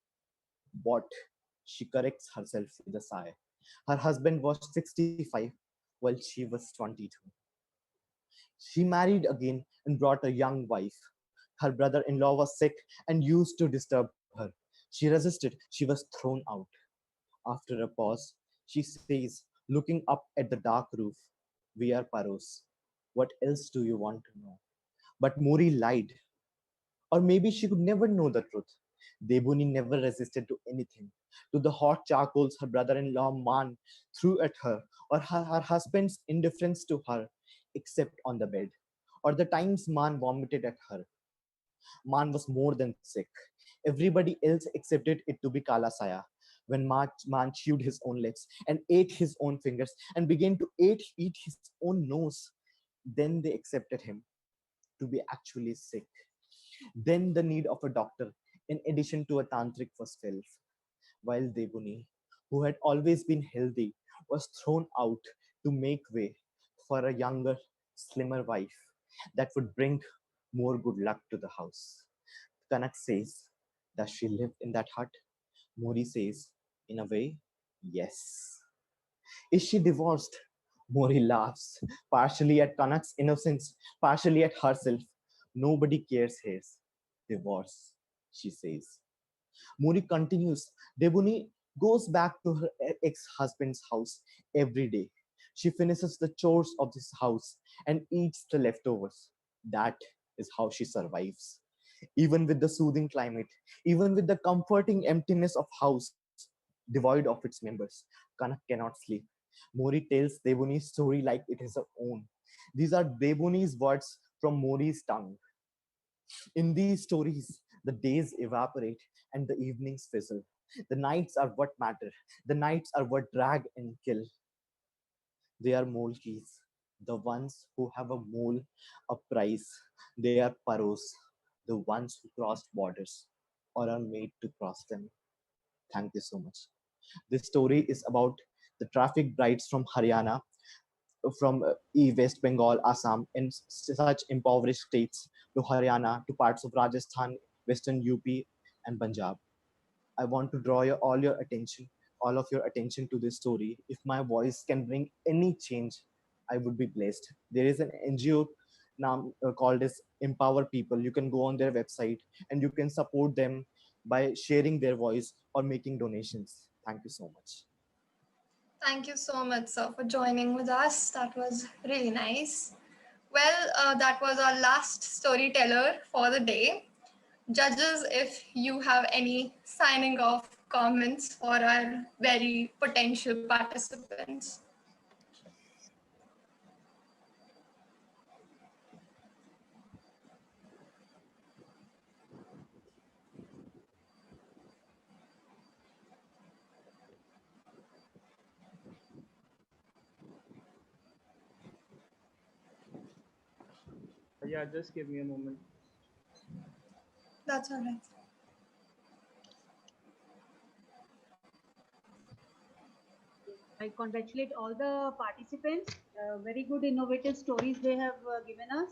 What? She corrects herself with a sigh. Her husband was 65 while she was 22. She married again and brought a young wife. Her brother in law was sick and used to disturb her. She resisted. She was thrown out. After a pause, she says, looking up at the dark roof, "We are Paros. What else do you want to know?" But Mori lied. Or maybe she could never know the truth. Debuni never resisted to anything, to the hot charcoals her brother-in-law Man threw at her, or her husband's indifference to her, except on the bed, or the times Man vomited at her. Man was more than sick. Everybody else accepted it to be Kala Saya. When Man chewed his own lips and ate his own fingers and began to eat his own nose, then they accepted him to be actually sick. Then the need of a doctor, in addition to a tantric, was felt. While Debuni, who had always been healthy, was thrown out to make way for a younger, slimmer wife that would bring more good luck to the house. Kanak says, does she live in that hut? Mori says, in a way, yes. Is she divorced? Mori laughs, partially at Kanak's innocence, partially at herself. Nobody cares here. Divorce, she says. Mori continues. Debuni goes back to her ex-husband's house every day. She finishes the chores of this house and eats the leftovers. That is how she survives. Even with the soothing climate, even with the comforting emptiness of house devoid of its members, Kanak cannot sleep. Mori tells Debuni's story like it is her own. These are Debuni's words from Mori's tongue. In these stories, the days evaporate and the evenings fizzle. The nights are what matter. The nights are what drag and kill. They are mole keys. The ones who have a mole, a price. They are paros. The ones who crossed borders or are made to cross them. Thank you so much. This story is about the traffic brides from Haryana, from West Bengal, Assam, and such impoverished states to Haryana, to parts of Rajasthan, Western UP, and Punjab. I want to draw all of your attention to this story. If my voice can bring any change, I would be blessed. There is an NGO now called as Empower People. You can go on their website and you can support them by sharing their voice or making donations. Thank you so much. Thank you so much, sir, for joining with us. That was really nice. Well, that was our last storyteller for the day. Judges, if you have any signing off comments for our very potential participants. Yeah, just give me a moment. That's all right. I congratulate all the participants. Very good innovative stories they have given us.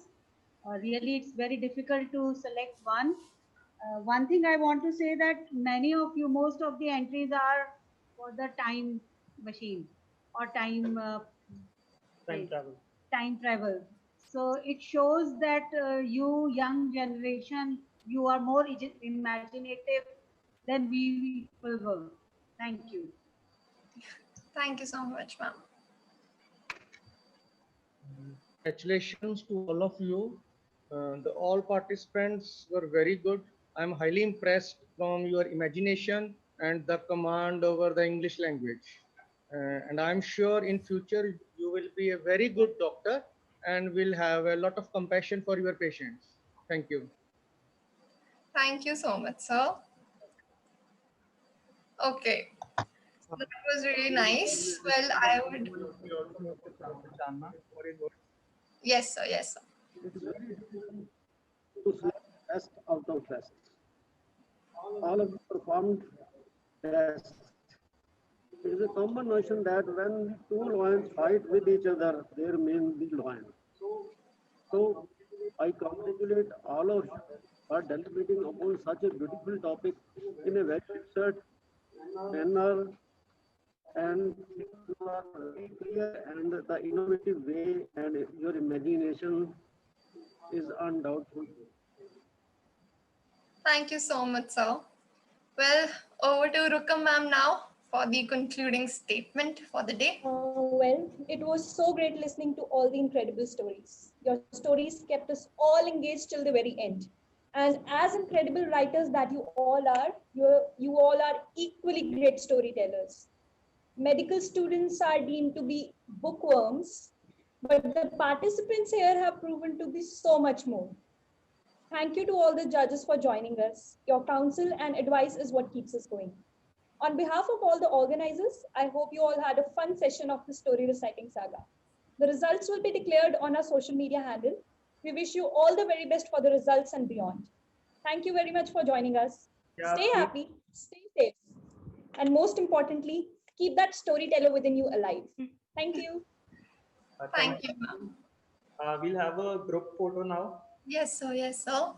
Really, it's very difficult to select one. One thing I want to say that many of you, most of the entries are for the time machine or Time travel. time travel. So it shows that you young generation, you are more imaginative than we people were. Thank you. Thank you so much, ma'am. Congratulations to all of you. All participants were very good. I'm highly impressed from your imagination and the command over the English language. And I'm sure in future you will be a very good doctor and will have a lot of compassion for your patients. Thank you. Thank you so much, sir. Okay. That was really nice. Well, I would. Yes, sir. Yes, sir. It's very difficult to select best out of best. All of you performed best. It is a common notion that when two lions fight with each other, there means the lion. So I congratulate all of you for deliberating upon such a beautiful topic in a very researched manner, and you are very clear and the innovative way and your imagination is undoubtful. Thank you so much, sir. Well, over to Rukam ma'am now for the concluding statement for the day. Well, it was so great listening to all the incredible stories. Your stories kept us all engaged till the very end. And as incredible writers that you all are, you all are equally great storytellers. Medical students are deemed to be bookworms, but the participants here have proven to be so much more. Thank you to all the judges for joining us. Your counsel and advice is what keeps us going. On behalf of all the organizers, I hope you all had a fun session of the story reciting saga. The results will be declared on our social media handle. We wish you all the very best for the results and beyond. Thank you very much for joining us. Stay happy, stay safe, and most importantly, keep that storyteller within you alive. Thank you. Thank you, ma'am. We'll have a group photo now. Yes, sir. Yes, sir.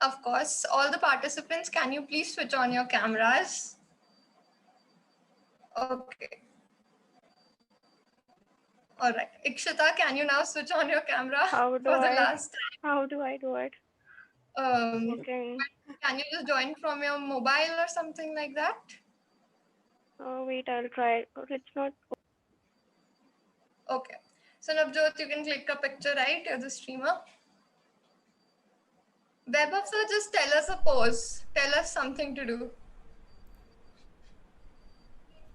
Of course. All the participants, can you please switch on your cameras? Okay. All right. Ikshita, can you now switch on your camera How do for the I? last time? How do I do it? Okay. Can you just join from your mobile or something like that? Oh, wait, I'll try. Oh, it's not. Okay. So Navjot, you can click a picture, right? You're the streamer. Vaibhav sir, just tell us a pose. Tell us something to do.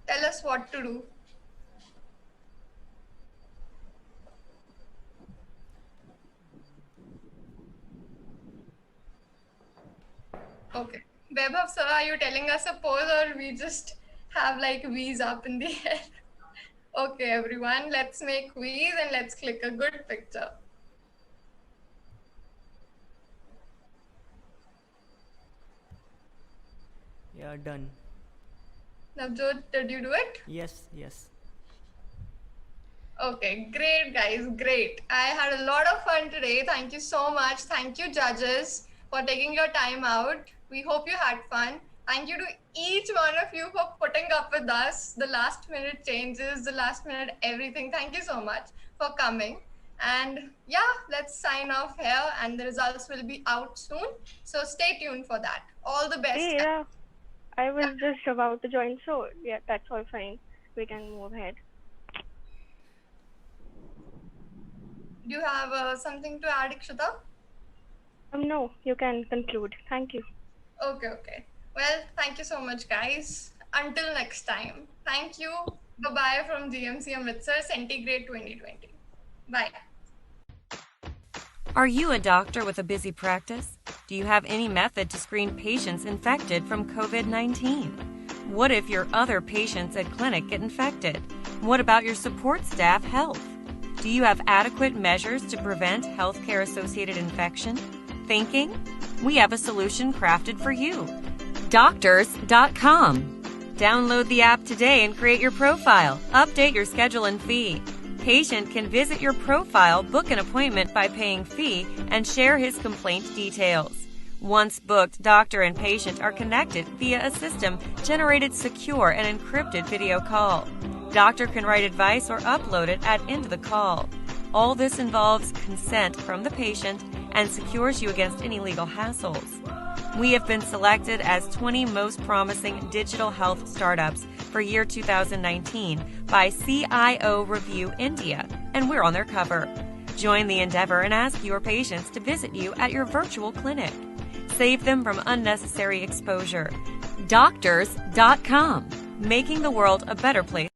Tell us what to do. Okay. Vaibhav sir, are you telling us a pose or we just have like V's up in the air? Okay, everyone, let's make V's and let's click a good picture. Yeah, done. Navjot, did you do it? Yes, yes. Okay, great guys, great. I had a lot of fun today. Thank you so much. Thank you judges for taking your time out. We hope you had fun. Thank you to each one of you for putting up with us, the last minute changes, the last minute everything. Thank you so much for coming. And yeah, let's sign off here and the results will be out soon. So stay tuned for that. All the best. Yeah, I was just about to join, so yeah, that's all fine. We can move ahead. Do you have something to add, Ikshita? No, you can conclude. Thank you. Okay. Well, thank you so much, guys. Until next time. Thank you. Bye-bye from GMC Amritsar Centigrade 2020. Bye. Are you a doctor with a busy practice? Do you have any method to screen patients infected from COVID-19? What if your other patients at clinic get infected? What about your support staff health? Do you have adequate measures to prevent healthcare-associated infection? Thinking? We have a solution crafted for you. Doctors.com. Download the app today and create your profile. Update your schedule and fee. Patient can visit your profile, book an appointment by paying fee, and share his complaint details. Once booked, doctor and patient are connected via a system-generated secure and encrypted video call. Doctor can write advice or upload it at end of the call. All this involves consent from the patient and secures you against any legal hassles. We have been selected as 20 most promising digital health startups for year 2019 by CIO Review India, and we're on their cover. Join the endeavor and ask your patients to visit you at your virtual clinic. Save them from unnecessary exposure. Doctors.com, making the world a better place.